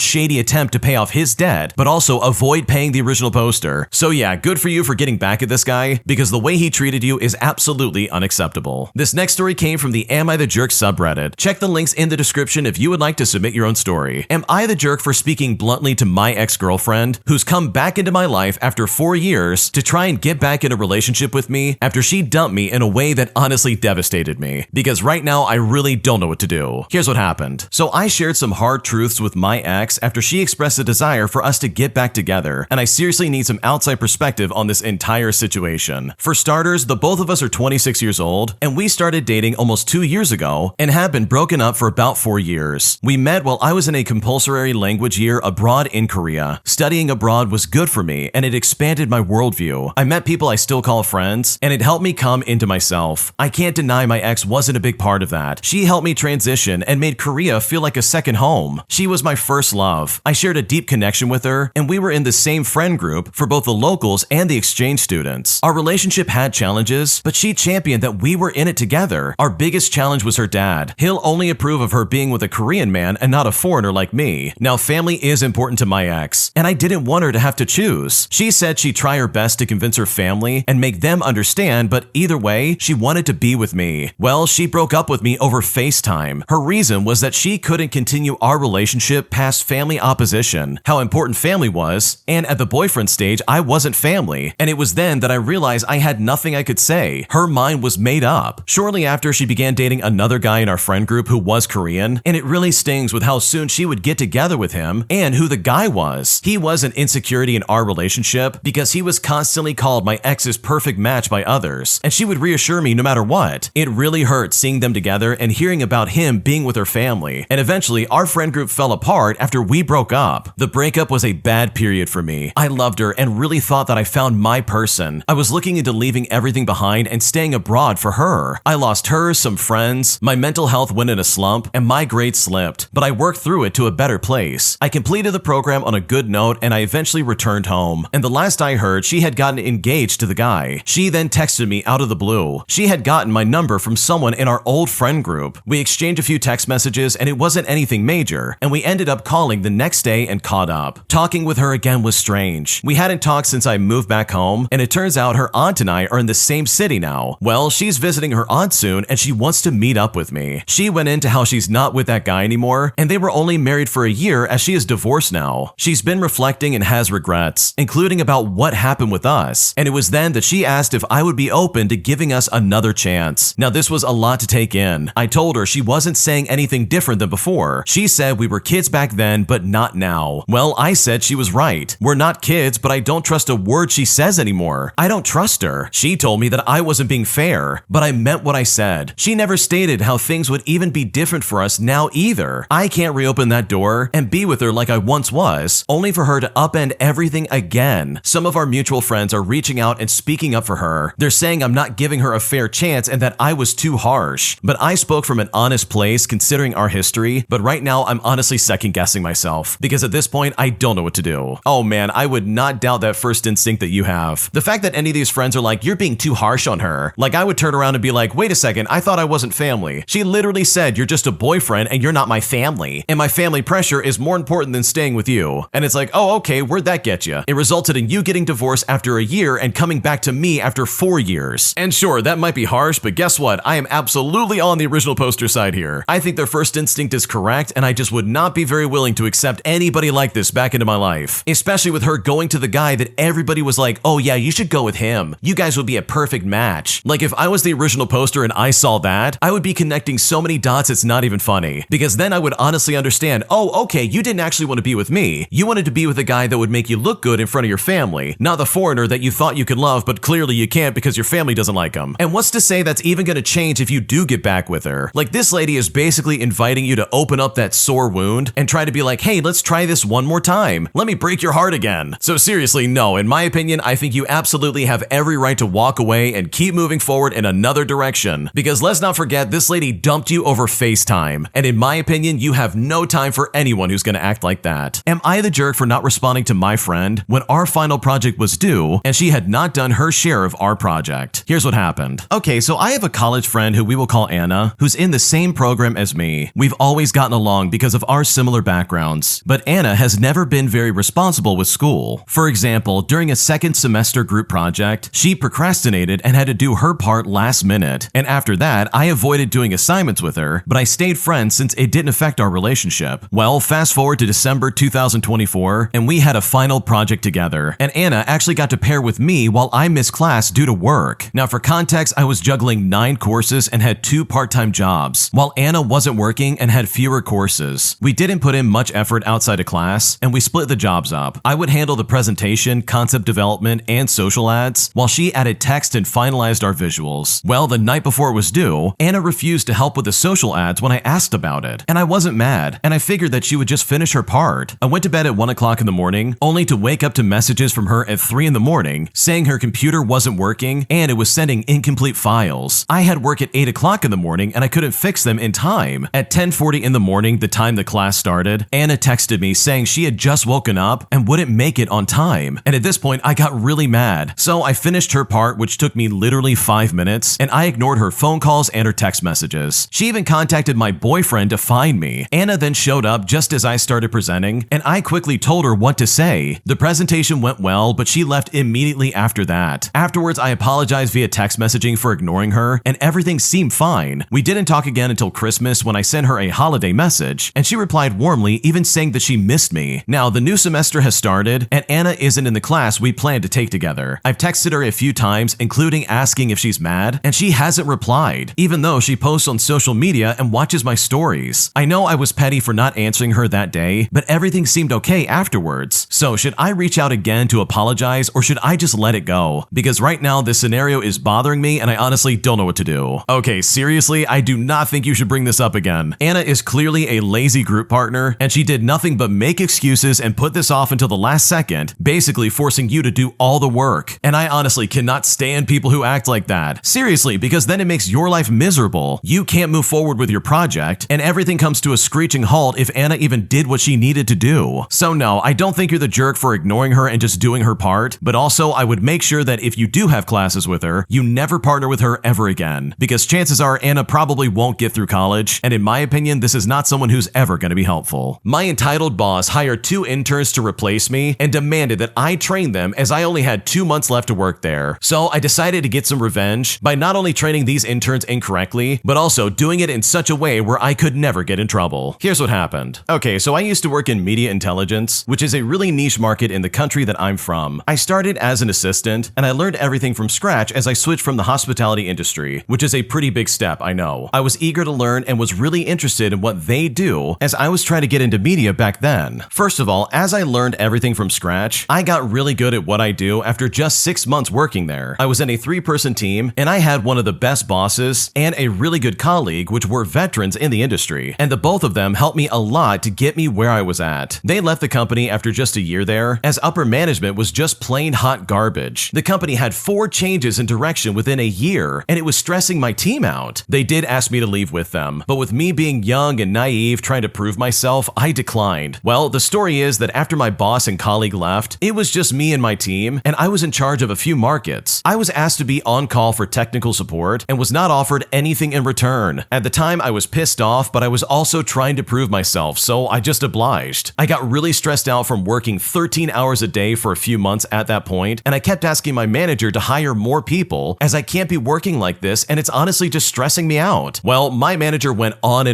shady attempt to pay off his debt, but also avoid paying the original poster. So yeah, good for you for getting back at this guy, because the way he treated you is absolutely unacceptable. This next story came from the Am I the Jerk subreddit. Check the links in the description if you would like to submit your own story. Am I the jerk for speaking bluntly to my ex-girlfriend, who's come back into my life after 4 years to try and get back in a relationship with me after she dumped me in a way that honestly devastated me? Because right now, I really don't know what to do. Here's what happened. So I shared some hard truths with my ex after she expressed a desire for us to get back together, and I seriously need some outside perspective on this entire situation. For starters, the both of us are 26 years old, and we started dating almost 2 years ago and have been broken up for about 4 years. We met while I was in a compulsory language year abroad in Korea. Studying abroad was good for me, and it expanded my worldview. I met people I still call friends, and it helped me come into myself. I can't deny my ex wasn't a big part of that. She helped me transition and made Korea feel like a second home. She was my first love. I shared a deep connection with her, and we were in the same friend group for both the locals and the exchange students. Our relationship had challenges, but she championed that we were in it together. Our biggest challenge was her dad. He'll only approve of her being with a Korean man and not a foreigner like me. Now, family is important to my ex, and I didn't want her to have to choose. She said she'd try her best to convince her family and make them understand, but either way, she wanted to be with me. Well, she broke up with me over FaceTime. Her reason was that she couldn't continue our relationship past family opposition, how important family was, and at the boyfriend stage, I wasn't family. And it was then that I realized I had nothing I could say. Her mind was made up. Shortly after, she began dating another guy in our friend group who was Korean, and it really stings with how soon she would get together with him and who the guy was. He was an insecurity in our relationship because he was constantly called my ex's perfect match by others, and she would reassure me no matter what. It really hurt seeing them together and hearing about him being with her family, and eventually our friend group fell apart after we broke up. The breakup was a bad period for me. I loved her and really thought that I found my person. I was looking into leaving everything behind and staying abroad for her. I lost her, some friends, my mental health went in a slump, and my grades slipped, but I worked through it to a better place. I completed the program on a good note, and I eventually returned home. And the last I heard, she had gotten engaged to the guy. She then texted me out of the blue. She had gotten my number from someone in our old friend group. We exchanged a few text messages, and it wasn't anything major, and we ended up calling the next day and caught up. Talking with her again was strange. We hadn't talked since I moved back home, and it turns out her aunt and I are in the same city now. Well, she's visiting her aunt soon, and she wants to meet up with me. She went into how she's not with that guy anymore, and they were only married for a year as she is divorced now. She's been reflecting and has regrets, including about what happened with us, and it was then that she asked if I would be open to giving us another chance. Now, this was a lot to take in. I told her she wasn't saying anything different than before. She said we were kids back then, but not now. Well, I said she was right. We're not kids, but I don't trust a word she says anymore. I don't trust her. She told me that I wasn't being fair, but I meant what I said. She never stated how things would even be different for us now either. I can't reopen that door and be with her like I once was, only for her to upend everything again. Some of our mutual friends are reaching out and speaking up for her. They're saying I'm not giving her a fair chance and that I was too harsh. But I spoke from an honest place considering our history, but right now I'm honestly second guessing myself because at this point I don't know what to do. Oh man, I would not doubt that first instinct that you have. The fact that any of these friends are like, you're being too harsh on her. Like I would turn around and be like, wait a second, I thought I wasn't family. She literally said you're just a boyfriend and you're not my family. And my family pressure is more important than staying with you. And it's like, oh, okay, where'd that get you? It resulted in you getting divorced after a year and coming back to me after 4 years. And sure, that might be harsh, but guess what? I am absolutely on the original poster side here. I think their first instinct is correct, and I just would not be very willing to accept anybody like this back into my life. Especially with her going to the guy that everybody was like, oh yeah, you should go with him. You guys would be a perfect match. Like if I was the original poster and I saw that, I would be connecting so many dots it's not even funny. Because then I would honestly understand, oh, okay, you didn't actually want to be with me. You wanted to be with a guy that would make you look good in front of your family, not the foreigner that you thought you could love, but clearly you can't because your family doesn't like him. And what's to say that's even going to change if you do get back with her? Like this lady is basically inviting you to open up that sore wound and try to be like, hey, let's try this one more time. Let me break your heart again. So seriously, no, in my opinion, I think you absolutely have every right to walk away and keep moving forward in another direction. Because let's not forget, this lady dumped you over FaceTime. And in my opinion, you have no time for anyone who's going to act like that. Am I the jerk for not responding to my friend when our final project was due and she had not done her share of our project? Here's what happened. Okay, so I have a college friend who we will call Anna, who's in the same program as me. We've always gotten along because of our similar backgrounds. But Anna has never been very responsible with school. For example, during a second semester group project, she procrastinated and had to do her part last minute. And after that, I avoided doing assignments with her, but I stayed friends since it didn't affect our relationship. Well, fast forward to December 2024, and we had a final project together. And Anna actually got to pair with me while I missed class due to work. Now, for context, I was juggling 9 courses and had 2 part-time jobs, while Anna wasn't working and had fewer courses. We didn't put in much effort outside of class, and we split the jobs up. I would handle the presentation, concept development, and social ads, while she added text and finalized our visuals. Well, the night before it was due, Anna refused to help with the social ads when I asked about it. And I wasn't mad, and I figured that she would just finish her part. I went to bed at 1 o'clock in the morning, only to wake up to messages from her at 3 in the morning saying her computer wasn't working and it was sending incomplete files. I had work at 8 o'clock in the morning and I couldn't fix them in time. At 10:40 in the morning, the time the class started, Anna texted me saying she had just woken up and wouldn't make it on time. And at this point, I got really mad. So I finished her part, which took me literally 5 minutes, and I ignored her phone calls and her text messages. She even contacted my boyfriend to find me. Anna then showed up just as I started presenting, and I quickly told her what to say. The presentation went well, but she left immediately after that. Afterwards, I apologized via text messaging for ignoring her, and everything seemed fine. We didn't talk again until Christmas when I sent her a holiday message, and she replied warmly, even saying that she missed me. Now, the new semester has started, and Anna isn't in the class we planned to take together. I've texted her a few times, including asking if she's mad, and she hasn't replied, even though she posts on social media and watches my stories. I know I was petty for not answering her that day, but everything seemed okay afterwards. So should I reach out again to apologize, or should I just let it go? Because right now this scenario is bothering me and I honestly don't know what to do. Okay, seriously, I do not think you should bring this up again. Anna is clearly a lazy group partner, and she did nothing but make excuses and put this off until the last second, basically forcing you to do all the work. And I honestly cannot stand people who act like that. Seriously, because then it makes your life miserable. You can't move forward with your project, and everything comes to a screeching halt if Anna even did what she needed to do. So no, I don't think you're the jerk for ignoring her and just doing her part, but also I would make sure that if you do have classes with her, you never partner with her ever again. Because chances are Anna probably won't get through college, and in my opinion, this is not someone who's ever going to be helpful. My entitled boss hired 2 interns to replace me and demanded that I train them as I only had 2 months left to work there. So I decided to get some revenge by not only training these interns incorrectly, but also doing it in such a way where I could never get in trouble. Here's what happened. Okay, so I used to work in media intelligence, which is a really niche market in the country that I'm from. I started as an assistant, and I learned everything from scratch as I switched from the hospitality industry, which is a pretty big step, I know. I was eager to learn and was really interested in what they do as I was trying to get into media back then. First of all, as I learned everything from scratch, I got really good at what I do after just 6 months working there. I was in a 3-person team, and I had one of the best bosses and a really good colleague, which were veterans in the industry, and the both of them helped me a lot to get me where I was at. They left the company after just a year there, as upper management was just plain hot garbage. The company had 4 changes in direction within a year, and it was stressing my team out. They did ask me to leave with them, but with me being young and naive trying to prove myself, I declined. Well, the story is that after my boss and colleague left, it was just me and my team, and I was in charge of a few markets. I was asked to be on call for technical support and was not offered anything in return. At the time, I was pissed off, but I was also trying to prove myself, so I just obliged. I got really stressed out from working 13 hours a day for a few months at that point, and I kept asking my manager to hire more people as I can't be working like this and it's honestly just stressing me out. Well, my manager went on,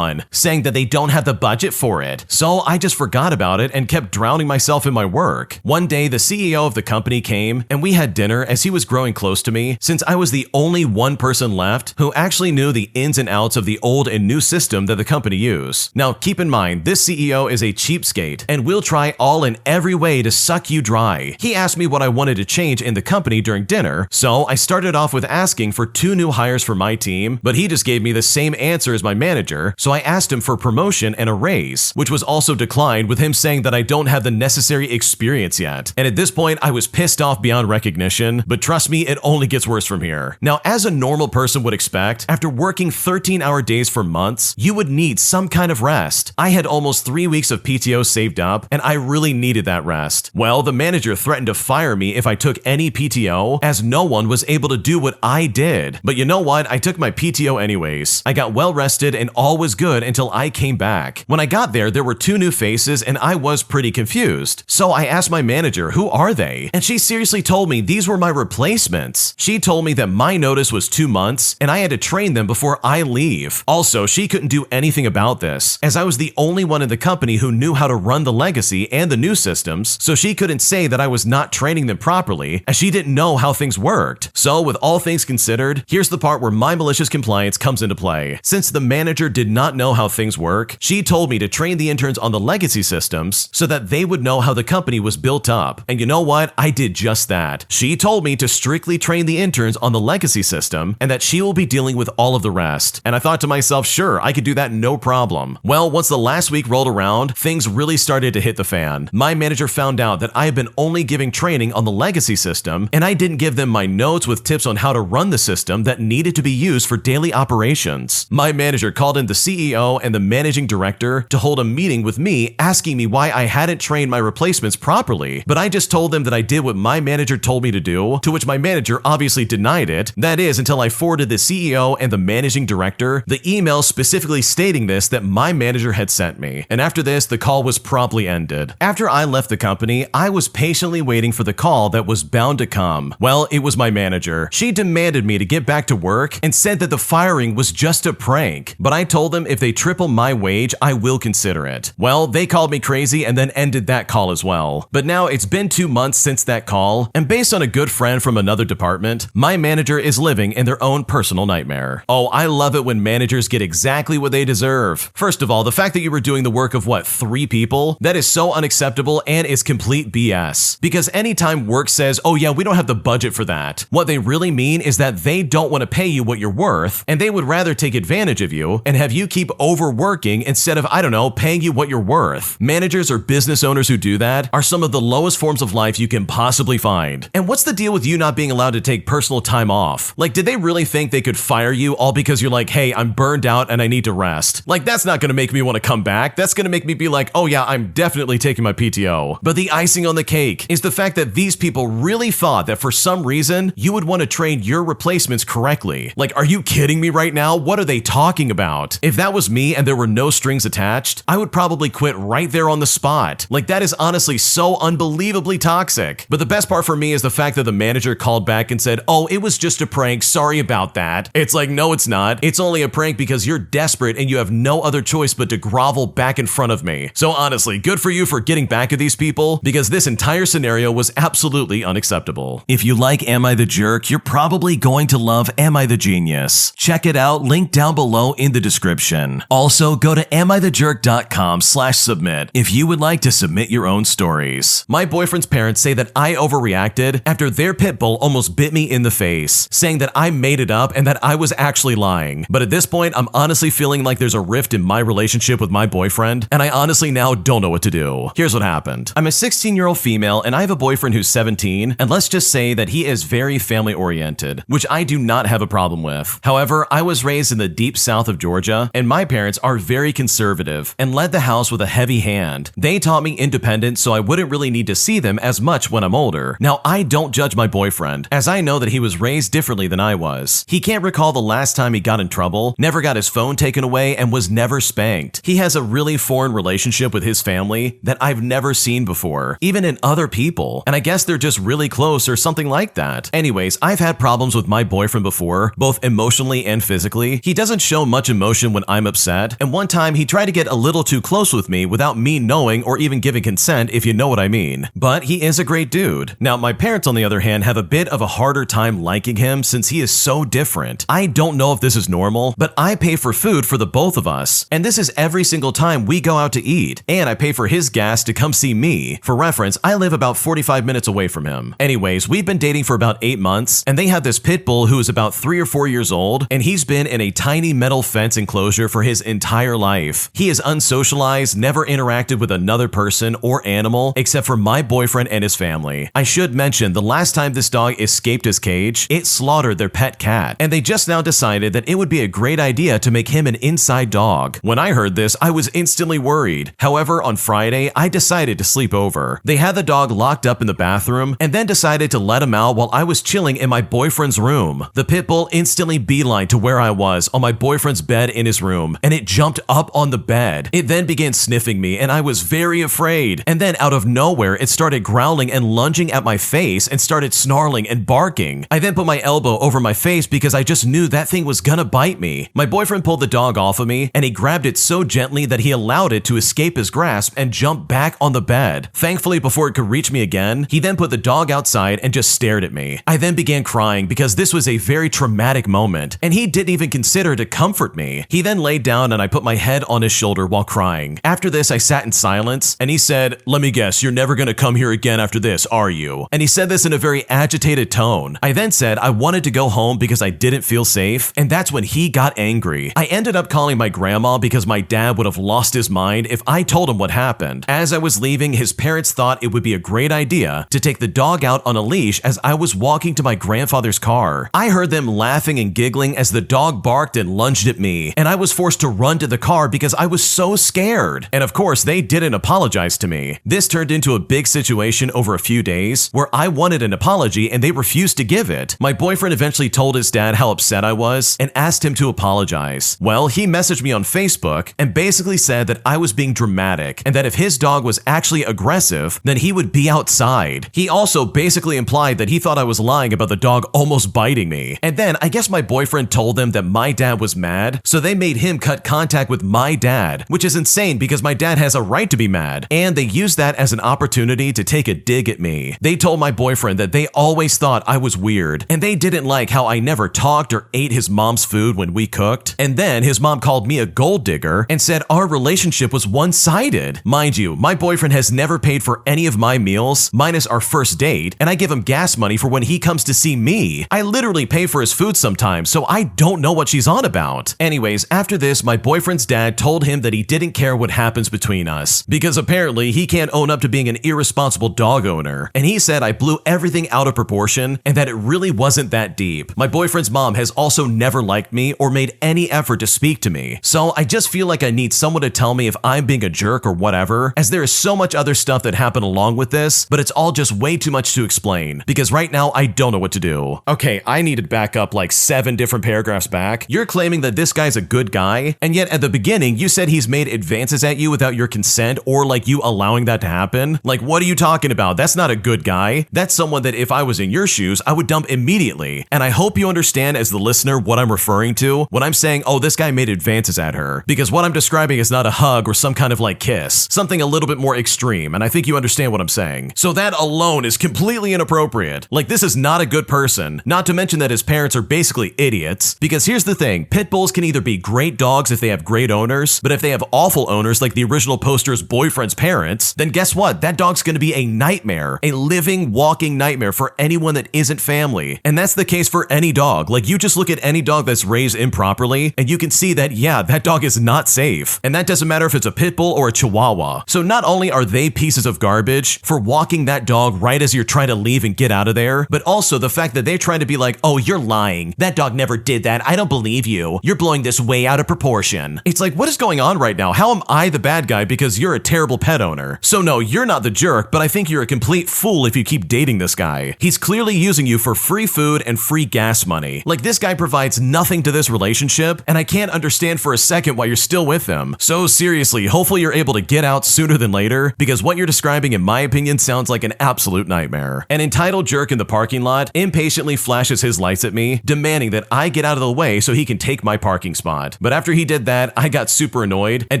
saying that they don't have the budget for it. So I just forgot about it and kept drowning myself in my work. One day, the CEO of the company came and we had dinner as he was growing close to me, since I was the only one person left who actually knew the ins and outs of the old and new system that the company used. Now, keep in mind, this CEO is a cheapskate and will try all in every way to suck you dry. He asked me what I wanted to change in the company during dinner, so I started off with asking for 2 new hires for my team, but he just gave me the same answer as my manager, so I asked him for promotion and a raise, which was also declined, with him saying that I don't have the necessary experience yet. And at this point, I was pissed off beyond recognition, but trust me, it only gets worse from here. Now, as a normal person would expect, after working 13-hour days for months, you would need some kind of rest. I had almost 3 weeks of PTO saved up, and I really needed that rest. Well, the manager threatened to fire me if I took any PTO, as no one was able to do what I did. But you know what? I took my PTO anyways. I got well rested and all was good until I came back. When I got there were 2 new faces and I was pretty confused. So I asked my manager, who are they? And she seriously told me these were my replacements. She told me that my notice was 2 months and I had to train them before I leave. Also, she couldn't do anything about this, as I was the only one in the company who knew how to run the legacy and the new systems, so she couldn't say that I was not training them properly, as she didn't know how things worked. So with all things considered, here's the part where my malicious compliance comes into play. Since the manager did not know how things work, she told me to train the interns on the legacy systems so that they would know how the company was built up. And you know what? I did just that. She told me to strictly train the interns on the legacy system and that she will be dealing with all of the rest. And I thought to myself, sure, I could do that no problem. Well, once the last week rolled around, things really started to hit the fan. My manager found out that I had been only giving training on the legacy system, and I didn't give them my notes with tips on how to run the system that needed to be used for daily operations. My manager called in the CEO and the managing director to hold a meeting with me, asking me why I hadn't trained my replacements properly, but I just told them that I did what my manager told me to do, to which my manager obviously denied it. That is, until I forwarded the CEO and the managing director the email specifically stating this that my manager had sent me. And after this, the call was promptly ended. After I left the company, I was patiently waiting for the call that was bound to come. Well, it was my manager. She demanded me to get back to work and said that the firing was just a prank, but I told them if they triple my wage, I will consider it. Well, they called me crazy and then ended that call as well. But now it's been 2 months since that call, and based on a good friend from another department, my manager is living in their own personal nightmare. Oh, I love it when managers get exactly what they deserve. First of all, the fact that you were doing the work of 3 people, that is so unacceptable and is complete BS. Because anytime work says, oh yeah, we don't have the budget for that, what they really mean is that they don't want to pay you what you're worth, and they would rather take advantage of you and have you keep overworking instead of, I don't know, paying you what you're worth. Managers or business owners who do that are some of the lowest forms of life you can possibly find. And what's the deal with you not being allowed to take personal time off? Like, did they really think they could fire you all because you're like, hey, I'm burned out and I need to rest? Like, that's not gonna make me want to come back. That's gonna make me be like, oh yeah, I'm definitely taking my PTO. But the icing on the cake is the fact that these people really thought that for some reason you would want to train your replacements correctly. Like, are you kidding me right now? What are they talking about? If that was me and there were no strings attached, I would probably quit right there on the spot. Like, that is honestly so unbelievably toxic. But the best part for me is the fact that the manager called back and said, oh, it was just a prank, sorry about that. It's like, no, it's not. It's only a prank because you're desperate and you have no other choice but to grovel back in front of me. So honestly, good for you for getting back at these people, because this entire scenario was absolutely unacceptable. If you like Am I the Jerk, you're probably going to love Am I the Genius. Check it out, link down below in the description. Also, go to amithejerk.com/submit if you would like to submit your own stories. My boyfriend's parents say that I overreacted after their pit bull almost bit me in the face, saying that I made it up and that I was actually lying. But at this point, I'm honestly feeling like there's a rift in my relationship with my boyfriend, and I honestly now don't know what to do. Here's what happened. I'm a 16-year-old female and I have a boyfriend who's 17, and let's just say that he is very family-oriented, which I do not have a problem with. However, I was raised in the deep south of Georgia, and my parents are very conservative and led the house with a heavy hand. They taught me independence so I wouldn't really need to see them as much when I'm older. Now, I don't judge my boyfriend, as I know that he was raised differently than I was. He can't recall the last time he got in trouble, never never got his phone taken away, and was never spanked. He has a really foreign relationship with his family that I've never seen before, even in other people, and I guess they're just really close or something like that. Anyways, I've had problems with my boyfriend before, both emotionally and physically. He doesn't show much emotion when I'm upset, and one time he tried to get a little too close with me without me knowing or even giving consent, if you know what I mean. But he is a great dude. Now, my parents, on the other hand, have a bit of a harder time liking him since he is so different. I don't know if this is normal, but I pay for food for the both of us, and this is every single time we go out to eat, and I pay for his gas to come see me. For reference, I live about 45 minutes away from him. Anyways, we've been dating for about 8 months, and they have this pit bull who is about 3 or 4 years old, and he's been in a tiny metal fence enclosure for his entire life. He is unsocialized, never interacted with another person or animal except for my boyfriend and his family. I should mention, the last time this dog escaped his cage, it slaughtered their pet cat, and they just now decided that it would be a great idea to make him an inside dog. When I heard this, I was instantly worried. However, on Friday, I decided to sleep over. They had the dog locked up in the bathroom and then decided to let him out while I was chilling in my boyfriend's room. The pit bull instantly beelined to where I was on my boyfriend's bed in his room, and it jumped up on the bed. It then began sniffing me, and I was very afraid. And then out of nowhere, it started growling and lunging at my face and started snarling and barking. I then put my elbow over my face because I just knew that thing was gonna bite me. My boyfriend pulled the dog off of me, and he grabbed it so gently that he allowed it to escape his grasp and jump back on the bed. Thankfully, before it could reach me again, he then put the dog outside and just stared at me. I then began crying because this was a very traumatic moment, and he didn't even consider to comfort me. He then laid down and I put my head on his shoulder while crying. After this, I sat in silence, and he said, "Let me guess, you're never gonna come here again after this, are you?" And he said this in a very agitated tone. I then said I wanted to go home because I didn't feel safe, and that's when he got angry. I ended up calling my grandma because my dad would have lost his mind if I told him what happened. As I was leaving, his parents thought it would be a great idea to take the dog out on a leash as I was walking to my grandfather's car. I heard them laughing and giggling as the dog barked and lunged at me, and I was forced to run to the car because I was so scared. And of course, they didn't apologize to me. This turned into a big situation over a few days where I wanted an apology and they refused to give it. My boyfriend eventually told his dad how upset I was and asked him to apologize. Well, he messaged me on Facebook and basically said that I was being dramatic and that if his dog was actually aggressive, then he would be outside. He also basically implied that he thought I was lying about the dog almost biting me. And then I guess my boyfriend told them that my dad was mad, so they made him cut contact with my dad, which is insane because my dad has a right to be mad, and they used that as an opportunity to take a dig at me. They told my boyfriend that they always thought I was weird, and they didn't like how I never talked or ate his mom's food when we cooked. And then his mom called me a gold digger and said our relationship was one-sided. Mind you, my boyfriend has never paid for any of my meals, minus our first date, and I give him gas money for when he comes to see me. I literally pay for his food sometimes, so I don't know what she's on about. Anyways, after this, my boyfriend's dad told him that he didn't care what happens between us, because apparently he can't own up to being an irresponsible dog owner. And he said I blew everything out of proportion and that it really wasn't that deep. My boyfriend's mom has also never liked me or made any effort to speak to me, so I just feel like I need someone to tell me if I'm being a jerk or whatever, as there is so much other stuff that happened along with this, but it's all just way too much to explain, because right now I don't know what to do. Okay, I need to back up like 7 different paragraphs back. You're claiming that this guy's a good guy, and yet at the beginning you said he's made advances at you without your consent or like you allowing that to happen. Like, what are you talking about? That's not a good guy. That's someone that if I was in your shoes, I would dump immediately. And I hope you understand as the listener what I'm referring to when I'm saying, oh, this guy made advances at her, because what I'm describing is not a hug or some kind of like kiss, something a little bit more extreme, and I think you understand what I'm saying. So that alone is completely inappropriate. Like, this is not a good person, not to mention that his parents are basically idiots, because here's the thing, pit bulls can either be great dogs if they have great owners, but if they have awful owners like the original poster's boyfriend's parents, then guess what? That dog's gonna be a nightmare, a living, walking nightmare for anyone that isn't family. And that's the case for any dog. Like, you just look at any dog that's raised improperly, and you can see that, yeah, that dog is not safe. And that doesn't matter if it's a pit bull or a chihuahua. So not only are they pieces of garbage for walking that dog right as you're trying to leave and get out of there, but also the fact that they're trying to be like, oh, you're lying. That dog never did that. I don't believe you. You're blowing this way out of proportion. It's like, what is going on right now? How am I the bad guy because you're a terrible pet owner? So no, you're not the jerk, but I think you're a complete fool if you keep dating this guy. He's clearly using you for free food and free gas money. Like, this guy provides nothing to this relationship relationship, and I can't understand for a second why you're still with them. So seriously, hopefully you're able to get out sooner than later, because what you're describing, in my opinion, sounds like an absolute nightmare. An entitled jerk in the parking lot impatiently flashes his lights at me, demanding that I get out of the way so he can take my parking spot. But after he did that, I got super annoyed and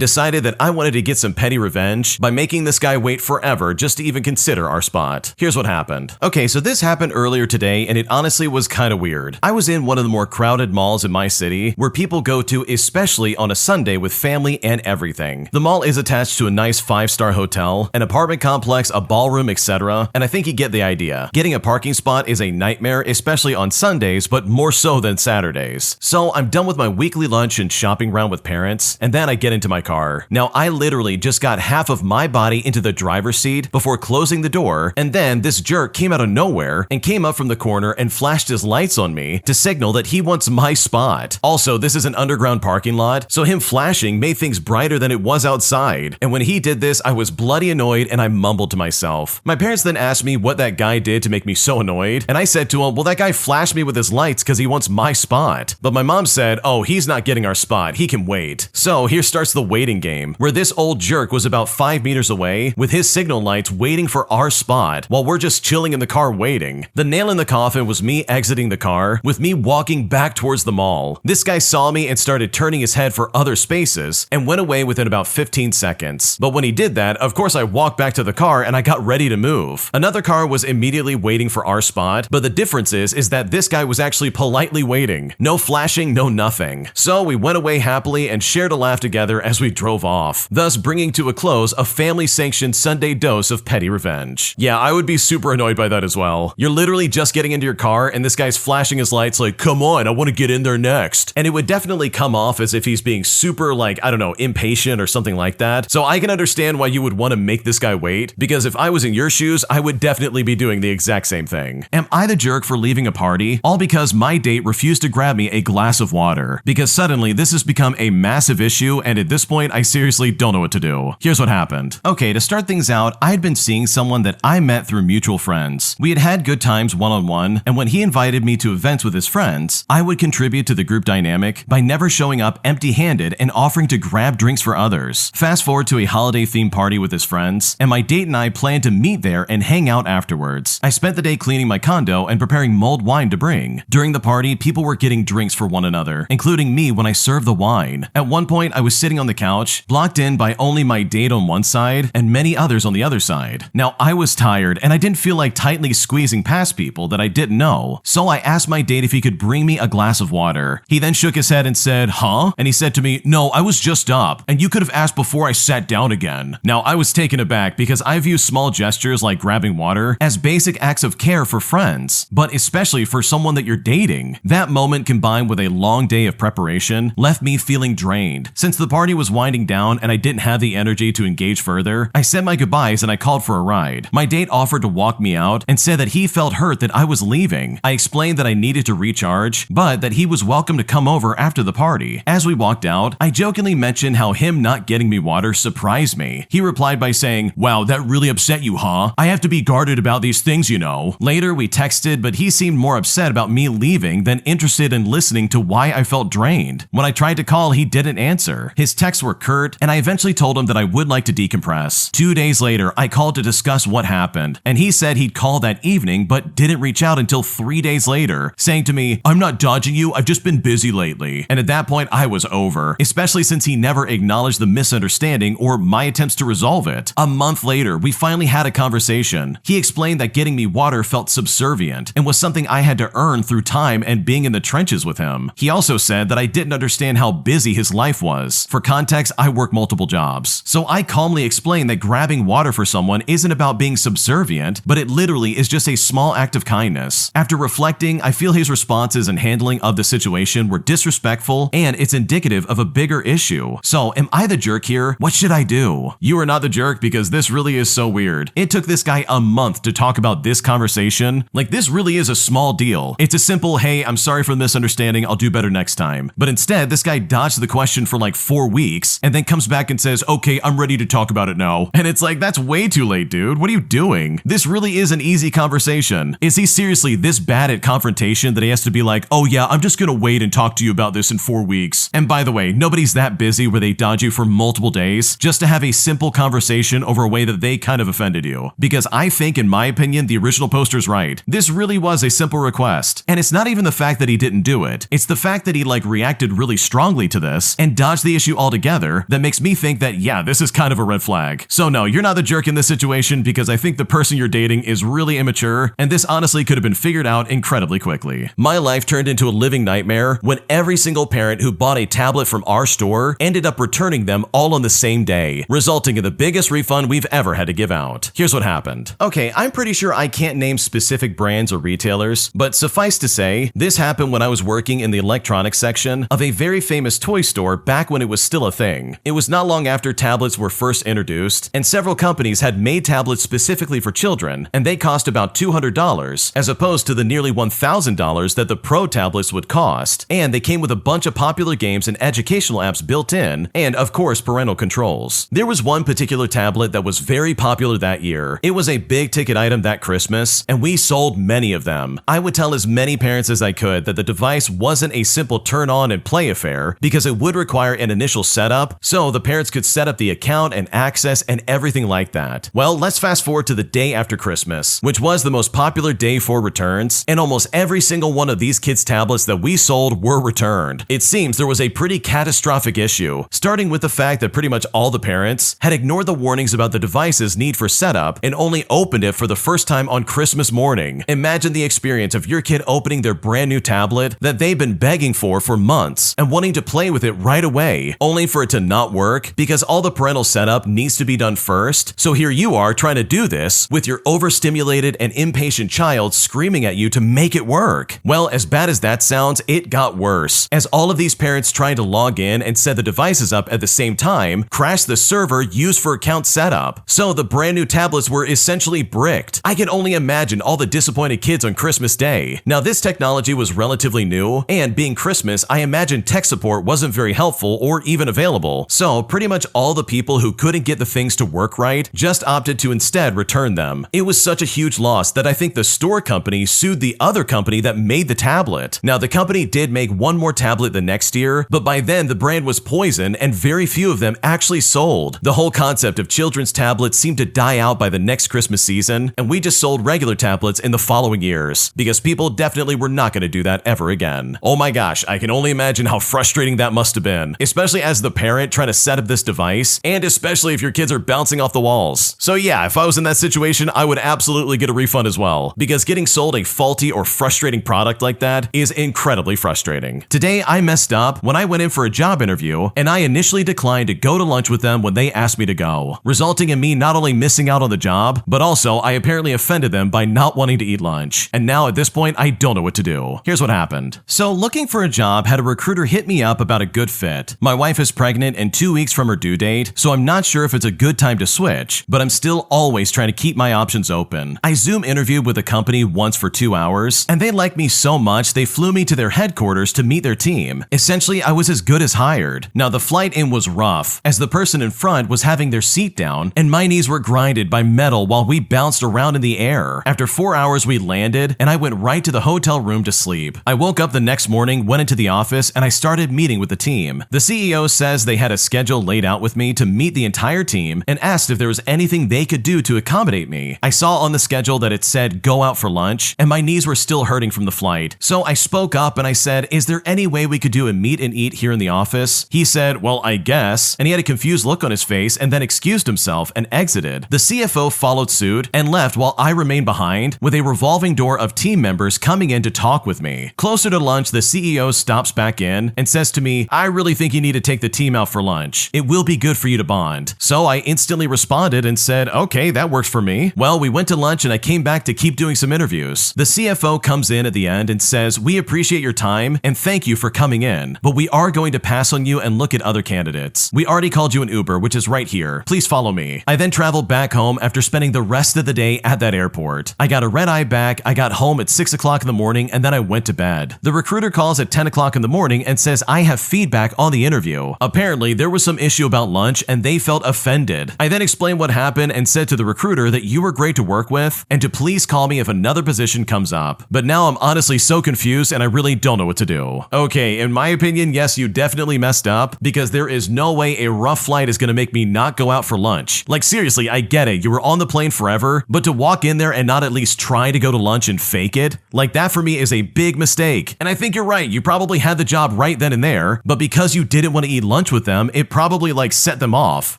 decided that I wanted to get some petty revenge by making this guy wait forever just to even consider our spot. Here's what happened. Okay, so this happened earlier today, and it honestly was kind of weird. I was in one of the more crowded malls in my city where people go to, especially on a Sunday with family and everything. The mall is attached to a nice 5-star hotel, an apartment complex, a ballroom, etc., and I think you get the idea. Getting a parking spot is a nightmare, especially on Sundays, but more so than Saturdays. So I'm done with my weekly lunch and shopping round with parents, and then I get into my car. Now, I literally just got half of my body into the driver's seat before closing the door, and then this jerk came out of nowhere and came up from the corner and flashed his lights on me to signal that he wants my spot. Also, this is an underground parking lot, so him flashing made things brighter than it was outside. And when he did this, I was bloody annoyed and I mumbled to myself. My parents then asked me what that guy did to make me so annoyed, and I said to him, well, that guy flashed me with his lights because he wants my spot. But my mom said, oh, he's not getting our spot, he can wait. So here starts the waiting game, where this old jerk was about 5 meters away with his signal lights waiting for our spot while we're just chilling in the car waiting. The nail in the coffin was me exiting the car with me walking back towards the mall. This guy saw me and started turning his head for other spaces and went away within about 15 seconds. But when he did that, of course I walked back to the car and I got ready to move. Another car was immediately waiting for our spot, but the difference is that this guy was actually politely waiting. No flashing, no nothing. So we went away happily and shared a laugh together as we drove off, thus bringing to a close a family-sanctioned Sunday dose of petty revenge. Yeah, I would be super annoyed by that as well. You're literally just getting into your car and this guy's flashing his lights like, come on, I want to get in there next. And it would definitely come off as if he's being super, like, I don't know, impatient or something like that. So I can understand why you would want to make this guy wait, because if I was in your shoes, I would definitely be doing the exact same thing. Am I the jerk for leaving a party, all because my date refused to grab me a glass of water? Because suddenly this has become a massive issue, and at this point, I seriously don't know what to do. Here's what happened. Okay, to start things out, I had been seeing someone that I met through mutual friends. We had had good times one-on-one, and when he invited me to events with his friends, I would contribute to the group dynamic by never showing up empty-handed and offering to grab drinks for others. Fast forward to a holiday-themed party with his friends, and my date and I planned to meet there and hang out afterwards. I spent the day cleaning my condo and preparing mulled wine to bring. During the party, people were getting drinks for one another, including me when I served the wine. At one point, I was sitting on the couch, blocked in by only my date on one side and many others on the other side. Now, I was tired and I didn't feel like tightly squeezing past people that I didn't know, so I asked my date if he could bring me a glass of water. He then shook his head and said, huh? And he said to me, no, I was just up, and you could have asked before I sat down again. Now, I was taken aback because I view small gestures like grabbing water as basic acts of care for friends, but especially for someone that you're dating. That moment, combined with a long day of preparation, left me feeling drained. Since the party was winding down and I didn't have the energy to engage further, I said my goodbyes and I called for a ride. My date offered to walk me out and said that he felt hurt that I was leaving. I explained that I needed to recharge, but that he was welcome to come over after the party. As we walked out, I jokingly mentioned how him not getting me water surprised me. He replied by saying, wow, that really upset you, huh? I have to be guarded about these things, you know. Later, we texted, but he seemed more upset about me leaving than interested in listening to why I felt drained. When I tried to call, he didn't answer. His texts were curt, and I eventually told him that I would like to decompress. 2 days later, I called to discuss what happened, and he said he'd call that evening, but didn't reach out until 3 days later, saying to me, I'm not dodging you, I've just been busy lately. And at that point, I was over, especially since he never acknowledged the misunderstanding or my attempts to resolve it. A month later, we finally had a conversation. He explained that getting me water felt subservient and was something I had to earn through time and being in the trenches with him. He also said that I didn't understand how busy his life was. For context, I work multiple jobs. So I calmly explained that grabbing water for someone isn't about being subservient, but it literally is just a small act of kindness. After reflecting, I feel his responses and handling of the situation were disrespectful, and it's indicative of a bigger issue. So am I the jerk here? What should I do? You are not the jerk, because this really is so weird. It took this guy a month to talk about this conversation. Like, this really is a small deal. It's a simple, hey, I'm sorry for the misunderstanding, I'll do better next time. But instead, this guy dodged the question for like 4 weeks and then comes back and says, okay, I'm ready to talk about it now. And it's like, that's way too late, dude. What are you doing? This really is an easy conversation. Is he seriously this bad at confrontation that he has to be like, oh yeah, I'm just gonna wait and talk to you about this in 4 weeks. And by the way, nobody's that busy where they dodge you for multiple days just to have a simple conversation over a way that they kind of offended you. Because I think, in my opinion, the original poster's right. This really was a simple request. And it's not even the fact that he didn't do it. It's the fact that he reacted really strongly to this and dodged the issue altogether that makes me think that, yeah, this is kind of a red flag. So no, you're not the jerk in this situation, because I think the person you're dating is really immature, and this honestly could have been figured out incredibly quickly. My life turned into a living nightmare when every single parent who bought a tablet from our store ended up returning them all on the same day, resulting in the biggest refund we've ever had to give out. Here's what happened. Okay, I'm pretty sure I can't name specific brands or retailers, but suffice to say, this happened when I was working in the electronics section of a very famous toy store back when it was still a thing. It was not long after tablets were first introduced, and several companies had made tablets specifically for children, and they cost about $200 as opposed to the nearly $1,000 that the Pro tablets would cost, and they came with a bunch of popular games and educational apps built in, and of course parental controls. There was one particular tablet that was very popular that year. It was a big ticket item that Christmas, and we sold many of them. I would tell as many parents as I could that the device wasn't a simple turn on and play affair, because it would require an initial setup, so the parents could set up the account and access and everything like that. Well, let's fast forward to the day after Christmas, which was the most popular day for returns, and almost every single one of these kids' tablets that we sold were returned. It seems there was a pretty catastrophic issue, starting with the fact that pretty much all the parents had ignored the warnings about the device's need for setup and only opened it for the first time on Christmas morning. Imagine the experience of your kid opening their brand new tablet that they've been begging for months and wanting to play with it right away, only for it to not work because all the parental setup needs to be done first. So here you are trying to do this with your overstimulated and impatient child screaming at you to make it work. Well, as bad as that sounds, it got worse, as all of these parents trying to log in and set the devices up at the same time crashed the server used for account setup. So the brand new tablets were essentially bricked. I can only imagine all the disappointed kids on Christmas Day. Now, this technology was relatively new, and being Christmas, I imagine tech support wasn't very helpful or even available. So pretty much all the people who couldn't get the things to work right just opted to instead return them. It was such a huge loss that I think the store company sued the other company that made the tablet. Now, the company did make one more tablet the next year, but by then the brand was poisoned and very few of them actually sold. The whole concept of children's tablets seemed to die out by the next Christmas season, and we just sold regular tablets in the following years, because people definitely were not going to do that ever again. Oh my gosh, I can only imagine how frustrating that must have been, especially as the parent trying to set up this device, and especially if your kids are bouncing off the walls. So yeah, if I was in that situation, I would absolutely get a refund as well, because getting sold a faulty or frustrating product like that is incredibly frustrating. Today, I messed up when I went in for a job interview, and I initially declined to go to lunch with them when they asked me to go, resulting in me not only missing out on the job, but also I apparently offended them by not wanting to eat lunch. And now at this point, I don't know what to do. Here's what happened. So looking for a job had a recruiter hit me up about a good fit. My wife is pregnant and 2 weeks from her due date, so I'm not sure if it's a good time to switch, but I'm still always trying to keep my options open. I Zoom interviewed with a company once for 2 hours, and they liked me so much they flew me to their headquarters to meet their team. Essentially, I was as good as hired. Now, the flight in was rough, as the person in front was having their seat down, and my knees were grinded by metal while we bounced around in the air. After 4 hours, we landed, and I went right to the hotel room to sleep. I woke up the next morning, went into the office, and I started meeting with the team. The CEO says they had a schedule laid out with me to meet the entire team and asked if there was anything they could do to accommodate me. I saw on the schedule that it said go out for lunch, and my knees were still hurting from the flight. So I spoke up and I said, is there any way we could do a meet and eat here in the office? He said, well, I guess, and he had a confused look on his face and then excused himself and exited. The CFO followed suit and left while I remained behind with a revolving door of team members coming in to talk with me. Closer to lunch, the CEO stops back in and says to me, I really think you need to take the team out for lunch. It will be good for you to bond. So I instantly responded and said, okay, that works for me. Well, we went to lunch and I came back to keep doing some interviews. The CFO comes in at the end and says, we appreciate your time and thank you for coming in, but we are going to pass on you and look at other candidates. We already called you an Uber, which is right here. Please follow me. I then traveled back home after spending the rest of the day at that airport. I got a red eye back, I got home at 6 o'clock in the morning, and then I went to bed. The recruiter calls at 10 o'clock in the morning and says I have feedback on the interview. Apparently, there was some issue about lunch and they felt offended. I then explained what happened and said to the recruiter that you were great to work with and to please call me if another position comes up. But now I'm honestly so confused and I really don't know what to do. do. Okay, in my opinion, yes, you definitely messed up because there is no way a rough flight is gonna make me not go out for lunch. Like seriously, I get it, you were on the plane forever, but to walk in there and not at least try to go to lunch and fake it, like that for me is a big mistake. And I think you're right, you probably had the job right then and there, but because you didn't want to eat lunch with them, it probably like set them off.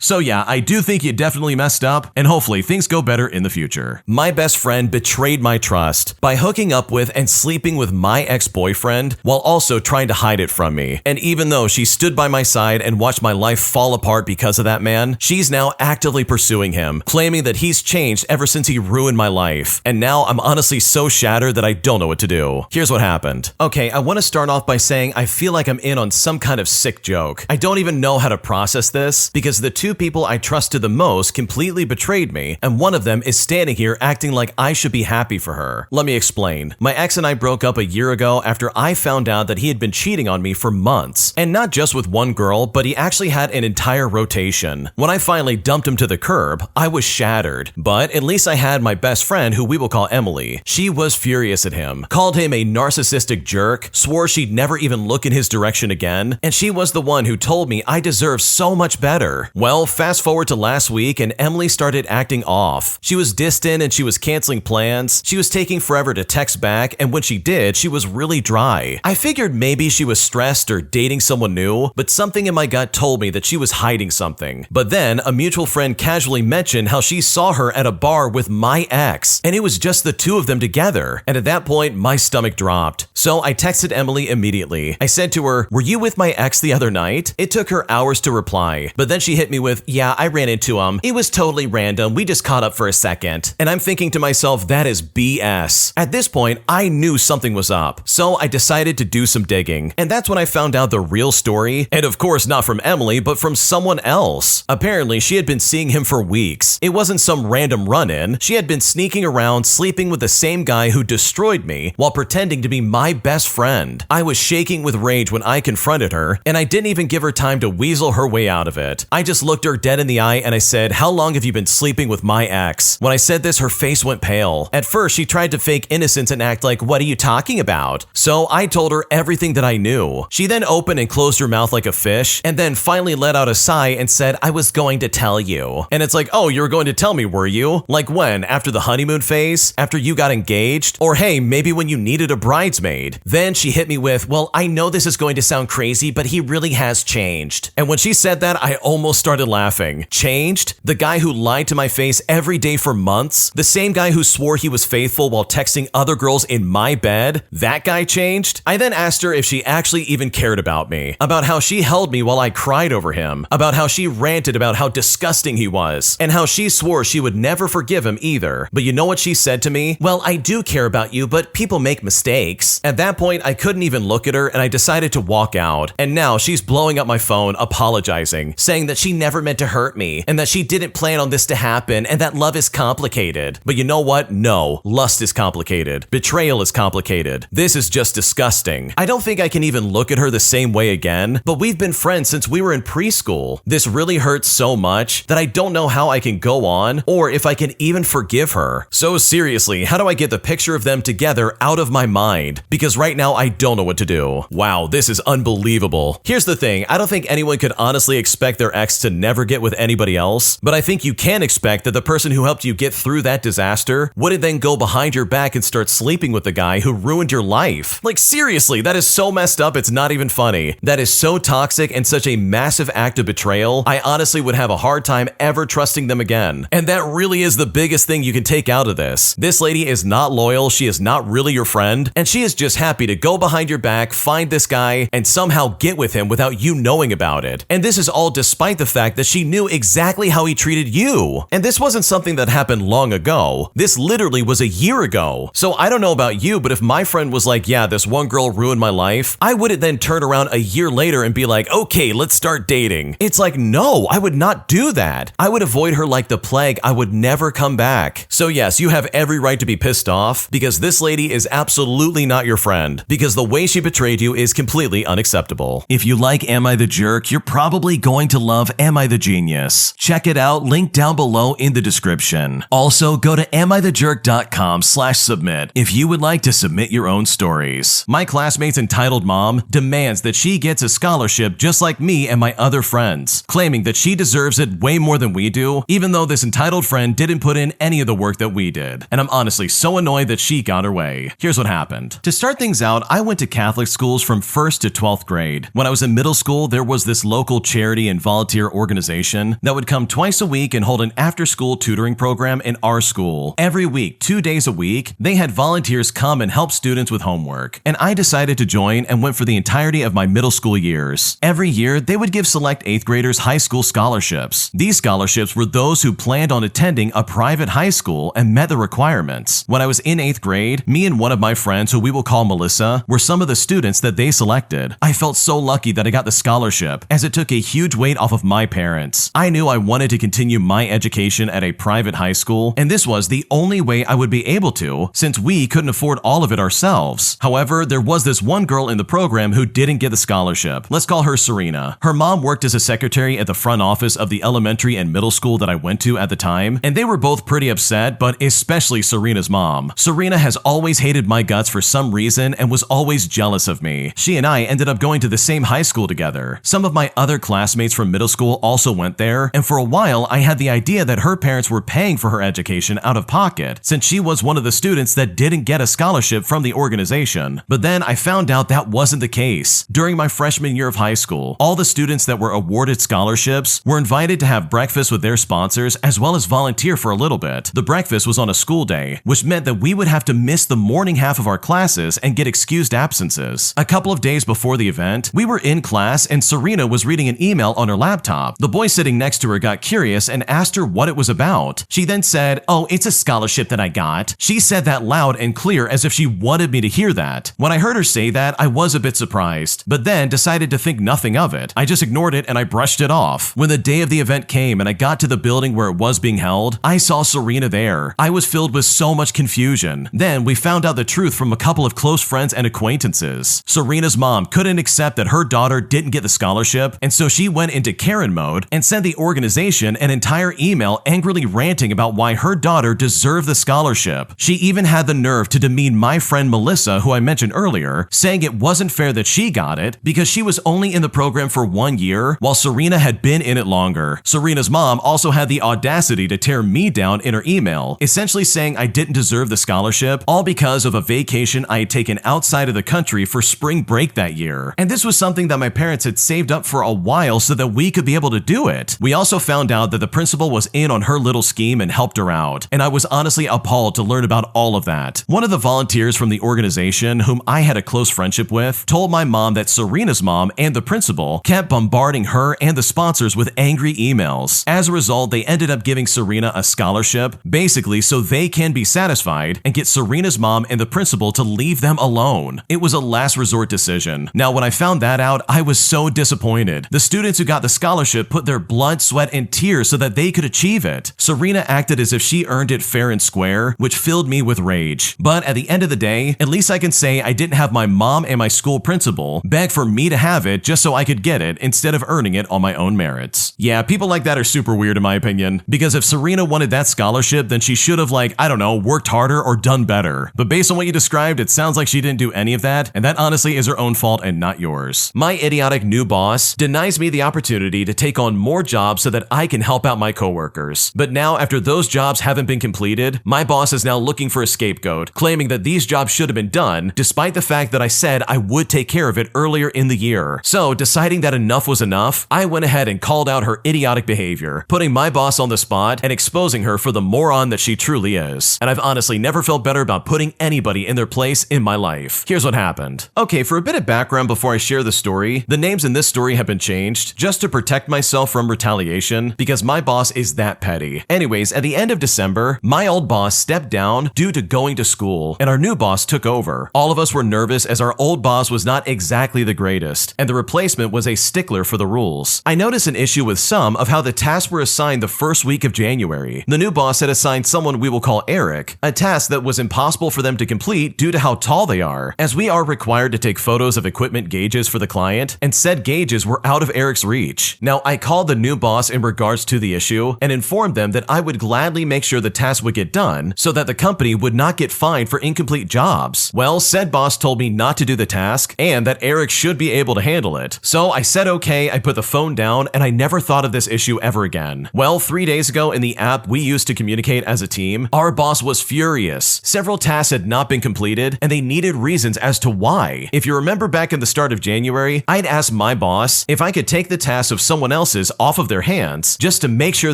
So yeah, I do think you definitely messed up, and hopefully things go better in the future. My best friend betrayed my trust by hooking up with and sleeping with my ex-boyfriend while also trying to hide it from me. And even though she stood by my side and watched my life fall apart because of that man, she's now actively pursuing him, claiming that he's changed ever since he ruined my life. And now I'm honestly so shattered that I don't know what to do. Here's what happened. Okay, I want to start off by saying I feel like I'm in on some kind of sick joke. I don't even know how to process this because the two people I trusted the most completely betrayed me, and one of them is standing here acting like I should be happy for her. Let me explain. My ex and I broke up a year ago after I found out that he had been cheating on me for months. And not just with one girl, but he actually had an entire rotation. When I finally dumped him to the curb, I was shattered. But at least I had my best friend, who we will call Emily. She was furious at him, called him a narcissistic jerk, swore she'd never even look in his direction again, and she was the one who told me I deserve so much better. Well, fast forward to last week and Emily started acting off. She was distant and she was canceling plans. She was taking forever to text back, and when she did, she was really dry. I figured maybe she was stressed or dating someone new, but something in my gut told me that she was hiding something. But then a mutual friend casually mentioned how she saw her at a bar with my ex, and it was just the two of them together. And at that point, my stomach dropped. So I texted Emily immediately. I said to her, "Were you with my ex the other night?" It took her hours to reply, but then she hit me with, "Yeah, I ran into him. It was totally random. We just caught up for a second." And I'm thinking to myself, that is BS. At this point, I knew something was up, so I decided to do some digging. And that's when I found out the real story, and of course not from Emily, but from someone else. Apparently, she had been seeing him for weeks. It wasn't some random run-in. She had been sneaking around, sleeping with the same guy who destroyed me while pretending to be my best friend. I was shaking with rage when I confronted her, and I didn't even give her time to weasel her way out of it. I just looked her dead in the eye and I said, "How long have you been sleeping with my ex?" When I said this, her face went pale. At first, she tried to fake innocence and act like, "What are you talking about?" So I told her everything that I knew. She then opened and closed her mouth like a fish, and then finally let out a sigh and said, "I was going to tell you." And it's like, oh, you were going to tell me, were you? Like when? After the honeymoon phase? After you got engaged? Or hey, maybe when you needed a bridesmaid? Then she hit me with, "Well, I know this is going to sound crazy, but he really has changed." And when she said that, I almost started laughing. Changed? The guy who lied to my face every day for months? The same guy who swore he was faithful while texting other girls in my bed? That guy changed? I then asked her if she actually even cared about me, about how she held me while I cried over him, about how she ranted about how disgusting he was, and how she swore she would never forgive him either. But you know what she said to me? "Well, I do care about you, but people make mistakes." At that point, I couldn't even look at her and I decided to walk out. And now she's blowing up my phone, apologizing, saying that she never meant to hurt me, and that she didn't plan on this to happen, and that love is complicated. But you know what? No, lust is complicated. Betrayal is complicated. This is just disgusting. I don't think I can even look at her the same way again, but we've been friends since we were in preschool. This really hurts so much that I don't know how I can go on or if I can even forgive her. So seriously, how do I get the picture of them together out of my mind? Because right now I don't know what to do. Wow, this is unbelievable. Here's the thing, I don't think anyone could honestly expect their ex to never get with anybody else, but I think you can expect that the person who helped you get through that disaster wouldn't then go behind your back and start sleeping with the guy who ruined your life. Like seriously, that is so messed up, it's not even funny. That is so toxic and such a massive act of betrayal, I honestly would have a hard time ever trusting them again. And that really is the biggest thing you can take out of this. This lady is not loyal, she is not really your friend, and she is just happy to go behind your back, find this guy, and somehow get with him without you knowing about it. And this is all despite the fact that she knew exactly how he treated you. And this wasn't something that happened long ago. This literally was a year ago. So I don't know about you, but if my friend was like, "Yeah, this one girl ruined my life," I wouldn't then turn around a year later and be like, "Okay, let's start dating." It's like, no, I would not do that. I would avoid her like the plague. I would never come back. So yes, you have every right to be pissed off because this lady is absolutely not your friend, because the way she betrayed you is completely unacceptable. If you like Am I the Jerk, you're probably going to love Am I the Genius. Check it out, link down below in the description. Also, go to amithejerk.com/submit if you would like to submit your own stories. My class classmate's entitled mom demands that she gets a scholarship just like me and my other friends, claiming that she deserves it way more than we do, even though this entitled friend didn't put in any of the work that we did. And I'm honestly so annoyed that she got her way. Here's what happened. To start things out, I went to Catholic schools from 1st to 12th grade. When I was in middle school, there was this local charity and volunteer organization that would come twice a week and hold an after-school tutoring program in our school. Every week, 2 days a week, they had volunteers come and help students with homework. And I decided to join and went for the entirety of my middle school years. Every year, they would give select 8th graders high school scholarships. These scholarships were those who planned on attending a private high school and met the requirements. When I was in 8th grade, me and one of my friends, who we will call Melissa, were some of the students that they selected. I felt so lucky that I got the scholarship, as it took a huge weight off of my parents. I knew I wanted to continue my education at a private high school, and this was the only way I would be able to, since we couldn't afford all of it ourselves. However, there was this one girl in the program who didn't get the scholarship. Let's call her Serena. Her mom worked as a secretary at the front office of the elementary and middle school that I went to at the time, and they were both pretty upset, but especially Serena's mom. Serena has always hated my guts for some reason and was always jealous of me. She and I ended up going to the same high school together. Some of my other classmates from middle school also went there, and for a while I had the idea that her parents were paying for her education out of pocket, since she was one of the students that didn't get a scholarship from the organization. But then I found out that wasn't the case. During my freshman year of high school, all the students that were awarded scholarships were invited to have breakfast with their sponsors as well as volunteer for a little bit. The breakfast was on a school day, which meant that we would have to miss the morning half of our classes and get excused absences. A couple of days before the event, we were in class and Serena was reading an email on her laptop. The boy sitting next to her got curious and asked her what it was about. She then said, "Oh, it's a scholarship that I got." She said that loud and clear as if she wanted me to hear that. When I heard her say that, I was a bit surprised, but then decided to think nothing of it. I just ignored it and I brushed it off. When the day of the event came and I got to the building where it was being held, I saw Serena there. I was filled with so much confusion. Then we found out the truth from a couple of close friends and acquaintances. Serena's mom couldn't accept that her daughter didn't get the scholarship, and so she went into Karen mode and sent the organization an entire email angrily ranting about why her daughter deserved the scholarship. She even had the nerve to demean my friend Melissa, who I mentioned earlier, saying it wasn't fair that she got it because she was only in the program for 1 year while Serena had been in it longer. Serena's mom also had the audacity to tear me down in her email, essentially saying I didn't deserve the scholarship, all because of a vacation I had taken outside of the country for spring break that year. And this was something that my parents had saved up for a while so that we could be able to do it. We also found out that the principal was in on her little scheme and helped her out, and I was honestly appalled to learn about all of that. One of the volunteers from the organization, whom I had a close friendship with, told my mom that Serena's mom and the principal kept bombarding her and the sponsors with angry emails. As a result, they ended up giving Serena a scholarship, basically so they can be satisfied and get Serena's mom and the principal to leave them alone. It was a last resort decision. Now, when I found that out, I was so disappointed. The students who got the scholarship put their blood, sweat, and tears so that they could achieve it. Serena acted as if she earned it fair and square, which filled me with rage. But at the end of the day, at least I can say I didn't have my mom and my school principal beg for me to have it just so I could get it instead of earning it on my own merits. Yeah, people like that are super weird in my opinion, because if Serena wanted that scholarship, then she should have, like, I don't know, worked harder or done better. But based on what you described, it sounds like she didn't do any of that, and that honestly is her own fault and not yours. My idiotic new boss denies me the opportunity to take on more jobs so that I can help out my coworkers. But now, after those jobs haven't been completed, my boss is now looking for a scapegoat, claiming that these jobs should have been done, despite the fact that I said I would take care of it earlier in the year. So, deciding that enough was enough, I went ahead and called out her idiotic behavior, putting my boss on the spot and exposing her for the moron that she truly is. And I've honestly never felt better about putting anybody in their place in my life. Here's what happened. Okay, for a bit of background before I share the story, the names in this story have been changed just to protect myself from retaliation because my boss is that petty. Anyways, at the end of December, my old boss stepped down due to going to school, and our new boss took over. All of us were nervous as our old boss was not exactly the greatest, and the replacement was a stickler for the rules. I noticed an issue with some of how the tasks were assigned the first week of January. The new boss had assigned someone we will call Eric, a task that was impossible for them to complete due to how tall they are, as we are required to take photos of equipment gauges for the client, and said gauges were out of Eric's reach. Now, I called the new boss in regards to the issue and informed them that I would gladly make sure the task would get done so that the company would not get fined for incomplete jobs. Well, said boss told me me not to do the task and that Eric should be able to handle it. So I said okay, I put the phone down, and I never thought of this issue ever again. Well, 3 days ago in the app we used to communicate as a team, our boss was furious. Several tasks had not been completed, and they needed reasons as to why. If you remember back in the start of January, I'd asked my boss if I could take the tasks of someone else's off of their hands just to make sure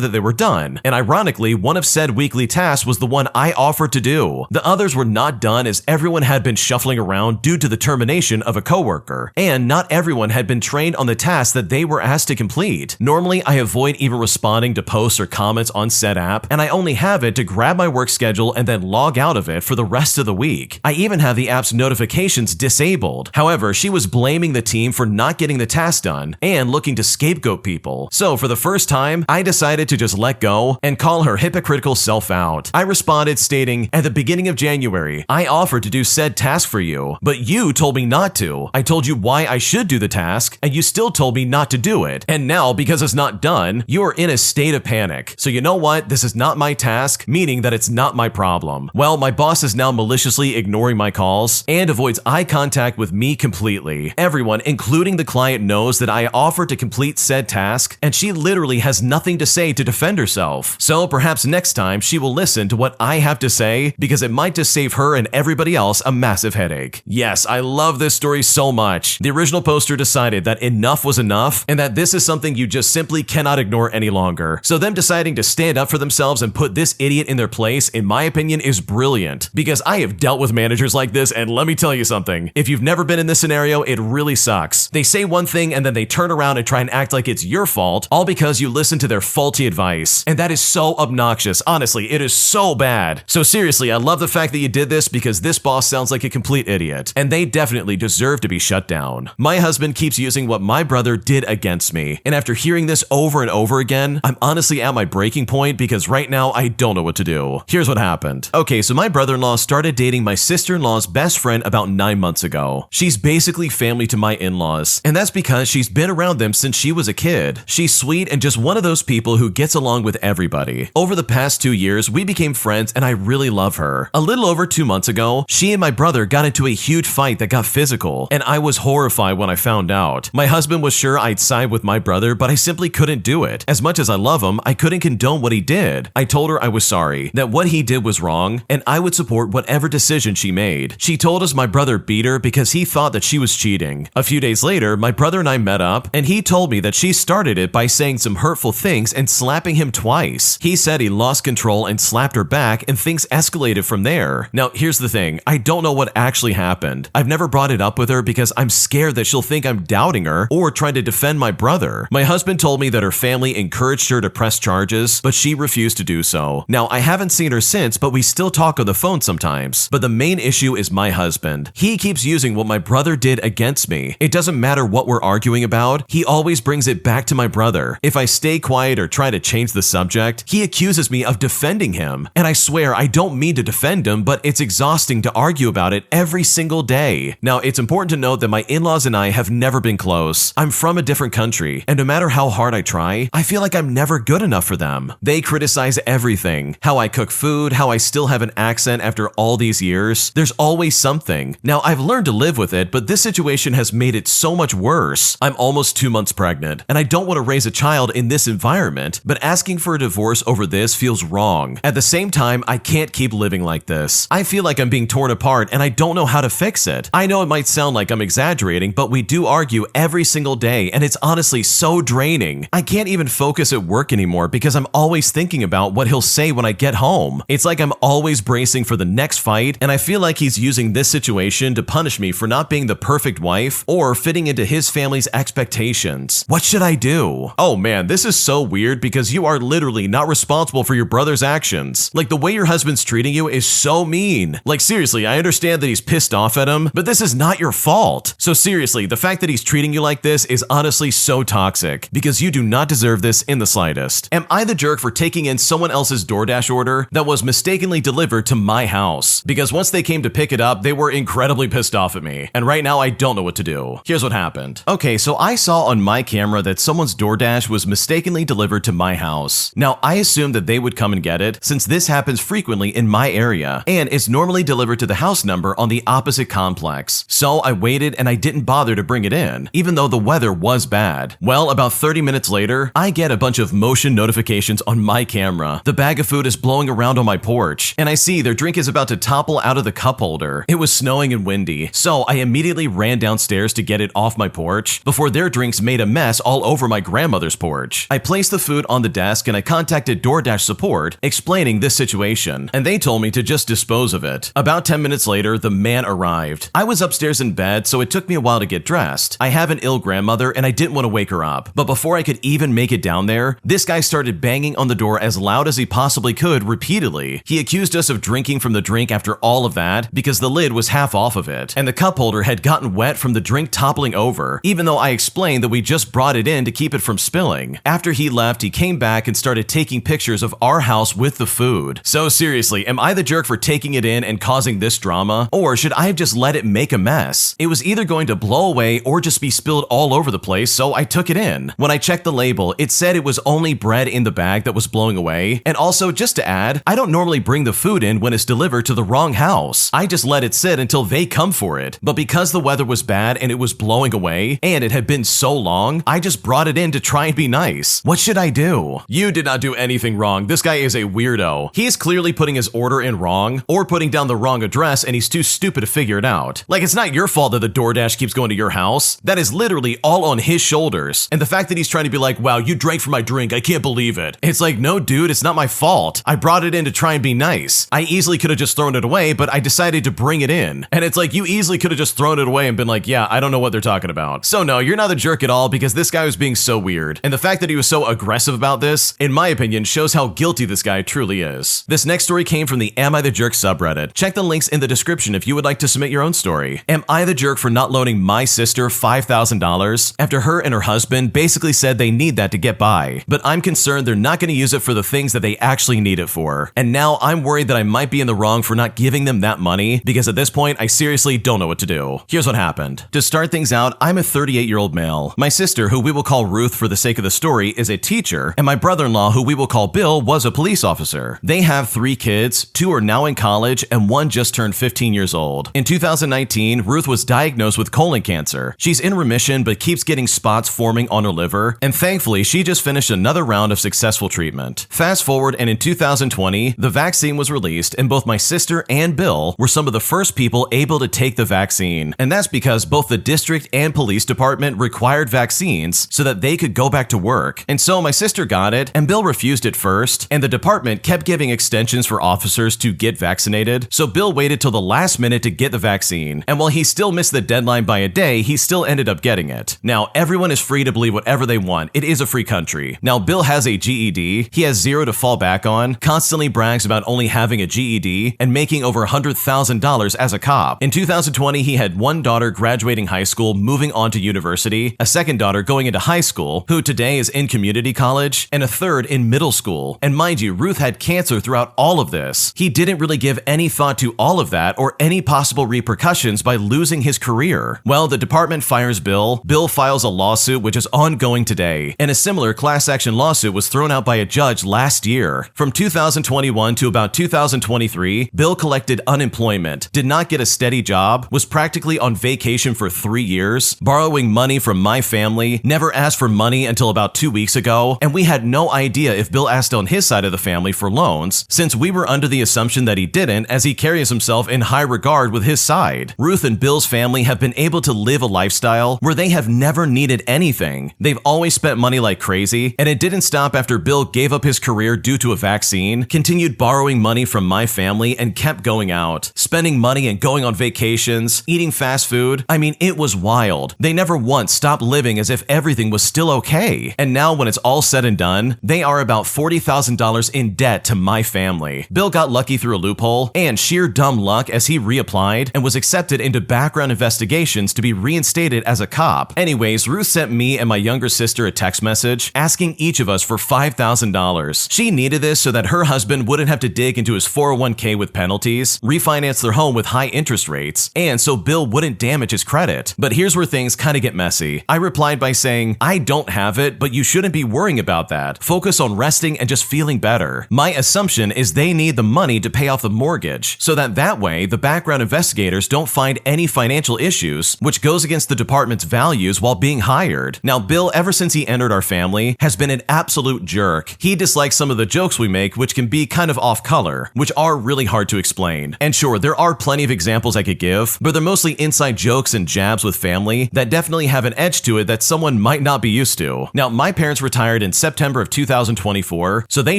that they were done. And ironically, one of said weekly tasks was the one I offered to do. The others were not done as everyone had been shuffling around due to the termination of a coworker, and not everyone had been trained on the tasks that they were asked to complete. Normally, I avoid even responding to posts or comments on said app, and I only have it to grab my work schedule and then log out of it for the rest of the week. I even have the app's notifications disabled. However, she was blaming the team for not getting the task done and looking to scapegoat people. So for the first time, I decided to just let go and call her hypocritical self out. I responded stating, "At the beginning of January, I offered to do said task for you, but you told me not to. I told you why I should do the task, and you still told me not to do it. And now, because it's not done, you are in a state of panic. So you know what? This is not my task, meaning that it's not my problem." Well, my boss is now maliciously ignoring my calls and avoids eye contact with me completely. Everyone, including the client, knows that I offered to complete said task, and she literally has nothing to say to defend herself. So perhaps next time she will listen to what I have to say, because it might just save her and everybody else a massive headache. Yes, I love this story so much. The original poster decided that enough was enough, and that this is something you just simply cannot ignore any longer. So them deciding to stand up for themselves and put this idiot in their place, in my opinion, is brilliant, because I have dealt with managers like this, and let me tell you something. If you've never been in this scenario, it really sucks. They say one thing and then they turn around and try and act like it's your fault, all because you listen to their faulty advice. And that is so obnoxious. Honestly, it is so bad. So seriously, I love the fact that you did this, because this boss sounds like a complete idiot, and they definitely deserve to be shut down. My husband keeps using what my brother did against me, and after hearing this over and over again, I'm honestly at my breaking point, because right now I don't know what to do. Here's what happened. Okay, so my brother-in-law started dating my sister-in-law's best friend about 9 months ago. She's basically family to my in-laws, and that's because she's been around them since she was a kid. She's sweet and just one of those people who gets along with everybody. Over the past 2 years, we became friends, and I really love her. A little over 2 months ago, she and my brother got into a huge fight that got physical, and I was horrified when I found out. My husband was sure I'd side with my brother, but I simply couldn't do it. As much as I love him, I couldn't condone what he did. I told her I was sorry, that what he did was wrong, and I would support whatever decision she made. She told us my brother beat her because he thought that she was cheating. A few days later, my brother and I met up, and he told me that she started it by saying some hurtful things and slapping him twice. He said he lost control and slapped her back, and things escalated from there. Now, here's the thing. I don't know what actually happened. I've never brought it up with her because I'm scared that she'll think I'm doubting her or trying to defend my brother. My husband told me that her family encouraged her to press charges, but she refused to do so. Now, I haven't seen her since, but we still talk on the phone sometimes. But the main issue is my husband. He keeps using what my brother did against me. It doesn't matter what we're arguing about, he always brings it back to my brother. If I stay quiet or try to change the subject, he accuses me of defending him. And I swear I don't mean to defend him, but it's exhausting to argue about it every single day. Now, it's important to note that my in-laws and I have never been close. I'm from a different country, and no matter how hard I try, I feel like I'm never good enough for them. They criticize everything. How I cook food, how I still have an accent after all these years. There's always something. Now, I've learned to live with it, but this situation has made it so much worse. I'm almost 2 months pregnant, and I don't want to raise a child in this environment, but asking for a divorce over this feels wrong. At the same time, I can't keep living like this. I feel like I'm being torn apart, and I don't know how to fix it. I know it might sound like I'm exaggerating, but we do argue every single day, and it's honestly so draining. I can't even focus at work anymore because I'm always thinking about what he'll say when I get home. It's like I'm always bracing for the next fight, and I feel like he's using this situation to punish me for not being the perfect wife or fitting into his family's expectations. What should I do? Oh man, this is so weird because you are literally not responsible for your brother's actions. Like, the way your husband's treating you is so mean. Like, seriously, I understand that he's pissed off at him, but this is not your fault. So seriously, the fact that he's treating you like this is honestly so toxic, because you do not deserve this in the slightest. Am I the jerk for taking in someone else's DoorDash order that was mistakenly delivered to my house? Because once they came to pick it up, they were incredibly pissed off at me, and right now I don't know what to do. Here's what happened. Okay, so I saw on my camera that someone's DoorDash was mistakenly delivered to my house. Now, I assumed that they would come and get it, since this happens frequently in my area, and it's normally delivered to the house number on the opposite opposite complex. So I waited and I didn't bother to bring it in, even though the weather was bad. Well, about 30 minutes later, I get a bunch of motion notifications on my camera. The bag of food is blowing around on my porch, and I see their drink is about to topple out of the cup holder. It was snowing and windy, so I immediately ran downstairs to get it off my porch before their drinks made a mess all over my grandmother's porch. I placed the food on the desk and I contacted DoorDash support explaining this situation, and they told me to just dispose of it. About 10 minutes later, the man arrived. I was upstairs in bed, so it took me a while to get dressed. I have an ill grandmother and I didn't want to wake her up, but before I could even make it down there, this guy started banging on the door as loud as he possibly could repeatedly. He accused us of drinking from the drink after all of that because the lid was half off of it, and the cup holder had gotten wet from the drink toppling over, even though I explained that we just brought it in to keep it from spilling. After he left, he came back and started taking pictures of our house with the food. So seriously, am I the jerk for taking it in and causing this drama? Or should I have just let it make a mess? It was either going to blow away or just be spilled all over the place, so I took it in. When I checked the label, it said it was only bread in the bag that was blowing away. And also, just to add, I don't normally bring the food in when it's delivered to the wrong house. I just let it sit until they come for it. But because the weather was bad and it was blowing away, and it had been so long, I just brought it in to try and be nice. What should I do? You did not do anything wrong. This guy is a weirdo. He is clearly putting his order in wrong, or putting down the wrong address, and he's too stupid to figure it out. Like, it's not your fault that the DoorDash keeps going to your house. That is literally all on his shoulders. And the fact that he's trying to be like, wow, you drank from my drink, I can't believe it. It's like, no dude, it's not my fault. I brought it in to try and be nice. I easily could have just thrown it away, but I decided to bring it in. And it's like, you easily could have just thrown it away and been like, yeah, I don't know what they're talking about. So no, you're not the jerk at all, because this guy was being so weird. And the fact that he was so aggressive about this, in my opinion, shows how guilty this guy truly is. This next story came from the Am I the Jerk subreddit. Check the links in the description if you would like to submit your own story. Am I the jerk for not loaning my sister $5,000 after her and her husband basically said they need that to get by? But I'm concerned they're not going to use it for the things that they actually need it for. And now I'm worried that I might be in the wrong for not giving them that money, because at this point, I seriously don't know what to do. Here's what happened. To start things out, I'm a 38-year-old male. My sister, who we will call Ruth for the sake of the story, is a teacher, and my brother-in-law, who we will call Bill, was a police officer. They have 3 kids, 2 are now in college, and 1 just turned 15 years old. In 2019, Ruth was diagnosed with colon cancer. She's in remission but keeps getting spots forming on her liver, and thankfully, she just finished another round of successful treatment. Fast forward, and in 2020, the vaccine was released, and both my sister and Bill were some of the first people able to take the vaccine. And that's because both the district and police department required vaccines so that they could go back to work. And so my sister got it, and Bill refused it first, and the department kept giving extensions for officers to get vaccinated, so Bill waited till the last minute to get the vaccine. And while he still missed the deadline by a day, he still ended up getting it. Now, everyone is free to believe whatever they want. It is a free country. Now, Bill has a GED. He has 0 to fall back on, constantly brags about only having a GED, and making over $100,000 as a cop. In 2020, he had 1 daughter graduating high school, moving on to university, a second daughter going into high school, who today is in community college, and a third in middle school. And mind you, Ruth had cancer throughout all of this. He didn't really give any thought to all of that or any possible repercussions by losing his career. Well, the department fires Bill. Bill files a lawsuit which is ongoing today, and a similar class action lawsuit was thrown out by a judge last year. From 2021 to about 2023, Bill collected unemployment, did not get a steady job, was practically on vacation for 3 years, borrowing money from my family, never asked for money until about 2 weeks ago, and we had no idea if Bill asked on his side of the family for loans, since we were under the assumption that he didn't, as he carries himself in high regard with his side. Ruth and Bill's family have been able to live a lifestyle where they have never needed anything. They've always spent money like crazy, and it didn't stop after Bill gave up his career due to a vaccine, continued borrowing money from my family, and kept going out, spending money and going on vacations, eating fast food. I mean, it was wild. They never once stopped living as if everything was still okay. And now when it's all said and done, they are about $40,000 in debt to my family. Bill got lucky through a loophole, and sheer dumb luck as he reapplied and was accepted into background investigations to be reinstated as a cop. Anyways, Ruth sent me and my younger sister a text message asking each of us for $5,000. She needed this so that her husband wouldn't have to dig into his 401k with penalties, refinance their home with high interest rates, and so Bill wouldn't damage his credit. But here's where things kind of get messy. I replied by saying, I don't have it, but you shouldn't be worrying about that. Focus on resting and just feeling better. My assumption is they need the money to pay off the mortgage, so that way the background investigators investigators don't find any financial issues, which goes against the department's values while being hired. Now, Bill, ever since he entered our family, has been an absolute jerk. He dislikes some of the jokes we make, which can be kind of off color, which are really hard to explain. And sure, there are plenty of examples I could give, but they're mostly inside jokes and jabs with family that definitely have an edge to it that someone might not be used to. Now, my parents retired in September of 2024, so they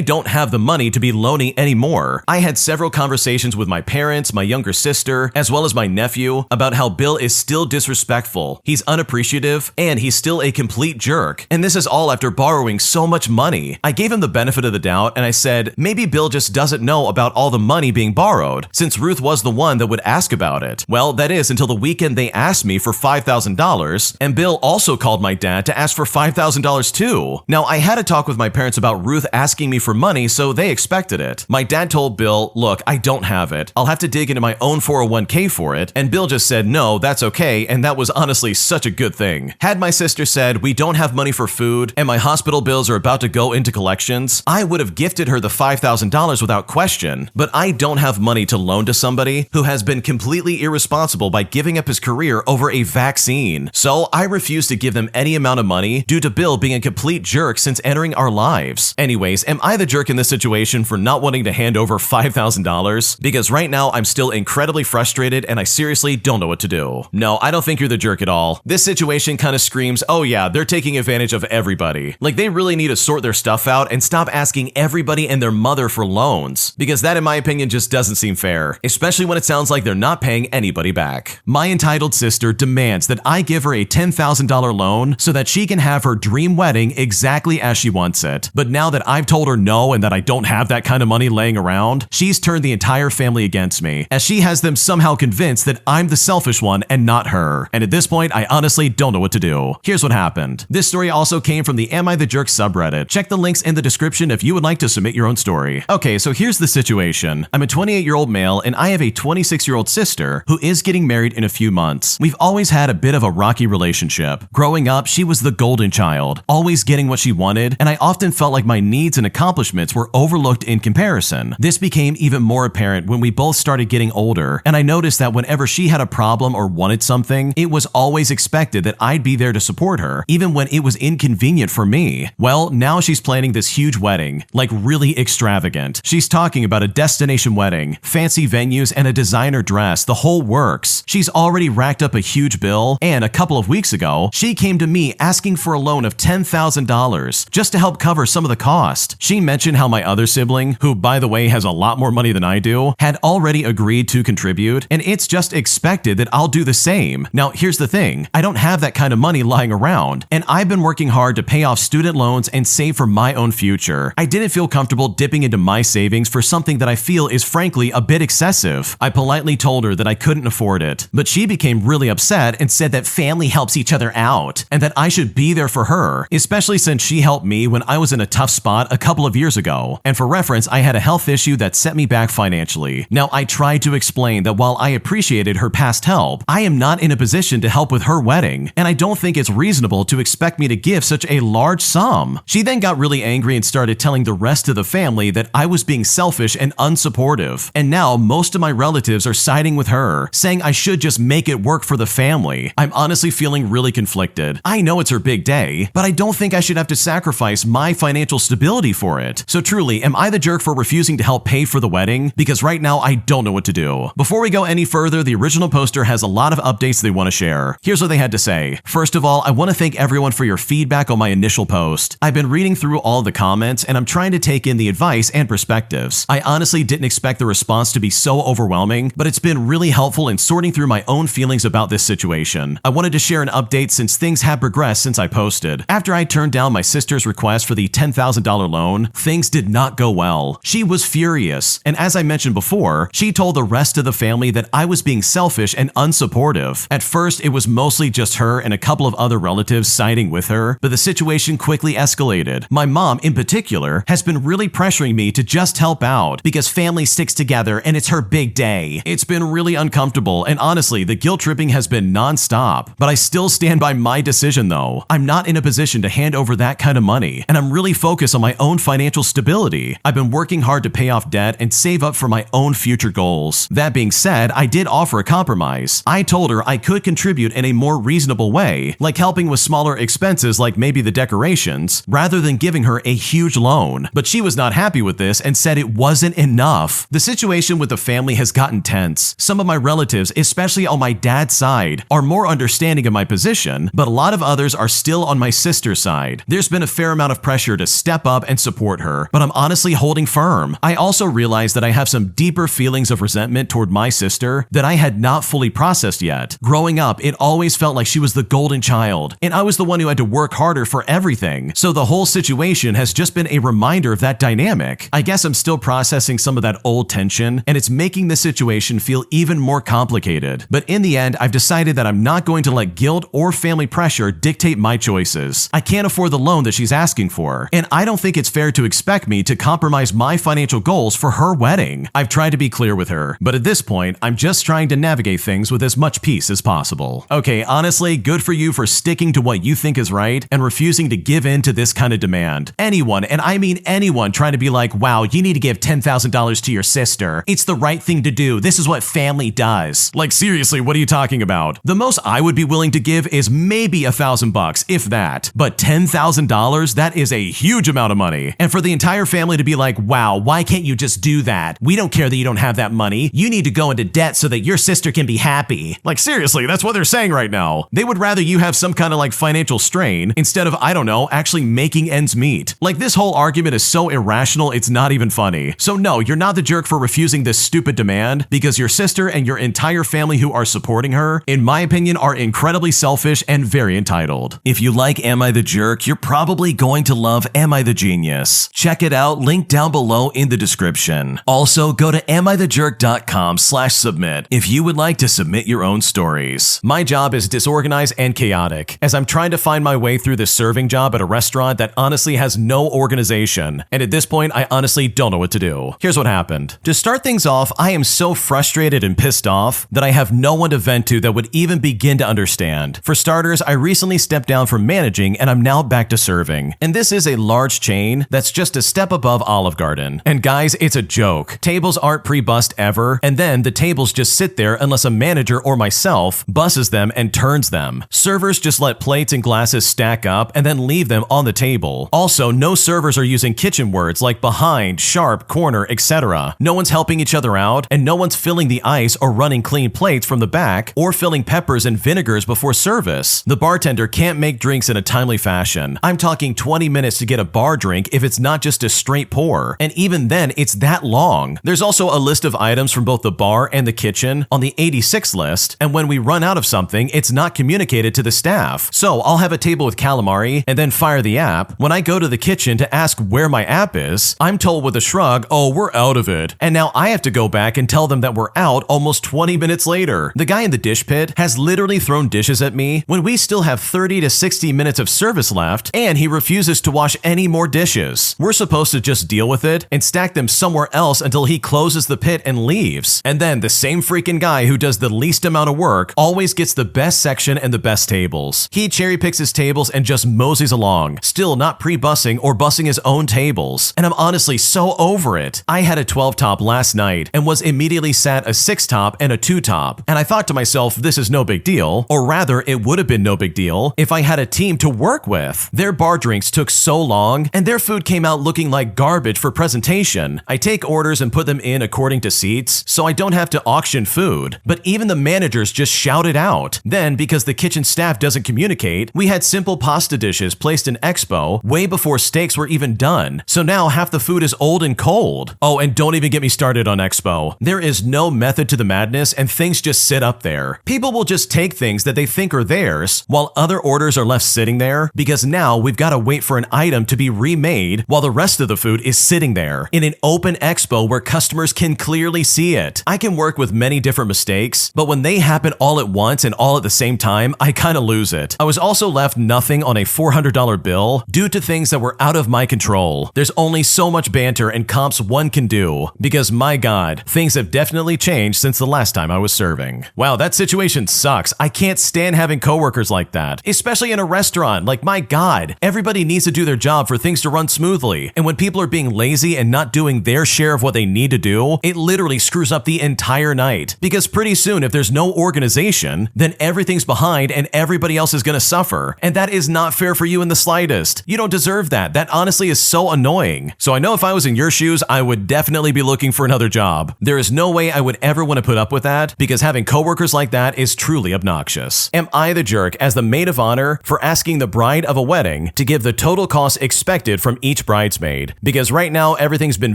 don't have the money to be loaning anymore. I had several conversations with my parents, my younger sister, as well as my nephew about how Bill is still disrespectful, he's unappreciative, and he's still a complete jerk. And this is all after borrowing so much money. I gave him the benefit of the doubt and I said, maybe Bill just doesn't know about all the money being borrowed, since Ruth was the one that would ask about it. Well, that is until the weekend they asked me for $5,000, and Bill also called my dad to ask for $5,000 too. Now, I had a talk with my parents about Ruth asking me for money, so they expected it. My dad told Bill, look, I don't have it. I'll have to dig into my own 401k for it, and Bill just said, no, that's okay, and that was honestly such a good thing. Had my sister said, we don't have money for food, and my hospital bills are about to go into collections, I would have gifted her the $5,000 without question, but I don't have money to loan to somebody who has been completely irresponsible by giving up his career over a vaccine. So I refuse to give them any amount of money due to Bill being a complete jerk since entering our lives. Anyways, am I the jerk in this situation for not wanting to hand over $5,000? Because right now I'm still incredibly frustrated and I seriously don't know what to do. No, I don't think you're the jerk at all. This situation kind of screams, oh yeah, they're taking advantage of everybody. Like they really need to sort their stuff out and stop asking everybody and their mother for loans. Because that in my opinion just doesn't seem fair, especially when it sounds like they're not paying anybody back. My entitled sister demands that I give her a $10,000 loan so that she can have her dream wedding exactly as she wants it. But now that I've told her no and that I don't have that kind of money laying around, she's turned the entire family against me, as she has them somehow convinced that I'm the selfish one and not her. And at this point, I honestly don't know what to do. Here's what happened. This story also came from the Am I the Jerk subreddit. Check the links in the description if you would like to submit your own story. Okay, so here's the situation. I'm a 28-year-old male and I have a 26-year-old sister who is getting married in a few months. We've always had a bit of a rocky relationship. Growing up, she was the golden child, always getting what she wanted, and I often felt like my needs and accomplishments were overlooked in comparison. This became even more apparent when we both started getting older, and I noticed that whenever she had a problem or wanted something, it was always expected that I'd be there to support her, even when it was inconvenient for me. Well, now she's planning this huge wedding, like really extravagant. She's talking about a destination wedding, fancy venues, and a designer dress, the whole works. She's already racked up a huge bill, and a couple of weeks ago, she came to me asking for a loan of $10,000 just to help cover some of the cost. She mentioned how my other sibling, who by the way has a lot more money than I do, had already agreed to contribute, and it's just expected that I'll do the same. Now, here's the thing. I don't have that kind of money lying around, and I've been working hard to pay off student loans and save for my own future. I didn't feel comfortable dipping into my savings for something that I feel is frankly a bit excessive. I politely told her that I couldn't afford it, but she became really upset and said that family helps each other out, and that I should be there for her, especially since she helped me when I was in a tough spot a couple of years ago. And for reference, I had a health issue that set me back financially. Now, I tried to explain that while I appreciated her past help, I am not in a position to help with her wedding, and I don't think it's reasonable to expect me to give such a large sum. She then got really angry and started telling the rest of the family that I was being selfish and unsupportive. And now most of my relatives are siding with her, saying I should just make it work for the family. I'm honestly feeling really conflicted. I know it's her big day, but I don't think I should have to sacrifice my financial stability for it. So truly, am I the jerk for refusing to help pay for the wedding? Because right now I don't know what to do. Before we go any further, the original poster has a lot of updates they want to share. Here's what they had to say. First of all, I want to thank everyone for your feedback on my initial post. I've been reading through all the comments and I'm trying to take in the advice and perspectives. I honestly didn't expect the response to be so overwhelming, but it's been really helpful in sorting through my own feelings about this situation. I wanted to share an update since things have progressed since I posted. After I turned down my sister's request for the $10,000 loan, things did not go well. She was furious, and as I mentioned before, she told the rest of the family that I was being selfish and unsupportive. At first, it was mostly just her and a couple of other relatives siding with her, but the situation quickly escalated. My mom, in particular, has been really pressuring me to just help out because family sticks together and it's her big day. It's been really uncomfortable, and honestly, the guilt tripping has been non-stop. But I still stand by my decision though. I'm not in a position to hand over that kind of money, and I'm really focused on my own financial stability. I've been working hard to pay off debt and save up for my own future goals. That being said, said, I did offer a compromise. I told her I could contribute in a more reasonable way, like helping with smaller expenses like maybe the decorations, rather than giving her a huge loan. But she was not happy with this and said it wasn't enough. The situation with the family has gotten tense. Some of my relatives, especially on my dad's side, are more understanding of my position, but a lot of others are still on my sister's side. There's been a fair amount of pressure to step up and support her, but I'm honestly holding firm. I also realize that I have some deeper feelings of resentment toward my sister that I had not fully processed yet. Growing up, it always felt like she was the golden child, and I was the one who had to work harder for everything. So the whole situation has just been a reminder of that dynamic. I guess I'm still processing some of that old tension, and it's making the situation feel even more complicated. But in the end, I've decided that I'm not going to let guilt or family pressure dictate my choices. I can't afford the loan that she's asking for, and I don't think it's fair to expect me to compromise my financial goals for her wedding. I've tried to be clear with her, but at this point, I'm just trying to navigate things with as much peace as possible. Okay, honestly, good for you for sticking to what you think is right and refusing to give in to this kind of demand. Anyone, and I mean anyone, trying to be like, wow, you need to give $10,000 to your sister. It's the right thing to do. This is what family does. Like, seriously, what are you talking about? The most I would be willing to give is maybe $1,000, if that. But $10,000, that is a huge amount of money. And for the entire family to be like, wow, why can't you just do that? We don't care that you don't have that money. You need to go into debt so that your sister can be happy. Like, seriously, that's what they're saying right now. They would rather you have some kind of like financial strain instead of, I don't know, actually making ends meet. Like, this whole argument is so irrational, it's not even funny. So no, you're not the jerk for refusing this stupid demand, because your sister and your entire family who are supporting her, in my opinion, are incredibly selfish and very entitled. If you like Am I the Jerk, you're probably going to love Am I the Genius. Check it out, link down below in the description. Also, go to amithejerk.com/submit if you would like to submit your own stories. My job is disorganized and chaotic, as I'm trying to find my way through this serving job at a restaurant that honestly has no organization, and at this point, I honestly don't know what to do. Here's what happened. To start things off, I am so frustrated and pissed off that I have no one to vent to that would even begin to understand. For starters, I recently stepped down from managing and I'm now back to serving. And this is a large chain that's just a step above Olive Garden. And guys, it's a joke. Tables aren't pre-bussed ever, and then the tables just sit there unless a manager or myself busses them and turns them. Servers just let plates and glasses stack up and then leave them on the table. Also, no servers are using kitchen words like behind, sharp, corner, etc. No one's helping each other out, and no one's filling the ice or running clean plates from the back or filling peppers and vinegars before service. The bartender can't make drinks in a timely fashion. I'm talking 20 minutes to get a bar drink if it's not just a straight pour, and even then it's that long. There's also a list of items from both the bar and the kitchen on the 86 list, and when we run out of something, it's not communicated to the staff. So I'll have a table with calamari and then fire the app. When I go to the kitchen to ask where my app is, I'm told with a shrug, oh, we're out of it. And now I have to go back and tell them that we're out almost 20 minutes later. The guy in the dish pit has literally thrown dishes at me when we still have 30 to 60 minutes of service left, and he refuses to wash any more dishes. We're supposed to just deal with it and stack them somewhere else until he closes the pit and leaves. And then the same freaking guy who does the least amount of work always gets the best section and the best tables. He cherry picks his tables and just moseys along, still not pre-bussing or bussing his own tables. And I'm honestly so over it. I had a 12 top last night and was immediately sat a 6 top and a 2 top. And I thought to myself, this is no big deal, or rather it would have been no big deal if I had a team to work with. Their bar drinks took so long and their food came out looking like garbage for presentation. I take orders and put them in according to seats, so I don't have to auction food. But even the managers just shouted out. Then, because the kitchen staff doesn't communicate, we had simple pasta dishes placed in Expo way before steaks were even done. So now half the food is old and cold. Oh, and don't even get me started on Expo. There is no method to the madness and things just sit up there. People will just take things that they think are theirs while other orders are left sitting there, because now we've got to wait for an item to be remade while the rest of the food is sitting there in an open Expo where customers can clearly see it. I can work with many different mistakes, but when they happen all at once and all at the same time, I kind of lose it. I was also left nothing on a $400 bill due to things that were out of my control. There's only so much banter and comps one can do, because my god, things have definitely changed since the last time I was serving. Wow, that situation sucks. I can't stand having coworkers like that, especially in a restaurant. Like, my god, everybody needs to do their job for things to run smoothly, and when people are being lazy and not doing their share of what they need to do, it literally screws up the entire entire night. Because pretty soon, if there's no organization, then everything's behind and everybody else is gonna suffer. And that is not fair for you in the slightest. You don't deserve that. That honestly is so annoying. So I know if I was in your shoes, I would definitely be looking for another job. There is no way I would ever want to put up with that, because having coworkers like that is truly obnoxious. Am I the jerk as the maid of honor for asking the bride of a wedding to give the total cost expected from each bridesmaid? Because right now everything's been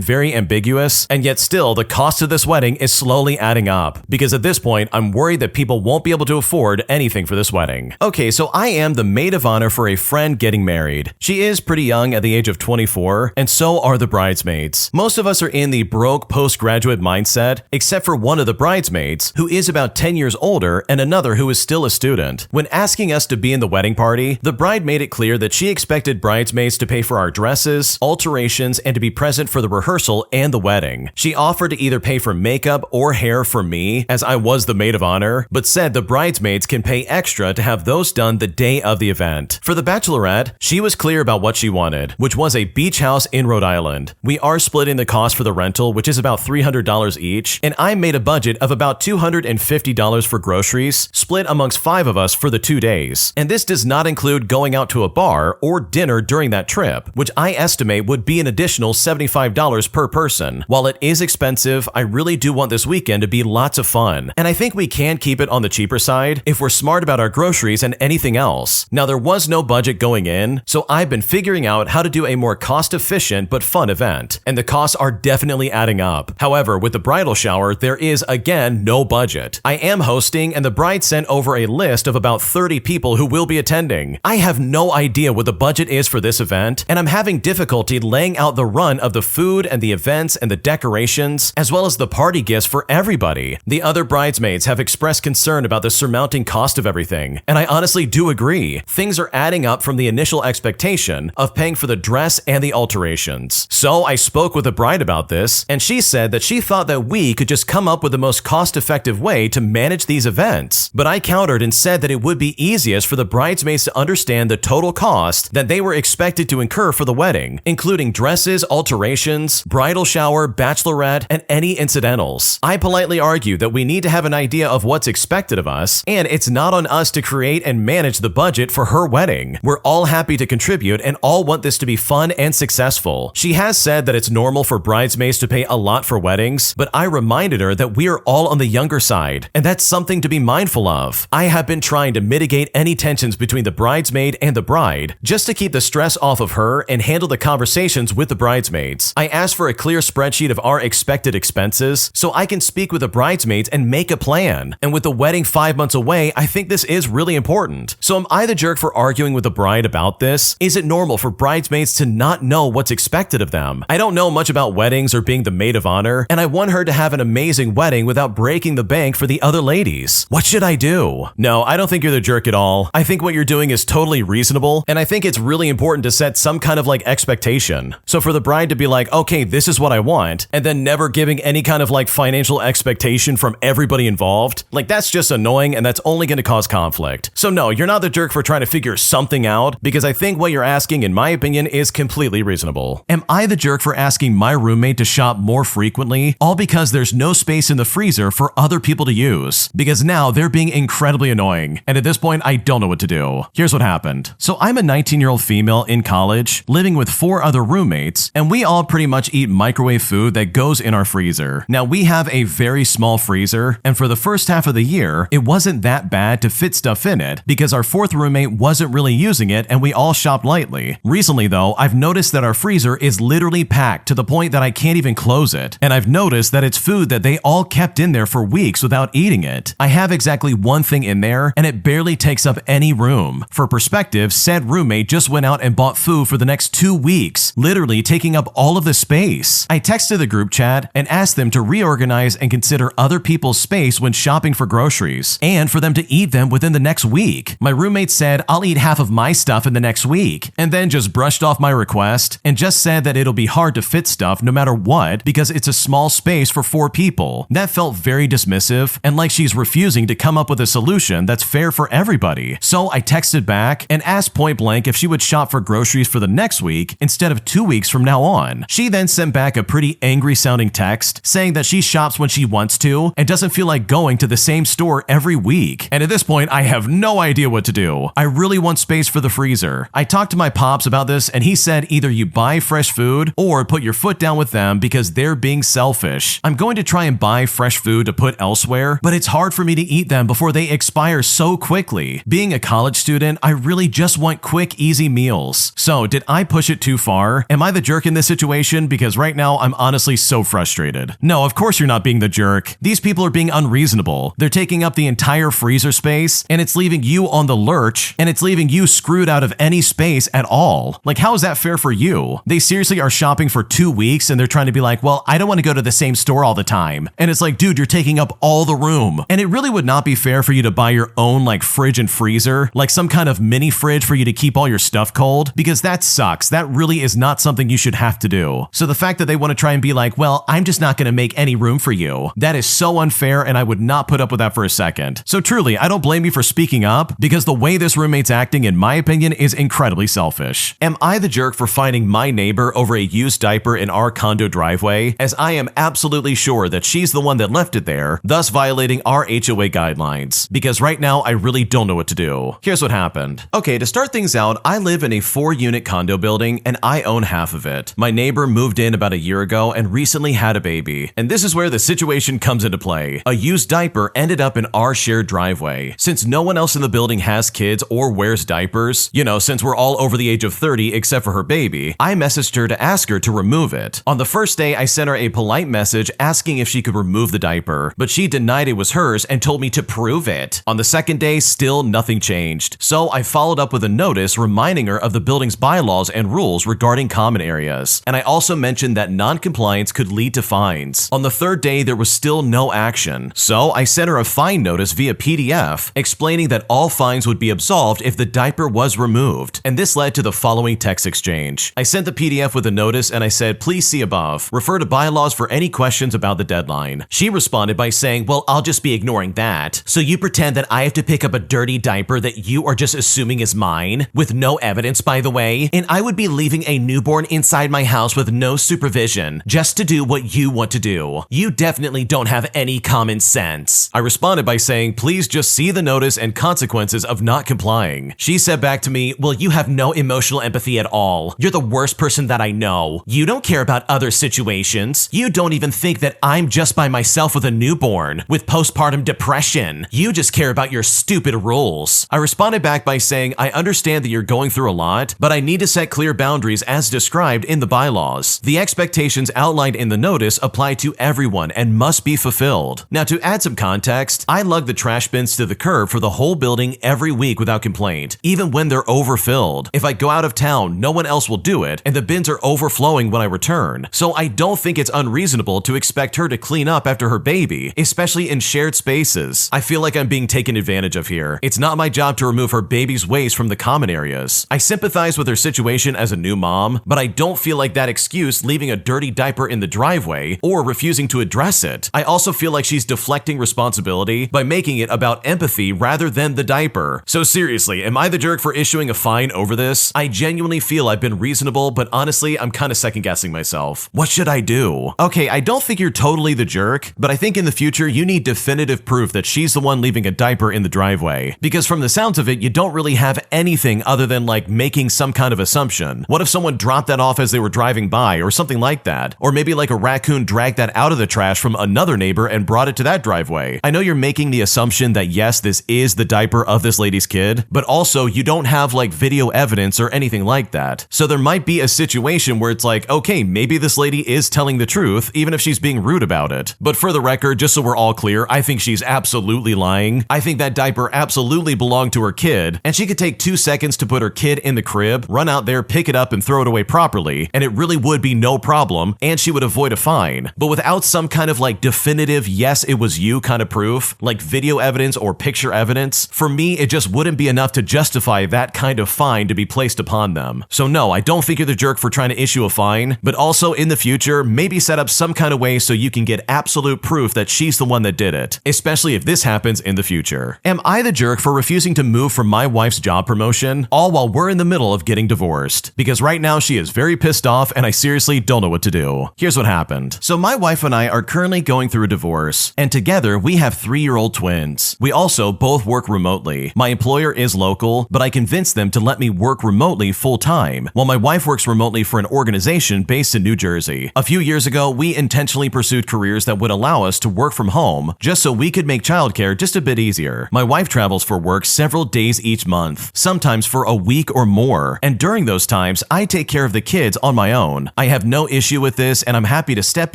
very ambiguous, and yet still the cost of this wedding is slowly adding up. Because at this point, I'm worried that people won't be able to afford anything for this wedding. Okay, so I am the maid of honor for a friend getting married. She is pretty young at the age of 24, and so are the bridesmaids. Most of us are in the broke postgraduate mindset, except for one of the bridesmaids, who is about 10 years older, and another who is still a student. When asking us to be in the wedding party, the bride made it clear that she expected bridesmaids to pay for our dresses, alterations, and to be present for the rehearsal and the wedding. She offered to either pay for makeup or hair for me, as I was the maid of honor, but said the bridesmaids can pay extra to have those done the day of the event. For the bachelorette, she was clear about what she wanted, which was a beach house in Rhode Island. We are splitting the cost for the rental, which is about $300 each, and I made a budget of about $250 for groceries, split amongst 5 of us for the 2 days. And this does not include going out to a bar or dinner during that trip, which I estimate would be an additional $75 per person. While it is expensive, I really do want this weekend to be lots of fun, and I think we can keep it on the cheaper side if we're smart about our groceries and anything else. Now, there was no budget going in, so I've been figuring out how to do a more cost-efficient but fun event, and the costs are definitely adding up. However, with the bridal shower, there is again no budget. I am hosting, and the bride sent over a list of about 30 people who will be attending. I have no idea what the budget is for this event, and I'm having difficulty laying out the run of the food and the events and the decorations, as well as the party gifts for everybody. The other bridesmaids have expressed concern about the surmounting cost of everything, and I honestly do agree. Things are adding up from the initial expectation of paying for the dress and the alterations. So I spoke with the bride about this, and she said that she thought that we could just come up with the most cost-effective way to manage these events. But I countered and said that it would be easiest for the bridesmaids to understand the total cost that they were expected to incur for the wedding, including dresses, alterations, bridal shower, bachelorette, and any incidentals. I politely argued that we need to have an idea of what's expected of us, and it's not on us to create and manage the budget for her wedding. We're all happy to contribute and all want this to be fun and successful. She has said that it's normal for bridesmaids to pay a lot for weddings, but I reminded her that we are all on the younger side, and that's something to be mindful of. I have been trying to mitigate any tensions between the bridesmaid and the bride, just to keep the stress off of her and handle the conversations with the bridesmaids. I asked for a clear spreadsheet of our expected expenses so I can speak with the bridesmaids and make a plan. And with the wedding 5 months away, I think this is really important. So am I the jerk for arguing with the bride about this? Is it normal for bridesmaids to not know what's expected of them? I don't know much about weddings or being the maid of honor, and I want her to have an amazing wedding without breaking the bank for the other ladies. What should I do? No, I don't think you're the jerk at all. I think what you're doing is totally reasonable, and I think it's really important to set some kind of expectation. So for the bride to be like, okay, this is what I want, and then never giving any kind of financial expectation from everybody involved, that's just annoying, and that's only going to cause conflict. So no, you're not the jerk for trying to figure something out, because I think what you're asking, in my opinion, is completely reasonable. Am I the jerk for asking my roommate to shop more frequently, all because there's no space in the freezer for other people to use? Because now they're being incredibly annoying, and at this point, I don't know what to do. Here's what happened. So I'm a 19-year-old female in college, living with 4 other roommates, and we all pretty much eat microwave food that goes in our freezer. Now, we have a very small freezer, and for the first half of the year, it wasn't that bad to fit stuff in it because our 4th roommate wasn't really using it and we all shopped lightly. Recently though, I've noticed that our freezer is literally packed to the point that I can't even close it, and I've noticed that it's food that they all kept in there for weeks without eating it. I have exactly one thing in there and it barely takes up any room. For perspective, said roommate just went out and bought food for the next 2 weeks, literally taking up all of the space. I texted the group chat and asked them to reorganize and consider other people's space when shopping for groceries, and for them to eat them within the next week. My roommate said, I'll eat half of my stuff in the next week, and then just brushed off my request and just said that it'll be hard to fit stuff no matter what because it's a small space for 4 people. That felt very dismissive and like she's refusing to come up with a solution that's fair for everybody. So I texted back and asked point blank if she would shop for groceries for the next week instead of 2 weeks from now on. She then sent back a pretty angry sounding text saying that she shops shops when she wants to and doesn't feel like going to the same store every week. And at this point, I have no idea what to do. I really want space for the freezer. I talked to my pops about this and he said either you buy fresh food or put your foot down with them because they're being selfish. I'm going to try and buy fresh food to put elsewhere, but it's hard for me to eat them before they expire so quickly. Being a college student, I really just want quick, easy meals. So did I push it too far? Am I the jerk in this situation? Because right now I'm honestly so frustrated. No, of course you're not being the jerk. These people are being unreasonable. They're taking up the entire freezer space and it's leaving you on the lurch and it's leaving you screwed out of any space at all. Like, how is that fair for you? They seriously are shopping for 2 weeks and they're trying to be like, well, I don't want to go to the same store all the time. And it's like, dude, you're taking up all the room. And it really would not be fair for you to buy your own like fridge and freezer, like some kind of mini fridge for you to keep all your stuff cold, because that sucks. That really is not something you should have to do. So the fact that they want to try and be like, well, I'm just not going to make any room for you, that is so unfair and I would not put up with that for a second. So truly, I don't blame you for speaking up because the way this roommate's acting, in my opinion, is incredibly selfish. Am I the jerk for finding my neighbor over a used diaper in our condo driveway, as I am absolutely sure that she's the one that left it there, thus violating our HOA guidelines? Because right now, I really don't know what to do. Here's what happened. Okay, to start things out, I live in a 4-unit condo building and I own half of it. My neighbor moved in about a year ago and recently had a baby. And this is where the situation comes into play. A used diaper ended up in our shared driveway. Since no one else in the building has kids or wears diapers, you know, since we're all over the age of 30 except for her baby, I messaged her to ask her to remove it. On the first day, I sent her a polite message asking if she could remove the diaper, but she denied it was hers and told me to prove it. On the second day, still nothing changed. So I followed up with a notice reminding her of the building's bylaws and rules regarding common areas. And I also mentioned that non-compliance could lead to fines. On the third day, there was still no action. So I sent her a fine notice via PDF explaining that all fines would be absolved if the diaper was removed. And this led to the following text exchange. I sent the PDF with a notice and I said, please see above. Refer to bylaws for any questions about the deadline. She responded by saying, well, I'll just be ignoring that. So you pretend that I have to pick up a dirty diaper that you are just assuming is mine, with no evidence, by the way, and I would be leaving a newborn inside my house with no supervision just to do what you want to do. You definitely don't have any common sense. I responded by saying, please just see the notice and consequences of not complying. She said back to me, well, you have no emotional empathy at all. You're the worst person that I know. You don't care about other situations. You don't even think that I'm just by myself with a newborn with postpartum depression. You just care about your stupid rules. I responded back by saying, I understand that you're going through a lot, but I need to set clear boundaries as described in the bylaws. The expectations outlined in the notice apply to everyone and must be fulfilled. Now, to add some context, I lug the trash bins to the curb for the whole building every week without complaint, even when they're overfilled. If I go out of town, no one else will do it, and the bins are overflowing when I return. So I don't think it's unreasonable to expect her to clean up after her baby, especially in shared spaces. I feel like I'm being taken advantage of here. It's not my job to remove her baby's waste from the common areas. I sympathize with her situation as a new mom, but I don't feel like that excuse leaving a dirty diaper in the driveway or refusing to address it. I also feel like she's deflecting responsibility by making it about empathy rather than the diaper. So seriously, am I the jerk for issuing a fine over this? I genuinely feel I've been reasonable, but honestly, I'm kind of second guessing myself. What should I do? Okay, I don't think you're totally the jerk, but I think in the future you need definitive proof that she's the one leaving a diaper in the driveway. Because from the sounds of it, you don't really have anything other than like making some kind of assumption. What if someone dropped that off as they were driving by or something like that? Or maybe like a raccoon dragged that out of the trash from another neighbor and brought it to that driveway. I know you're making the assumption that yes, this is the diaper of this lady's kid, but also you don't have like video evidence or anything like that. So there might be a situation where it's like, okay, maybe this lady is telling the truth, even if she's being rude about it. But for the record, just so we're all clear, I think she's absolutely lying. I think that diaper absolutely belonged to her kid, and she could take 2 seconds to put her kid in the crib, run out there, pick it up, and throw it away properly, and it really would be no problem, and she would avoid a fine. But without some kind of like definitive, yes, it was you kind of proof, like video evidence or picture evidence, for me, it just wouldn't be enough to justify that kind of fine to be placed upon them. So no, I don't think you're the jerk for trying to issue a fine, but also in the future, maybe set up some kind of way so you can get absolute proof that she's the one that did it, especially if this happens in the future. Am I the jerk for refusing to move from my wife's job promotion, all while we're in the middle of getting divorced? Because right now she is very pissed off and I seriously don't know what to do. Here's what happened. So my wife and I are currently going through a divorce, and together we have 3-year-old twins. We also both work remotely. My employer is local, but I convinced them to let me work remotely full-time, while my wife works remotely for an organization based in New Jersey. A few years ago, we intentionally pursued careers that would allow us to work from home, just so we could make childcare just a bit easier. My wife travels for work several days each month, sometimes for a week or more, and during those times, I take care of the kids on my own. I have no issue with this, and I'm happy to step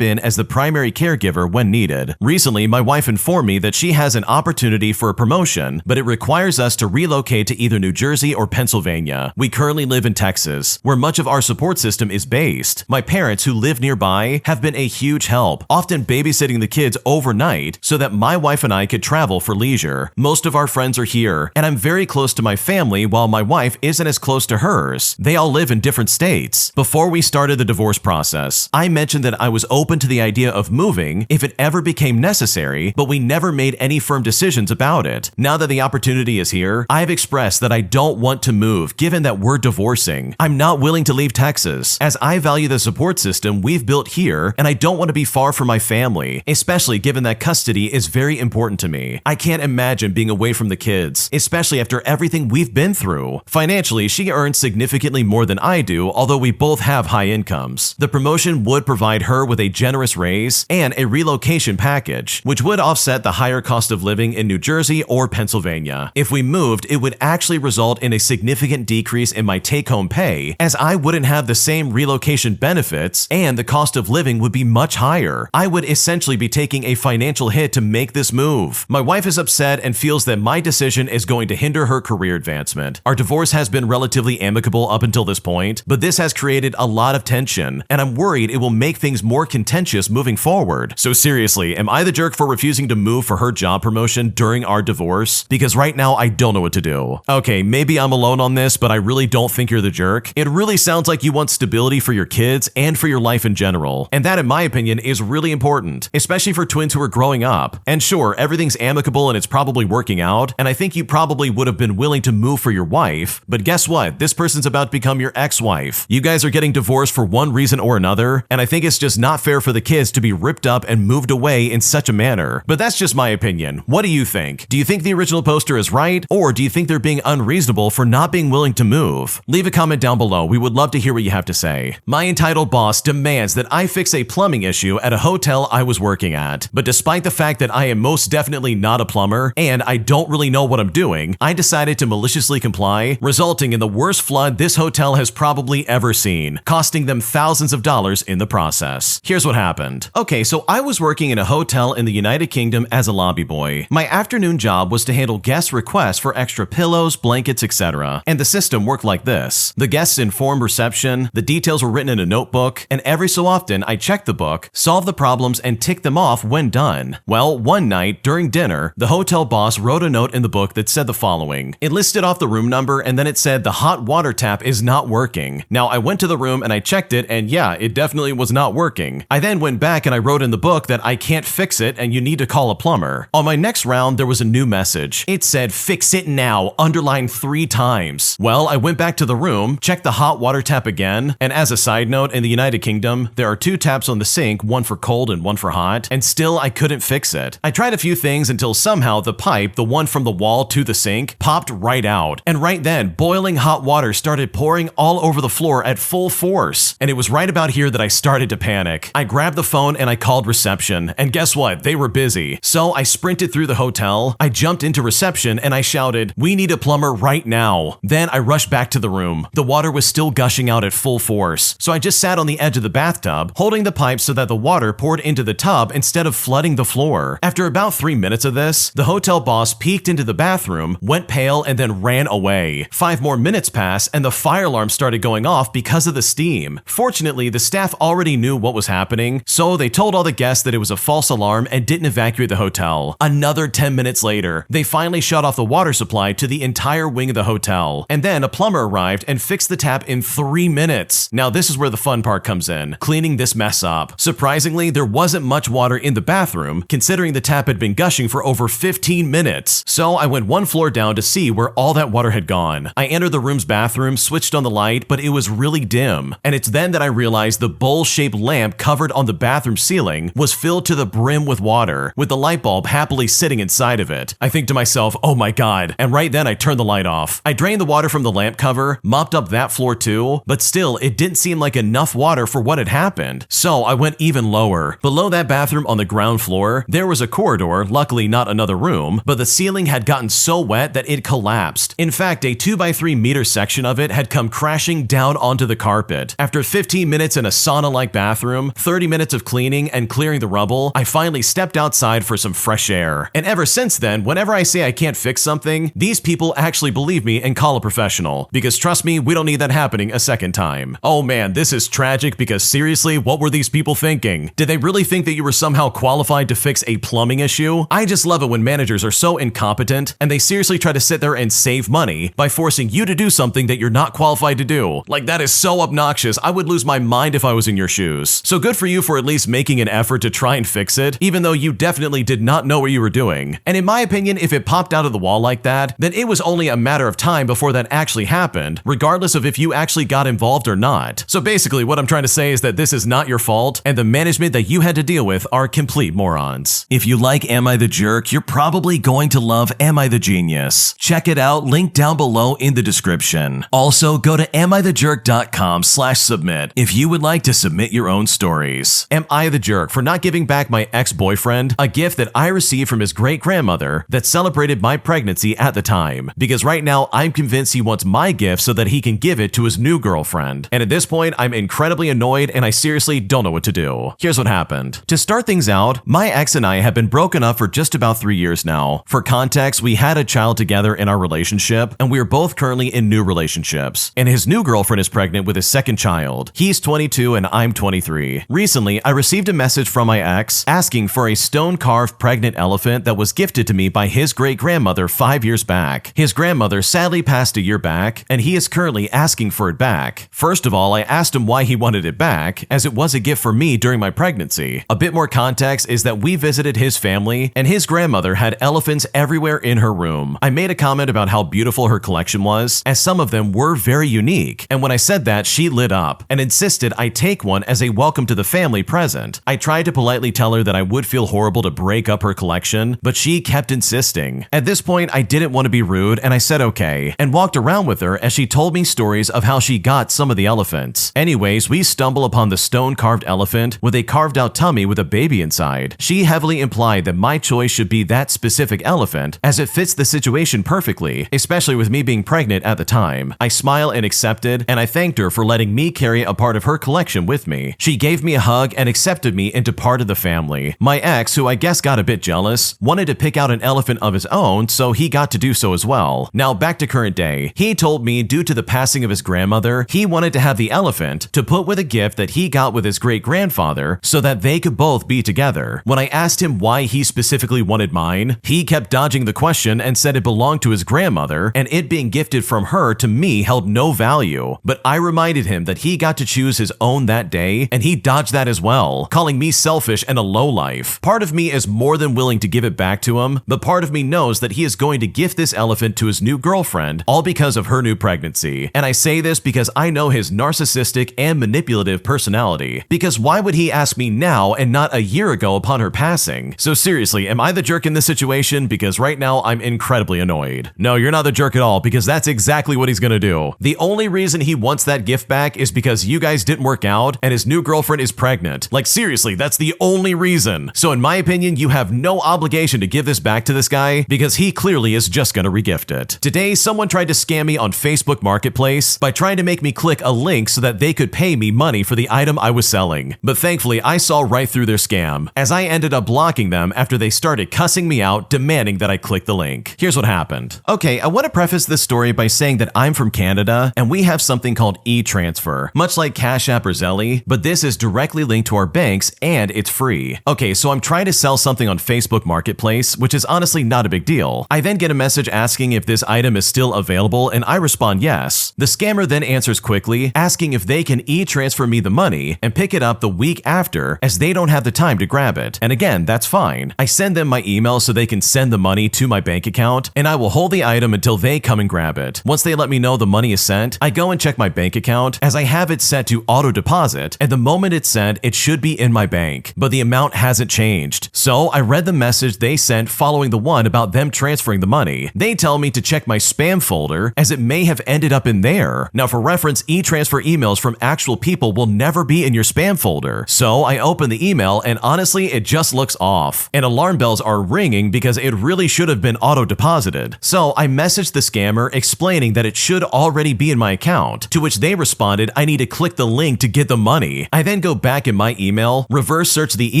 in as the primary caregiver when needed. Recently, my wife informed me that she has an opportunity for a promotion, but it requires us to relocate to either New Jersey or Pennsylvania. We currently live in Texas, where much of our support system is based. My parents, who live nearby, have been a huge help, often babysitting the kids overnight so that my wife and I could travel for leisure. Most of our friends are here, and I'm very close to my family while my wife isn't as close to hers. They all live in different states. Before we started the divorce process, I mentioned that I was open to the idea of moving if it ever became necessary, but we never made any firm decisions about it. Now that the opportunity is here, I've expressed that I don't want to move given that we're divorcing. I'm not willing to leave Texas, as I value the support system we've built here, and I don't want to be far from my family, especially given that custody is very important to me. I can't imagine being away from the kids, especially after everything we've been through. Financially, she earns significantly more than I do, although we both have high incomes. The promotion would provide her with a generous raise and a relocation package, which would offset the higher cost of living in New Jersey or Pennsylvania. If we moved, it would actually result in a significant decrease in my take-home pay, as I wouldn't have the same relocation benefits and the cost of living would be much higher. I would essentially be taking a financial hit to make this move. My wife is upset and feels that my decision is going to hinder her career advancement. Our divorce has been relatively amicable up until this point, but this has created a lot of tension, and I'm worried it will make things more contentious moving forward. So seriously, am I the jerk for refusing to move for her job promotion during our divorce? Because right now I don't know what to do. Okay, maybe I'm alone on this, but I really don't think you're the jerk. It really sounds like you want stability for your kids and for your life in general, and that in my opinion is really important, especially for twins who are growing up. And sure, everything's amicable and it's probably working out, and I think you probably would have been willing to move for your wife, but guess what? This person's about to become your ex-wife. You guys are getting divorced for one reason or another, and I think it's just not fair for the kids to be ripped up and moved away in such a manner. But that's just my opinion. What do you think? Do you think the original poster is right, or do you think they're being unreasonable for not being willing to move? Leave a comment down below. We would love to hear what you have to say. My entitled boss demands that I fix a plumbing issue at a hotel I was working at, but despite the fact that I am most definitely not a plumber and I don't really know what I'm doing, I decided to maliciously comply, resulting in the worst flood this hotel has probably ever seen, costing them thousands of dollars in the process. Here's what happened. Okay, so I was working in a hotel in the United Kingdom as a lobby boy. My afternoon job was to handle guest requests for extra pillows, blankets, etc. And the system worked like this. The guests informed reception, the details were written in a notebook, and every so often I checked the book, solved the problems, and ticked them off when done. Well, one night during dinner, the hotel boss wrote a note in the book that said the following. It listed off the room number and then it said the hot water tap is not working. Now I went to the room and I checked it, and yeah, it definitely was not working. I then went back and I wrote in the book that I can't fix it and you need to call a plumber. On my next round, there was a new message. It said fix it now, underlined 3 times. Well, I went back to the room, checked the hot water tap again, and as a side note, in the United Kingdom, there are 2 taps on the sink, one for cold and one for hot, and still I couldn't fix it. I tried a few things until somehow the pipe, the one from the wall to the sink, popped right out. And right then, boiling hot water started pouring all over the floor at full force. And it was right about here that I started to panic. I grabbed the phone and I called reception, and guess what? They were busy. So I sprinted through the hotel, I jumped into reception, and I shouted, "We need a plumber right now." Then I rushed back to the room. The water was still gushing out at full force, so I just sat on the edge of the bathtub, holding the pipe so that the water poured into the tub instead of flooding the floor. After about 3 minutes of this, the hotel boss peeked into the bathroom, went pale, and then ran away. 5 more minutes passed, and the fire alarm started going off because of the steam. Fortunately, the staff already knew what was happening, so they told all the guests that it was a false alarm and didn't evacuate the hotel. Another 10 minutes later, they finally shut off the water supply to the entire wing of the hotel, and then a plumber arrived and fixed the tap in 3 minutes. Now this is where the fun part comes in, cleaning this mess up. Surprisingly, there wasn't much water in the bathroom, considering the tap had been gushing for over 15 minutes. So I went 1 floor down to see where all that water had gone. I entered the room's bathroom, switched on the light, but it was really dim. And it's then that I realized the bowl-shaped lamp covered on the bathroom ceiling ceiling was filled to the brim with water, with the light bulb happily sitting inside of it. I think to myself, oh my god, and right then I turned the light off. I drained the water from the lamp cover, mopped up that floor too, but still it didn't seem like enough water for what had happened. So I went even lower. Below that bathroom on the ground floor, there was a corridor, luckily not another room, but the ceiling had gotten so wet that it collapsed. In fact, a 2x3 meter section of it had come crashing down onto the carpet. After 15 minutes in a sauna-like bathroom, 30 minutes of cleaning and clearing the rubble, I finally stepped outside for some fresh air. And ever since then, whenever I say I can't fix something, these people actually believe me and call a professional. Because trust me, we don't need that happening a second time. Oh man, this is tragic because seriously, what were these people thinking? Did they really think that you were somehow qualified to fix a plumbing issue? I just love it when managers are so incompetent and they seriously try to sit there and save money by forcing you to do something that you're not qualified to do. Like, that is so obnoxious. I would lose my mind if I was in your shoes. So good for you for at least making an effort to try and fix it, even though you definitely did not know what you were doing. And in my opinion, if it popped out of the wall like that, then it was only a matter of time before that actually happened, regardless of if you actually got involved or not. So basically, what I'm trying to say is that this is not your fault, and the management that you had to deal with are complete morons. If you like Am I the Jerk, you're probably going to love Am I the Genius. Check it out, link down below in the description. Also, go to amithejerk.com/submit if you would like to submit your own stories. Am I the jerk for not giving back my ex-boyfriend a gift that I received from his great-grandmother that celebrated my pregnancy at the time? Because right now, I'm convinced he wants my gift so that he can give it to his new girlfriend. And at this point, I'm incredibly annoyed and I seriously don't know what to do. Here's what happened. To start things out, my ex and I have been broken up for just about 3 years now. For context, we had a child together in our relationship, and we are both currently in new relationships. And his new girlfriend is pregnant with his second child. He's 22 and I'm 23. Recently, I received a message from my ex asking for a stone-carved pregnant elephant that was gifted to me by his great-grandmother 5 years back. His grandmother sadly passed a year back, and he is currently asking for it back. First of all, I asked him why he wanted it back, as it was a gift for me during my pregnancy. A bit more context is that we visited his family, and his grandmother had elephants everywhere in her room. I made a comment about how beautiful her collection was, as some of them were very unique, and when I said that, she lit up and insisted I take one as a welcome to the family present. I tried to politely tell her that I would feel horrible to break up her collection, but she kept insisting. At this point, I didn't want to be rude, and I said okay, and walked around with her as she told me stories of how she got some of the elephants. Anyways, we stumble upon the stone-carved elephant with a carved-out tummy with a baby inside. She heavily implied that my choice should be that specific elephant, as it fits the situation perfectly, especially with me being pregnant at the time. I smiled and accepted, and I thanked her for letting me carry a part of her collection with me. She gave me a hug and accepted me into part of the family. My ex, who I guess got a bit jealous, wanted to pick out an elephant of his own, so he got to do so as well. Now back to current day. He told me due to the passing of his grandmother, he wanted to have the elephant to put with a gift that he got with his great-grandfather so that they could both be together. When I asked him why he specifically wanted mine, he kept dodging the question and said it belonged to his grandmother, and it being gifted from her to me held no value. But I reminded him that he got to choose his own that day, and he dodged that as well, calling me selfish and a lowlife. Part of me is more than willing to give it back to him, but part of me knows that he is going to gift this elephant to his new girlfriend, all because of her new pregnancy. And I say this because I know his narcissistic and manipulative personality. Because why would he ask me now and not a year ago upon her passing? So seriously, am I the jerk in this situation? Because right now I'm incredibly annoyed. No, you're not the jerk at all, because that's exactly what he's gonna do. The only reason he wants that gift back is because you guys didn't work out and his new girlfriend is pregnant. Like seriously, that's the only reason. So in my opinion, you have no obligation to give this back to this guy because he clearly is just gonna regift it. Today, someone tried to scam me on Facebook Marketplace by trying to make me click a link so that they could pay me money for the item I was selling. But thankfully, I saw right through their scam, as I ended up blocking them after they started cussing me out, demanding that I click the link. Here's what happened. Okay, I want to preface this story by saying that I'm from Canada, and we have something called e-transfer, much like Cash App or Zelle, but this is directly linked to our banks and it's free. Okay, so I'm trying to sell something on Facebook Marketplace, which is honestly not a big deal. I then get a message asking if this item is still available, and I respond yes. The scammer then answers quickly, asking if they can e-transfer me the money and pick it up the week after, as they don't have the time to grab it. And again, that's fine. I send them my email so they can send the money to my bank account, and I will hold the item until they come and grab it. Once they let me know the money is sent, I go and check my bank account, as I have it set to auto deposit, and the moment it's sent, it should be in my bank, but the amount hasn't changed. So I read the message they sent following the one about them transferring the money. They tell me to check my spam folder as it may have ended up in there. Now for reference, e-transfer emails from actual people will never be in your spam folder. So I open the email and honestly, it just looks off. And alarm bells are ringing because it really should have been auto-deposited. So I messaged the scammer explaining that it should already be in my account, to which they responded I need to click the link to get the money. I then go back in my email, reverse search the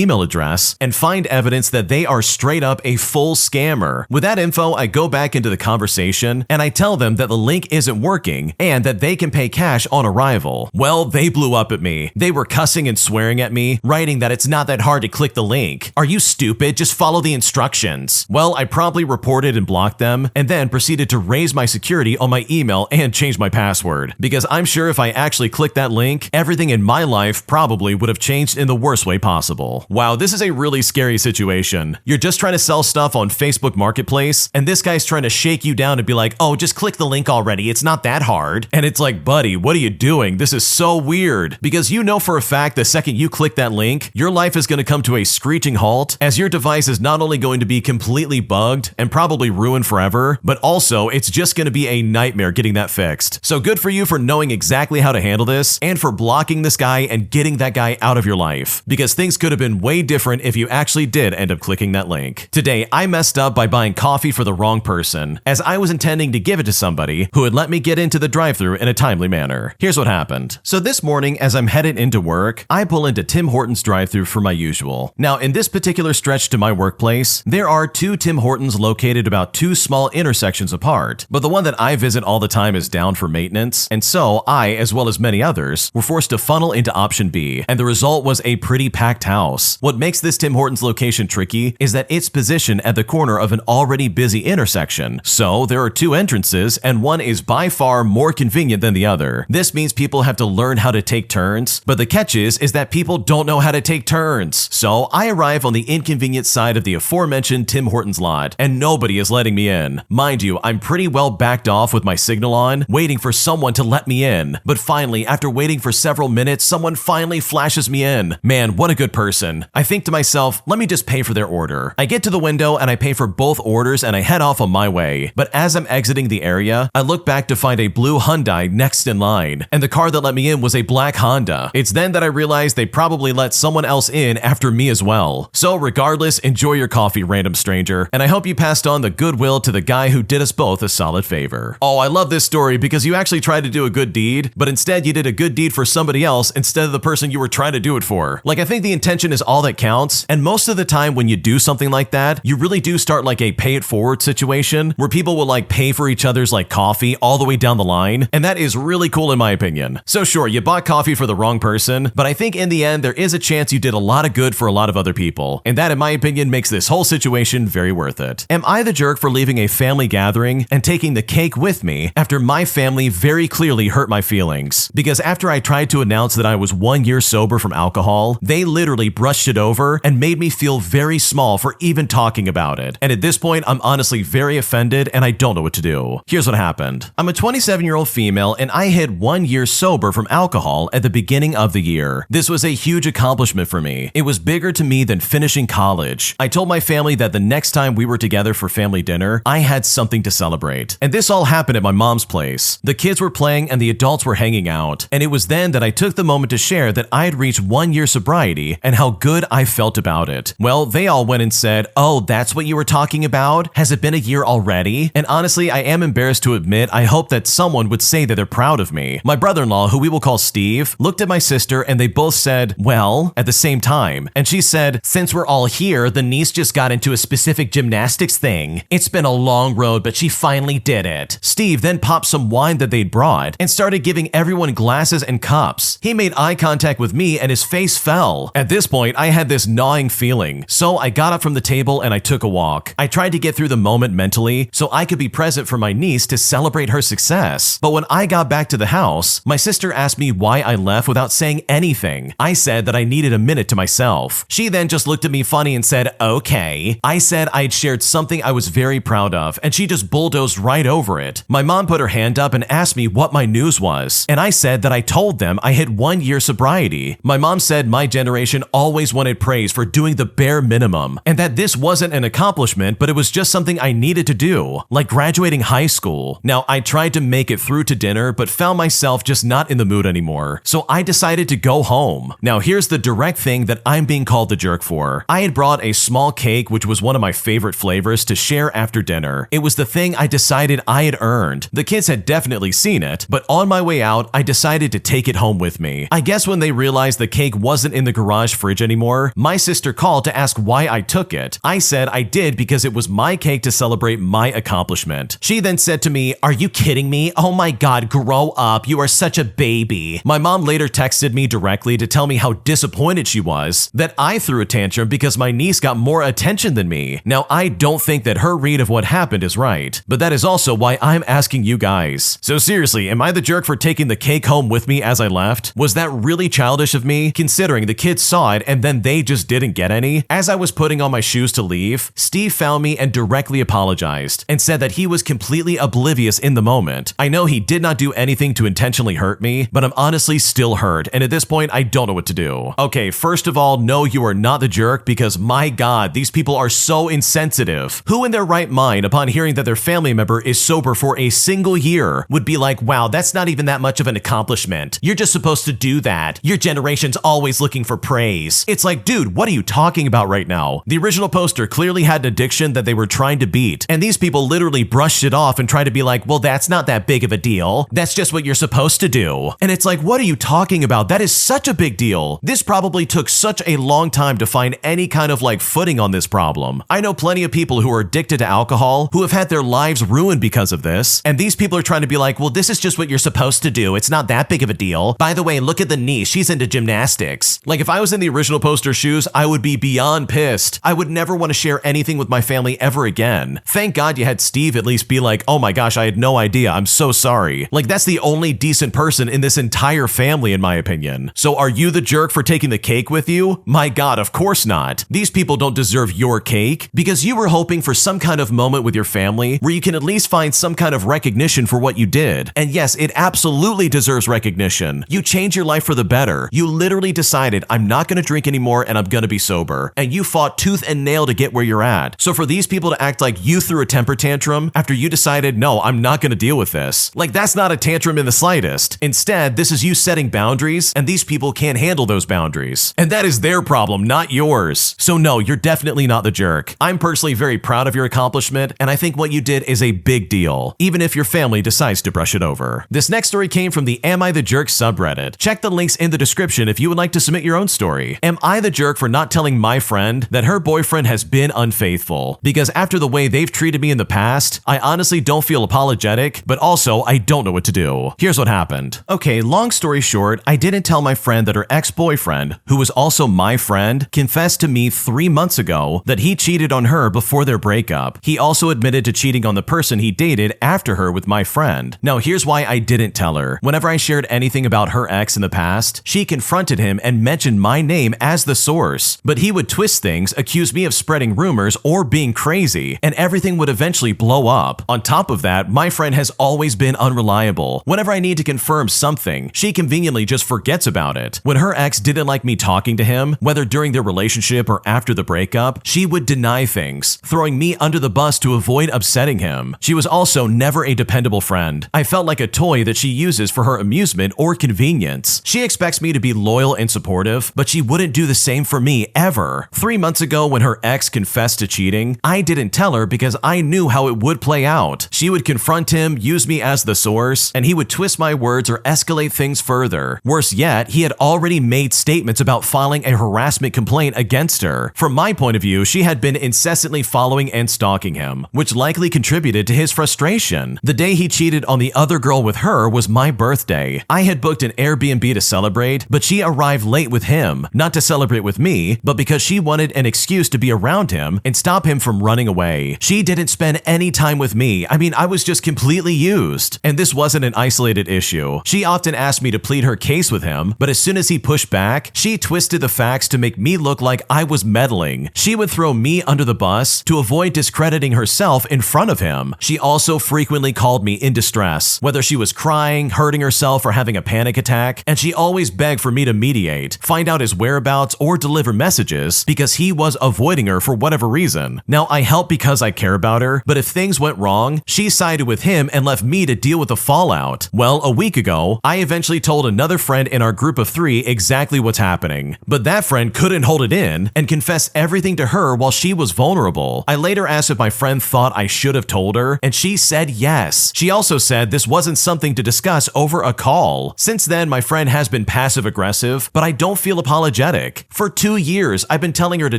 email address, and find evidence that they are straight up a full scammer. With that info, I go back into the conversation and I tell them that the link isn't working and that they can pay cash on arrival. Well, they blew up at me. They were cussing and swearing at me, writing that it's not that hard to click the link. Are you stupid? Just follow the instructions. Well, I promptly reported and blocked them and then proceeded to raise my security on my email and change my password. Because I'm sure if I actually clicked that link, everything in my life probably would have changed in the worst way possible. Wow, this is a really scary situation. You're just trying to sell stuff on Facebook Marketplace, and this guy's trying to shake you down and be like, oh, just click the link already. It's not that hard. And it's like, buddy, what are you doing? This is so weird. Because you know for a fact the second you click that link, your life is going to come to a screeching halt, as your device is not only going to be completely bugged and probably ruined forever, but also it's just going to be a nightmare getting that fixed. So good for you for knowing exactly how to handle this and for blocking this guy and getting that guy out of your life, because things could have been way different if you actually did end up clicking that link. Today, I messed up by buying coffee for the wrong person, as I was intending to give it to somebody who would let me get into the drive-thru in a timely manner. Here's what happened. So this morning, as I'm headed into work, I pull into Tim Hortons drive-thru for my usual. Now, in this particular stretch to my workplace, there are two Tim Hortons located about two small intersections apart, but the one that I visit all the time is down for maintenance, and so I, as well as many others, were forced to funnel into option B, and the result was a pretty packed house. What makes this Tim Hortons location tricky is that it's positioned at the corner of an already busy intersection, so there are two entrances, and one is by far more convenient than the other. This means people have to learn how to take turns, but the catch is that people don't know how to take turns. So I arrive on the inconvenient side of the aforementioned Tim Hortons lot, and nobody is letting me in. Mind you, I'm pretty well backed off with my signal on, waiting for someone to let me in. But finally, after waiting for several minutes, someone finally flashes me in. Man, what a good person. I think to myself, let me just pay for their order. I get to the window and I pay for both orders and I head off on my way. But as I'm exiting the area, I look back to find a blue Hyundai next in line, and the car that let me in was a black Honda. It's then that I realized they probably let someone else in after me as well. So regardless, enjoy your coffee, random stranger, and I hope you passed on the goodwill to the guy who did us both a solid favor. Oh, I love this story because you actually tried to do a good deed, but instead you did a good deed for somebody else instead of the person you were trying to do it for. Like, I think the intention is all that counts, and most of the time when you do something like that, you really do start like a pay it forward situation where people will like pay for each other's like coffee all the way down the line, and that is really cool in my opinion. So sure, you bought coffee for the wrong person, but I think in the end there is a chance you did a lot of good for a lot of other people, and that in my opinion makes this whole situation very worth it. Am I the jerk for leaving a family gathering and taking the cake with me after my family very clearly hurt my feelings? Because after I tried to announce that I was 1 year sober from alcohol, they literally brushed it over and made me feel very small for even talking about it. And at this point, I'm honestly very offended and I don't know what to do. Here's what happened. I'm a 27-year-old female and I hit 1 year sober from alcohol at the beginning of the year. This was a huge accomplishment for me. It was bigger to me than finishing college. I told my family that the next time we were together for family dinner, I had something to celebrate. And this all happened at my mom's place. The kids were playing and the adults were hanging out. And it was then that I took the moment to share that I had reached 1 year sobriety and how good I felt about it. Well, they all went and said, "Oh, that's what you were talking about? Has it been a year already?" And honestly, I am embarrassed to admit I hope that someone would say that they're proud of me. My brother-in-law, who we will call Steve, looked at my sister and they both said, "Well," at the same time. And she said, "Since we're all here, the niece just got into a specific gymnastics thing. It's been a long road, but she finally did it." Steve then popped some wine that they'd brought and started giving everyone glasses and cups. He made eye contact with me and his face fell. At this point, I had this gnawing feeling feeling. So I got up from the table and I took a walk. I tried to get through the moment mentally so I could be present for my niece to celebrate her success. But when I got back to the house, my sister asked me why I left without saying anything. I said that I needed a minute to myself. She then just looked at me funny and said, okay. I said I had shared something I was very proud of, and she just bulldozed right over it. My mom put her hand up and asked me what my news was, and I said that I told them I hit 1 year sobriety. My mom said my generation always wanted praise for doing the bare minimum, and that this wasn't an accomplishment, but it was just something I needed to do, like graduating high school. Now, I tried to make it through to dinner, but found myself just not in the mood anymore, so I decided to go home. Now, here's the direct thing that I'm being called the jerk for. I had brought a small cake, which was one of my favorite flavors, to share after dinner. It was the thing I decided I had earned. The kids had definitely seen it, but on my way out, I decided to take it home with me. I guess when they realized the cake wasn't in the garage fridge anymore, my sister called to ask why I took it. I said I did because it was my cake to celebrate my accomplishment. She then said to me, "Are you kidding me? Oh my God, grow up. You are such a baby." My mom later texted me directly to tell me how disappointed she was that I threw a tantrum because my niece got more attention than me. Now, I don't think that her read of what happened is right, but that is also why I'm asking you guys. So seriously, am I the jerk for taking the cake home with me as I left? Was that really childish of me, considering the kids saw it and then they just didn't get any? As I was putting on my shoes to leave, Steve found me and directly apologized and said that he was completely oblivious in the moment. I know he did not do anything to intentionally hurt me, but I'm honestly still hurt, and at this point, I don't know what to do. Okay, first of all, no, you are not the jerk, because my God, these people are so insensitive. Who in their right mind, upon hearing that their family member is sober for a single year, would be like, wow, that's not even that much of an accomplishment. You're just supposed to do that. Your generation's always looking for praise. It's like, dude, what are you talking about right now? The original poster clearly had an addiction that they were trying to beat, and these people literally brushed it off and tried to be like, well, that's not that big of a deal. That's just what you're supposed to do. And it's like, what are you talking about? That is such a big deal. This probably took such a long time to find any kind of like footing on this problem. I know plenty of people who are addicted to alcohol who have had their lives ruined because of this, and these people are trying to be like, well, this is just what you're supposed to do. It's not that big of a deal. By the way, look at the niece. She's into gymnastics. Like, if I was in the original poster shoes, I would be beyond pissed. I would never want to share anything with my family ever again. Thank God you had Steve at least be like, oh my gosh, I had no idea. I'm so sorry. Like, that's the only decent person in this entire family, in my opinion. So are you the jerk for taking the cake with you? My God, of course not. These people don't deserve your cake because you were hoping for some kind of moment with your family where you can at least find some kind of recognition for what you did. And yes, it absolutely deserves recognition. You changed your life for the better. You literally decided, I'm not going to drink anymore and I'm going to be sober. And you fought tooth and nail to get where you're at. So for these people to act like you threw a temper tantrum after you decided, no, I'm not going to deal with this. Like, that's not a tantrum in the slightest. Instead, this is you setting boundaries, and these people can't handle those boundaries. And that is their problem, not yours. So no, you're definitely not the jerk. I'm personally very proud of your accomplishment, and I think what you did is a big deal, even if your family decides to brush it over. This next story came from the Am I the Jerk subreddit. Check the links in the description if you would like to submit your own story. Am I the jerk for not telling my friend that her boyfriend has been unfaithful? Because after the way they've treated me in the past, I honestly don't feel apologetic, but also I don't know what to do. Here's what happened. Okay, long story short, I didn't tell my friend that her ex-boyfriend, who was also my friend, confessed to me 3 months ago that he cheated on her before their breakup. He also admitted to cheating on the person he dated after her with my friend. Now, here's why I didn't tell her. Whenever I shared anything about her ex in the past, she confronted him and mentioned my name as the source, but he would twist things, accuse me of spreading rumors or being crazy, and everything would eventually blow up. On top of that, my friend has always been unreliable. Whenever I need to confirm something, she conveniently just forgets about it. When her ex didn't like me talking to him, whether during their relationship or after the breakup, she would deny things, throwing me under the bus to avoid upsetting him. She was also never a dependable friend. I felt like a toy that she uses for her amusement or convenience. She expects me to be loyal and supportive, but she wouldn't do the same for me ever. 3 months ago, when her ex confessed to cheating, I didn't tell her because I knew how it would play out. She would confront him, use me as the source, and he would twist my words or escalate things further. Worse yet, he had already made statements about filing a harassment complaint against her. From my point of view, she had been incessantly following and stalking him, which likely contributed to his frustration. The day he cheated on the other girl with her was my birthday. I had booked an Airbnb to celebrate, but she arrived late with him, not to celebrate with me, but because because she wanted an excuse to be around him and stop him from running away. She didn't spend any time with me. I mean, I was just completely used. And this wasn't an isolated issue. She often asked me to plead her case with him, but as soon as he pushed back, she twisted the facts to make me look like I was meddling. She would throw me under the bus to avoid discrediting herself in front of him. She also frequently called me in distress, whether she was crying, hurting herself, or having a panic attack, and she always begged for me to mediate, find out his whereabouts, or deliver messages because he was avoiding her for whatever reason. Now, I help because I care about her, but if things went wrong, she sided with him and left me to deal with the fallout. Well, a week ago, I eventually told another friend in our group of 3 exactly what's happening, but that friend couldn't hold it in and confessed everything to her while she was vulnerable. I later asked if my friend thought I should have told her, and she said yes. She also said this wasn't something to discuss over a call. Since then, my friend has been passive-aggressive, but I don't feel apologetic. For 2 years, I've been telling her to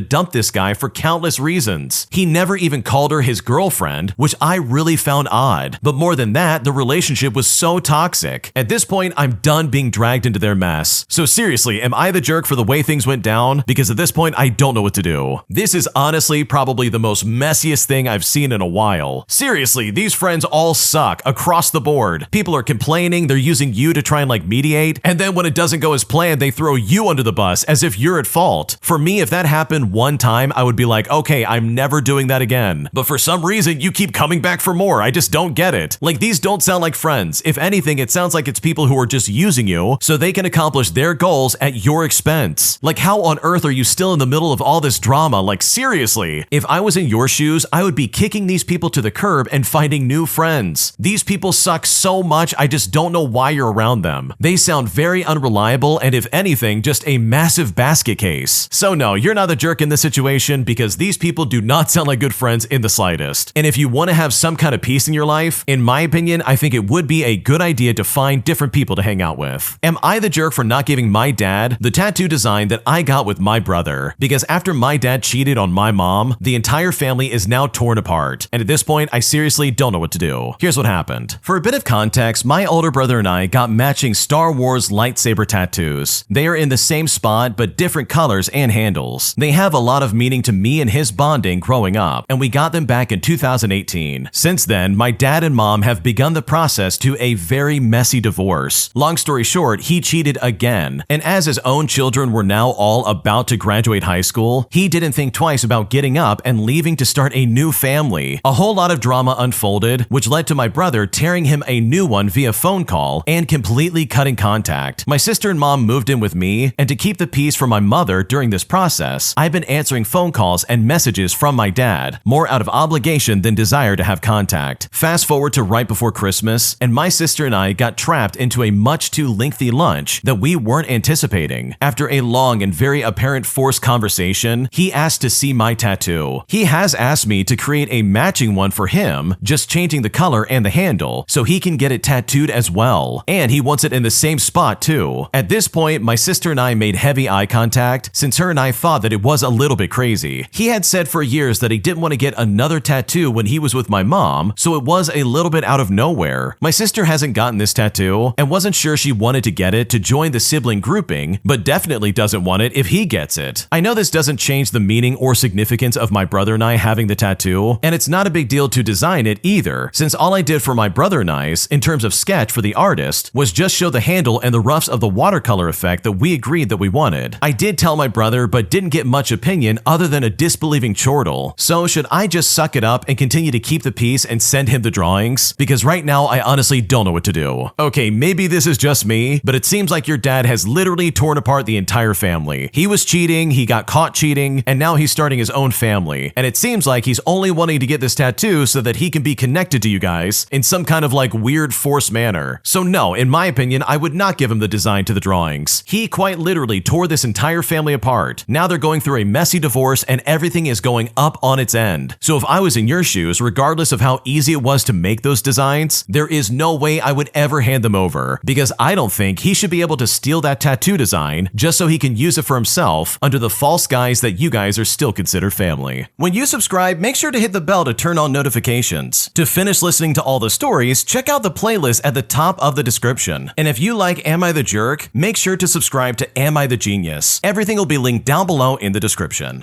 dump this guy for countless reasons. He never even called her his girlfriend, which I really found odd. But more than that, the relationship was so toxic. At this point, I'm done being dragged into their mess. So seriously, am I the jerk for the way things went down? Because at this point, I don't know what to do. This is honestly probably the most messiest thing I've seen in a while. Seriously, these friends all suck across the board. People are complaining, they're using you to try and mediate, and then when it doesn't go as planned, they throw you under the bus as if you're at fault. For me, if that happened one time, I would be like, okay, I'm never doing that again. But for some reason, you keep coming back for more. I just don't get it. These don't sound like friends. If anything, it sounds like it's people who are just using you so they can accomplish their goals at your expense. How on earth are you still in the middle of all this drama? Seriously. If I was in your shoes, I would be kicking these people to the curb and finding new friends. These people suck so much, I just don't know why you're around them. They sound very unreliable and if anything, just a massive basket case. So no, you're not the jerk in this situation because these people do not sound like good friends in the slightest. And if you want to have some kind of peace in your life, in my opinion, I think it would be a good idea to find different people to hang out with. Am I the jerk for not giving my dad the tattoo design that I got with my brother? Because after my dad cheated on my mom, the entire family is now torn apart. And at this point, I seriously don't know what to do. Here's what happened. For a bit of context, my older brother and I got matching Star Wars lightsaber tattoos. They are in the same spot, but different colors and handles. They have a lot of meaning to me and his bonding growing up, and we got them back in 2018. Since then, my dad and mom have begun the process to a very messy divorce. Long story short, he cheated again, and as his own children were now all about to graduate high school, he didn't think twice about getting up and leaving to start a new family. A whole lot of drama unfolded, which led to my brother tearing him a new one via phone call and completely cutting contact. My sister and mom moved in with me, and to keep the peace from my mother during this process, I've been answering phone calls and messages from my dad, more out of obligation than desire to have contact. Fast forward to right before Christmas, and my sister and I got trapped into a much too lengthy lunch that we weren't anticipating. After a long and very apparent forced conversation, he asked to see my tattoo. He has asked me to create a matching one for him, just changing the color and the handle so he can get it tattooed as well. And he wants it in the same spot too. At this point, my sister and I made heavy eye contact since her and I thought that it was a little bit crazy. He had said for years that he didn't want to get another tattoo when he was with my mom, so it was a little bit out of nowhere. My sister hasn't gotten this tattoo and wasn't sure she wanted to get it to join the sibling grouping, but definitely doesn't want it if he gets it. I know this doesn't change the meaning or significance of my brother and I having the tattoo, and it's not a big deal to design it either, since all I did for my brother and I's, in terms of sketch for the artist, was just show the handle and the roughs of the watercolor effect that we agreed that we wanted. I did tell my brother, but didn't get much opinion other than a disbelieving chortle. So should I just suck it up and continue to keep the peace and send him the drawings? Because right now, I honestly don't know what to do. Okay, maybe this is just me, but it seems like your dad has literally torn apart the entire family. He was cheating, he got caught cheating, and now he's starting his own family. And it seems like he's only wanting to get this tattoo so that he can be connected to you guys in some kind of weird forced manner. So no, in my opinion, I would not give him the design to the drawings. He quite literally tore this entire family apart. Now they're going through a messy divorce and everything is going up on its end. So if I was in your shoes, regardless of how easy it was to make those designs, there is no way I would ever hand them over, because I don't think he should be able to steal that tattoo design just so he can use it for himself under the false guise that you guys are still considered family. When you subscribe, make sure to hit the bell to turn on notifications. To finish listening to all the stories, check out the playlist at the top of the description. And if you like Am I the Jerk, make sure to subscribe to Am I the Genius. Everything will be linked down down below in the description.